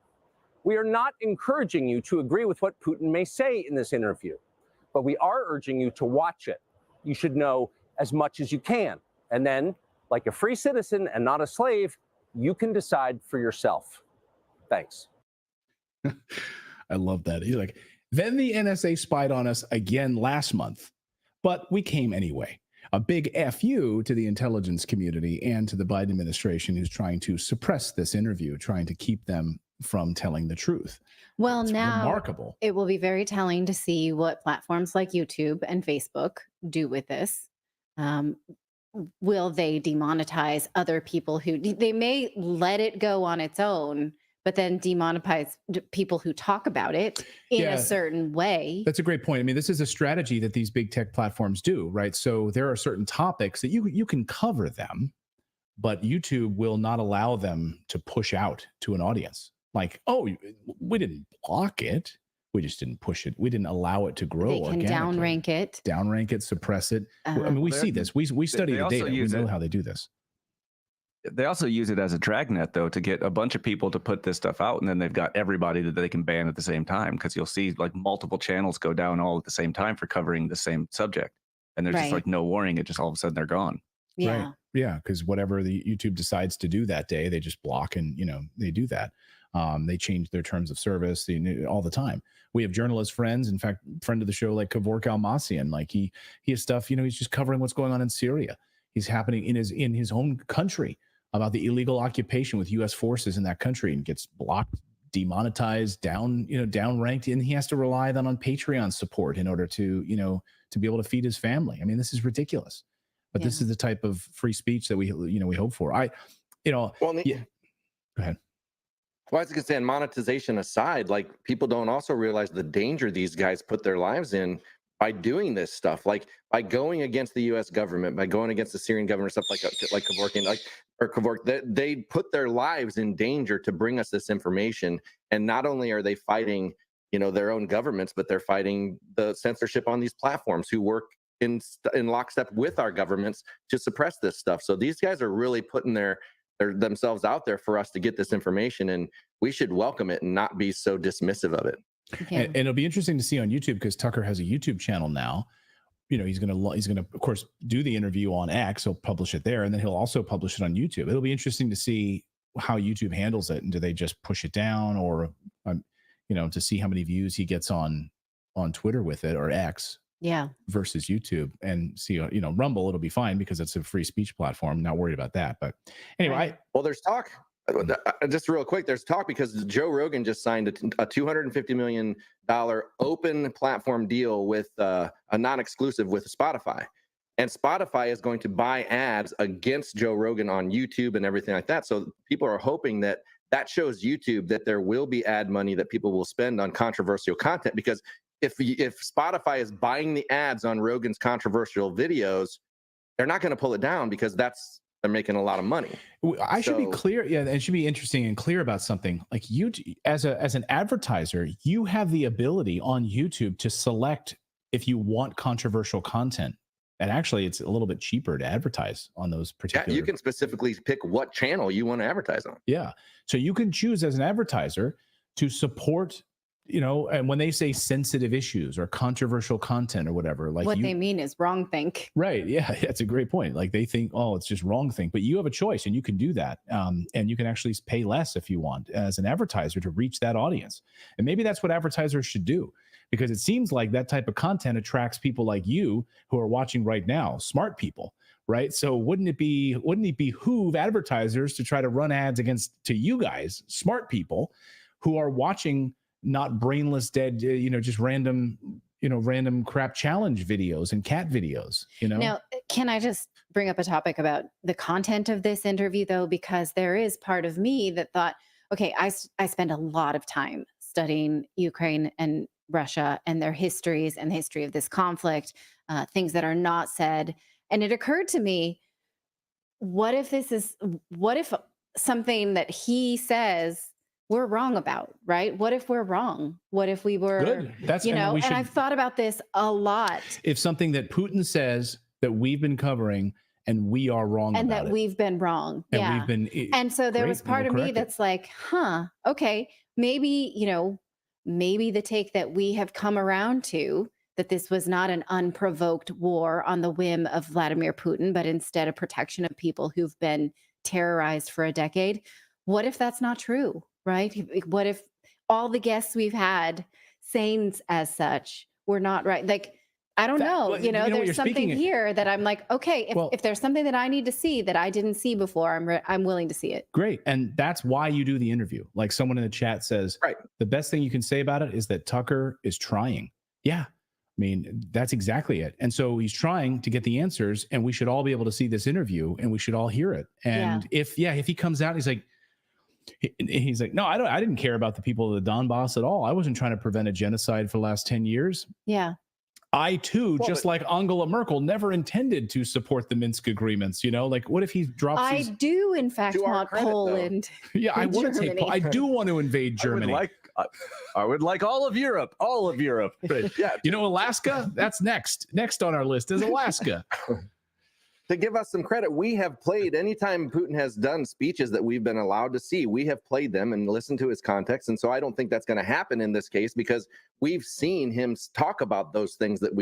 We are not encouraging you to agree with what Putin may say in this interview, but we are urging you to watch it. You should know as much as you can. And then, like a free citizen and not a slave, you can decide for yourself. Thanks. I love that. He's like, then the NSA spied on us again last month, but we came anyway. A big FU to the intelligence community and to the Biden administration who's trying to suppress this interview, trying to keep them from telling the truth. Well, It's now remarkable. it will be very telling to see what platforms like YouTube and Facebook do with this. Will they demonetize other people who they may let it go on its own, but then demonetize people who talk about it in a certain way? That's a great point. I mean, this is a strategy that these big tech platforms do, right? So there are certain topics that you can cover them, but YouTube will not allow them to push out to an audience. Like, oh, we didn't block it. We just didn't push it. We didn't allow it to grow They can organically. downrank it. Suppress it. I mean, we see this. We study the data. We know how they do this. They also use it as a dragnet, though, to get a bunch of people to put this stuff out, and then they've got everybody that they can ban at the same time, because you'll see like multiple channels go down all at the same time for covering the same subject, and there's just like no warning. It just all of a sudden they're gone. Yeah. Right. Yeah, because whatever the YouTube decides to do that day, they just block, and they do that. They change their terms of service all the time. We have journalist friends, in fact, friend of the show like Kevork Almasian, like he has stuff, he's just covering what's going on in Syria. He's happening in his own country about the illegal occupation with U.S. forces in that country, and gets blocked, demonetized, downranked, and he has to rely then on Patreon support in order to be able to feed his family. I mean, this is ridiculous. But this is the type of free speech that we hope for. Go ahead. Well, I was going to say, and monetization aside, like people don't also realize the danger these guys put their lives in by doing this stuff, like by going against the U.S. government, by going against the Syrian government, stuff like Kevork, they put their lives in danger to bring us this information. And not only are they fighting, their own governments, but they're fighting the censorship on these platforms who work in lockstep with our governments to suppress this stuff. So these guys are really putting themselves out there for us to get this information, and we should welcome it and not be so dismissive of it. Yeah. And it'll be interesting to see on YouTube, because Tucker has a YouTube channel now. He's gonna of course do the interview on X. He'll publish it there, and then he'll also publish it on YouTube. It'll be interesting to see how YouTube handles it, and do they just push it down, or to see how many views he gets on Twitter with it, or X. Yeah. Versus YouTube, and see, Rumble, it'll be fine because it's a free speech platform. Not worried about that. But anyway, well, there's talk. Just real quick, there's talk because Joe Rogan just signed a $250 million open platform deal with a non-exclusive with Spotify, And Spotify is going to buy ads against Joe Rogan on YouTube and everything like that. So people are hoping that that shows YouTube that there will be ad money that people will spend on controversial content, because if Spotify is buying the ads on Rogan's controversial videos, they're not going to pull it down because they're making a lot of money. I should be clear. Yeah, it should be interesting and clear about something. Like you, as an advertiser, you have the ability on YouTube to select if you want controversial content. And actually, it's a little bit cheaper to advertise on those particular. Yeah, you can specifically pick what channel you want to advertise on. Yeah. So you can choose as an advertiser to support, and when they say sensitive issues or controversial content or whatever, like what they mean is wrong think. Right. Yeah. That's a great point. Like they think, oh, it's just wrong think, but you have a choice and you can do that. And you can actually pay less if you want as an advertiser to reach that audience. And maybe that's what advertisers should do, because it seems like that type of content attracts people like you who are watching right now, smart people, right? So wouldn't it behoove advertisers to try to run ads to you guys, smart people who are watching not brainless, dead, just random crap challenge videos and cat videos, Now, can I just bring up a topic about the content of this interview, though? Because there is part of me that thought, okay, I spend a lot of time studying Ukraine and Russia and their histories and the history of this conflict, things that are not said. And it occurred to me, what if something that he says we're wrong about, right? What if we're wrong? What if we were, good? And I've thought about this a lot. If something that Putin says that we've been covering and we are wrong and about that it. we've been wrong. And yeah. we've been and so there was part of me that's like, okay, maybe, maybe the take that we have come around to, that this was not an unprovoked war on the whim of Vladimir Putin, but instead a protection of people who've been terrorized for a decade. What if that's not true, right? What if all the guests we've had saying as such were not right? Like, I don't know. There's something here that I'm like, okay, if there's something that I need to see that I didn't see before, I'm willing to see it. Great. And that's why you do the interview. Like someone in the chat says, right, the best thing you can say about it is that Tucker is trying. Yeah. I mean, that's exactly it. And so he's trying to get the answers, and we should all be able to see this interview and we should all hear it. And if he comes out, he's like, no, I didn't care about the people of the Donbass at all. I wasn't trying to prevent a genocide for the last 10 years. Yeah. I too, like Angela Merkel, never intended to support the Minsk agreements. Like, what if he drops? I do, in fact, want Poland. Yeah, I want to take. I do want to invade Germany. I would like all of Europe. All of Europe. Right. Yeah. Alaska. That's next. Next on our list is Alaska. To give us some credit, we have played, anytime Putin has done speeches that we've been allowed to see, we have played them and listened to his context. And so I don't think that's going to happen in this case, because we've seen him talk about those things that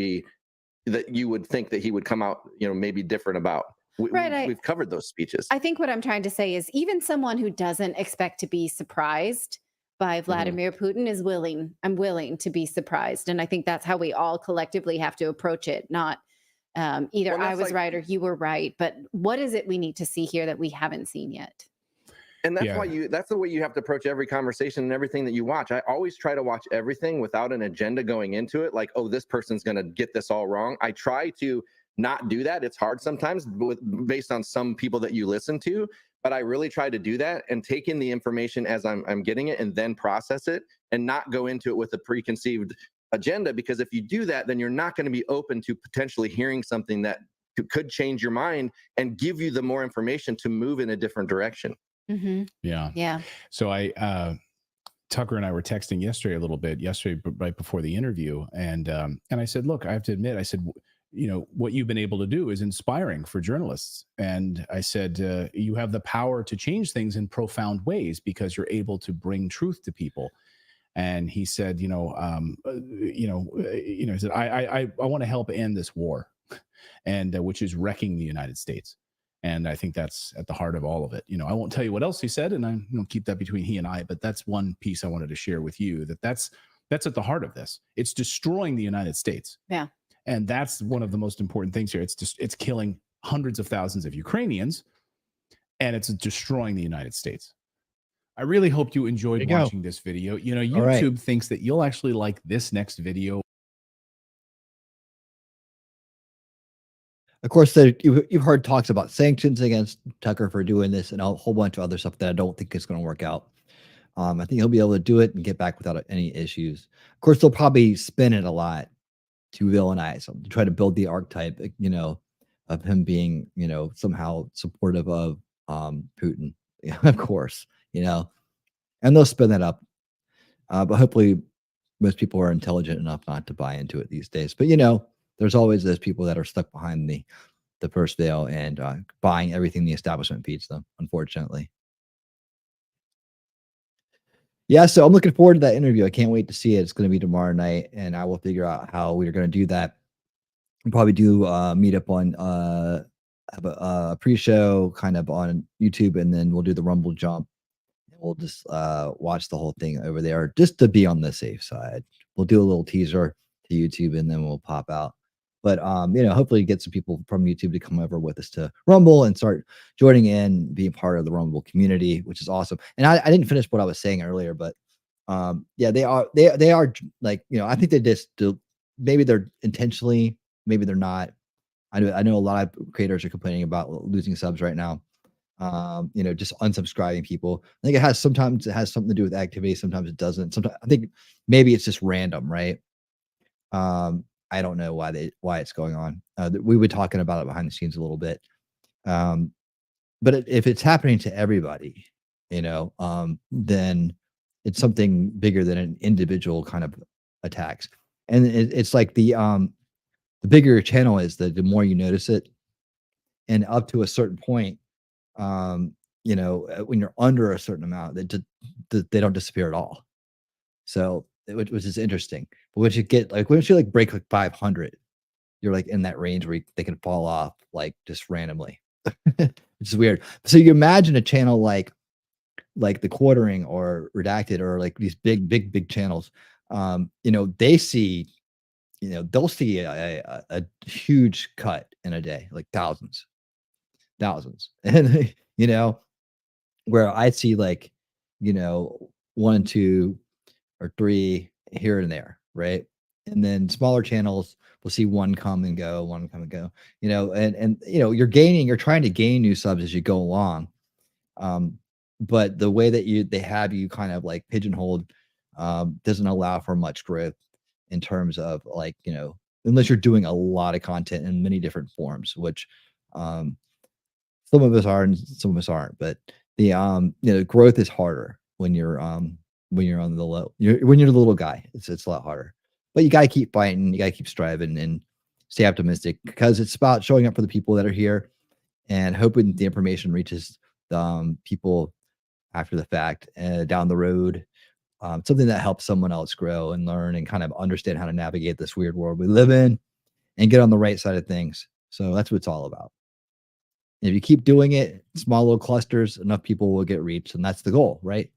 you would think that he would come out, maybe different about. We've covered those speeches. I think what I'm trying to say is even someone who doesn't expect to be surprised by Vladimir Putin is willing. I'm willing to be surprised. And I think that's how we all collectively have to approach it. Not either I was right or you were right, but what is it we need to see here that we haven't seen yet? And that's why that's the way you have to approach every conversation and everything that you watch. I always try to watch everything without an agenda going into it. Like, oh, this person's going to get this all wrong. I try to not do that. It's hard sometimes based on some people that you listen to, but I really try to do that and take in the information as I'm getting it and then process it and not go into it with a preconceived agenda, because if you do that, then you're not going to be open to potentially hearing something that could change your mind and give you the more information to move in a different direction. Mm-hmm. Yeah. So Tucker and I were texting yesterday right before the interview. And I said, look, I have to admit, I said, what you've been able to do is inspiring for journalists. And I said, you have the power to change things in profound ways because you're able to bring truth to people. And he said, he said, I want to help end this war, and which is wrecking the United States. And I think that's at the heart of all of it. I won't tell you what else he said, and I keep that between he and I. But that's one piece I wanted to share with you. That's at the heart of this. It's destroying the United States. Yeah, and that's one of the most important things here. It's killing hundreds of thousands of Ukrainians, and it's destroying the United States. I really hope you enjoyed watching this video. YouTube thinks that you'll actually like this next video. Of course, you've heard talks about sanctions against Tucker for doing this and a whole bunch of other stuff that I don't think is going to work out. I think he'll be able to do it and get back without any issues. Of course, they'll probably spin it a lot to villainize him, to try to build the archetype, of him being, somehow supportive of Putin. Yeah, of course, and they'll spin that up. But hopefully, most people are intelligent enough not to buy into it these days. But there's always those people that are stuck behind the first veil and buying everything the establishment feeds them, unfortunately. Yeah, so I'm looking forward to that interview. I can't wait to see it. It's going to be tomorrow night, and I will figure out how we're going to do that. We'll probably do meet up on have a pre-show kind of on YouTube, and then we'll do the Rumble jump. We'll just watch the whole thing over there just to be on the safe side. We'll do a little teaser to YouTube, and then we'll pop out. But hopefully get some people from YouTube to come over with us to Rumble and start joining in, being part of the Rumble community, which is awesome. And I didn't finish what I was saying earlier, but yeah, they are like, I think they just do, maybe they're intentionally, maybe they're not. I know a lot of creators are complaining about losing subs right now. Just unsubscribing people. I think sometimes it has something to do with activity, sometimes it doesn't. Sometimes I think maybe it's just random, right? I don't know why it's going on. We were talking about it behind the scenes a little bit. But if it's happening to everybody, then it's something bigger than an individual kind of attacks. And it's like the bigger your channel is, the more you notice it. And up to a certain point, when you're under a certain amount, they don't disappear at all. So, which is interesting. But once you break 500, you're like in that range where they can fall off just randomly. Which is weird. So you imagine a channel like the Quartering or Redacted or these big channels. They see, they'll see a huge cut in a day, like thousands, and where I see 1, 2, or 3 here and there, right? And then smaller channels will see one come and go, and you're trying to gain new subs as you go along. But the way that they have you kind of pigeonholed doesn't allow for much growth in terms of unless you're doing a lot of content in many different forms, which some of us are and some of us aren't. But the growth is harder when you're on the low. When you're the little guy, it's a lot harder. But you gotta keep fighting, you gotta keep striving and stay optimistic, because it's about showing up for the people that are here and hoping the information reaches people after the fact, down the road. Something that helps someone else grow and learn and kind of understand how to navigate this weird world we live in and get on the right side of things. So that's what it's all about. And if you keep doing it, small little clusters, enough people will get reached, and that's the goal, right?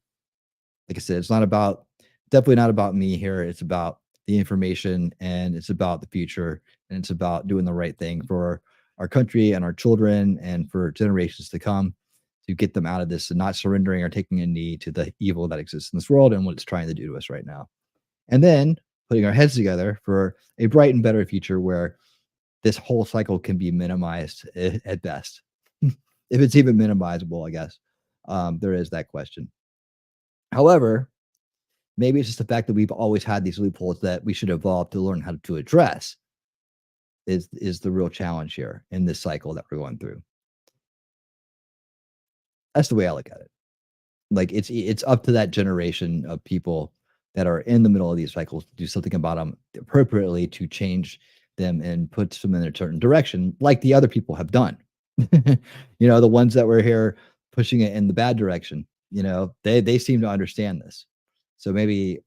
Like I said, it's definitely not about me here. It's about the information, and it's about the future, and it's about doing the right thing for our country and our children and for generations to come, to get them out of this and not surrendering or taking a knee to the evil that exists in this world and what it's trying to do to us right now. And then putting our heads together for a bright and better future where this whole cycle can be minimized at best. If it's even minimizable, I guess. There is that question. However, maybe it's just the fact that we've always had these loopholes that we should evolve to learn how to address is the real challenge here in this cycle that we're going through. That's the way I look at it. It's up to that generation of people that are in the middle of these cycles to do something about them appropriately, to change them and put them in a certain direction, like the other people have done. The ones that were here pushing it in the bad direction, they seem to understand this. So maybe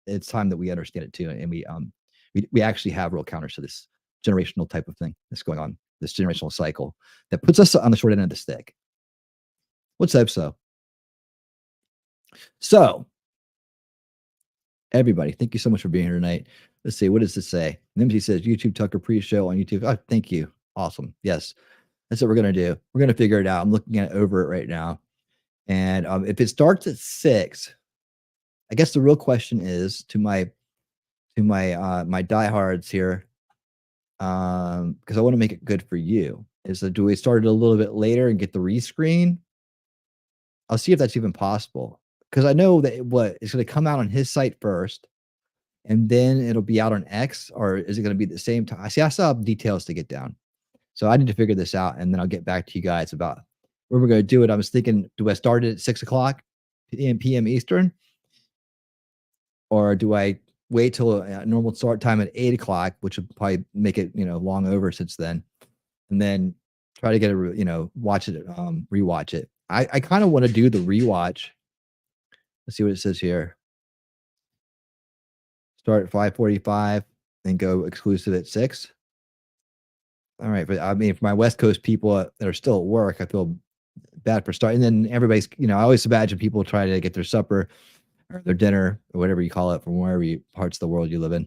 it's time that we understand it too, and we actually have real counters to this generational type of thing that's going on, this generational cycle that puts us on the short end of the stick. What's up, so everybody, thank you so much for being here tonight. Let's see, what does this say? Nimsy says YouTube Tucker pre-show on YouTube. Oh, thank you. Awesome. Yes, that's what we're gonna do. We're gonna figure it out. I'm looking at over it right now, and if it starts at 6, I guess the real question is to my diehards here because I want to make it good for you. Is that do we start it a little bit later and get the rescreen? I'll see if that's even possible, because I know that it's going to come out on his site first, and then it'll be out on X, or is it going to be at the same time? I still have details to get down, so I need to figure this out, and then I'll get back to you guys about where we're going to do it. I was thinking, do I start it at 6 o'clock p.m. Eastern, or do I wait till a normal start time at 8 o'clock, which would probably make it long over since then, and then try to get watch it, rewatch it. I kind of want to do the rewatch. Let's see what it says here. Start at 5:45 and go exclusive at 6. All right, but I mean, for my West Coast people that are still at work, I feel bad for starting. And then everybody's, I always imagine people try to get their supper or their dinner or whatever you call it from wherever parts of the world you live in,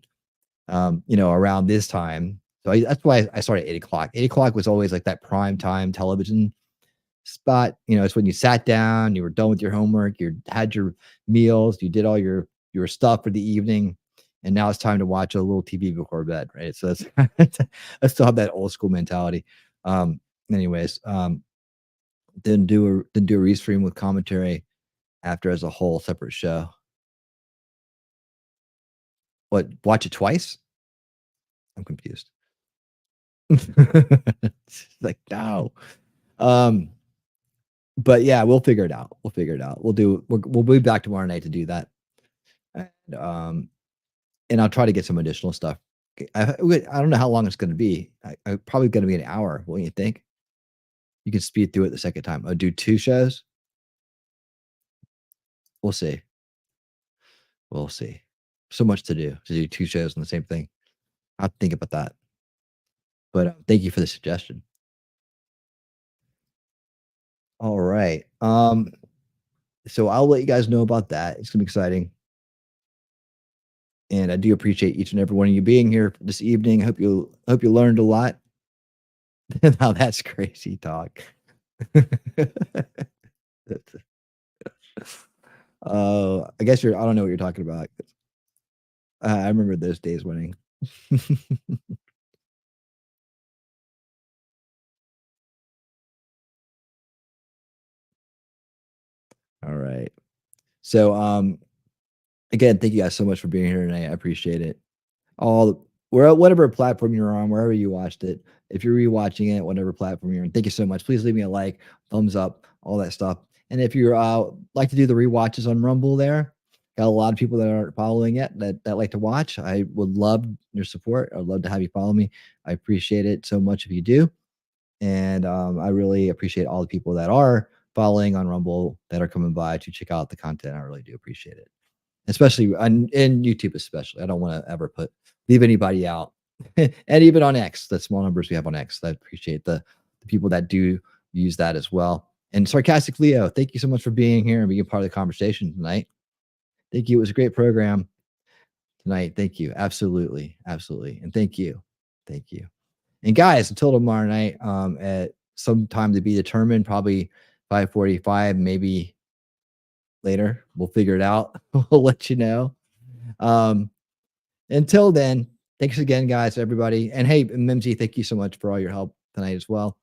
around this time. So that's why I started at 8 o'clock. 8 o'clock was always like that prime time television spot. It's when you sat down, you were done with your homework, you had your meals, you did all your stuff for the evening, and now it's time to watch a little TV before bed, right? So that's I still have that old school mentality. Anyways, then do a restream with commentary after as a whole separate show. What? Watch it twice? I'm confused. Like, no. But yeah, we'll figure it out. We'll be back tomorrow night to do that. And I'll try to get some additional stuff. I don't know how long it's going to be. I probably going to be an hour. What do you think? You can speed through it the second time. I'll do 2 shows. We'll see. So much to do 2 shows on the same thing. I'll think about that. But thank you for the suggestion. All right. So I'll let you guys know about that. It's gonna be exciting. And I do appreciate each and every one of you being here this evening. Hope you learned a lot. Now that's crazy talk. I guess I don't know what you're talking about. I remember those days winning. All right. So again, thank you guys so much for being here tonight. I appreciate it. Whatever platform you're on, wherever you watched it, if you're rewatching it, whatever platform you're on, thank you so much. Please leave me a like, thumbs up, all that stuff. And if you're like to do the rewatches on Rumble, there got a lot of people that aren't following yet that like to watch. I would love your support. I'd love to have you follow me. I appreciate it so much if you do. And I really appreciate all the people that are following on Rumble, that are coming by to check out the content. I really do appreciate it, especially in YouTube. Especially, I don't want to ever leave anybody out. And even on X, the small numbers we have on X, I appreciate the people that do use that as well. And Sarcastic Leo, thank you so much for being here and being part of the conversation tonight. Thank you. It was a great program tonight. Thank you. Absolutely. And thank you. And guys, until tomorrow night, at some time to be determined, probably 5:45, maybe later. We'll figure it out. We'll let you know. Until then, thanks again, guys, everybody. And hey, Mimsy, thank you so much for all your help tonight as well.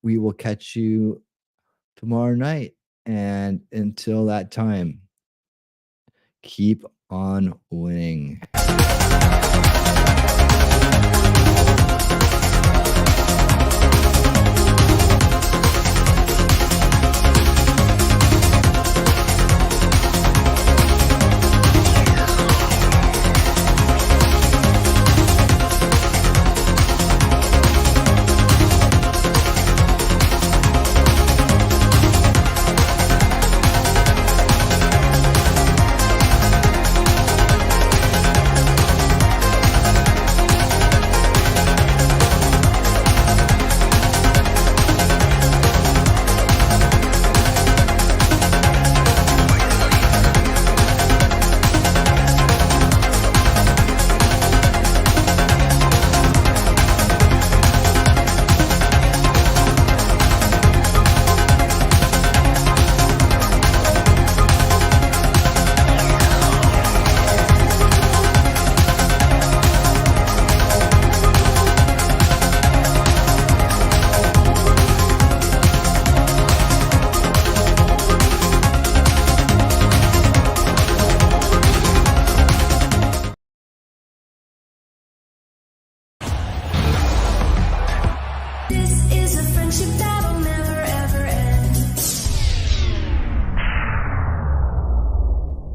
We will catch you tomorrow night. And until that time, keep on winning. This is a friendship battle.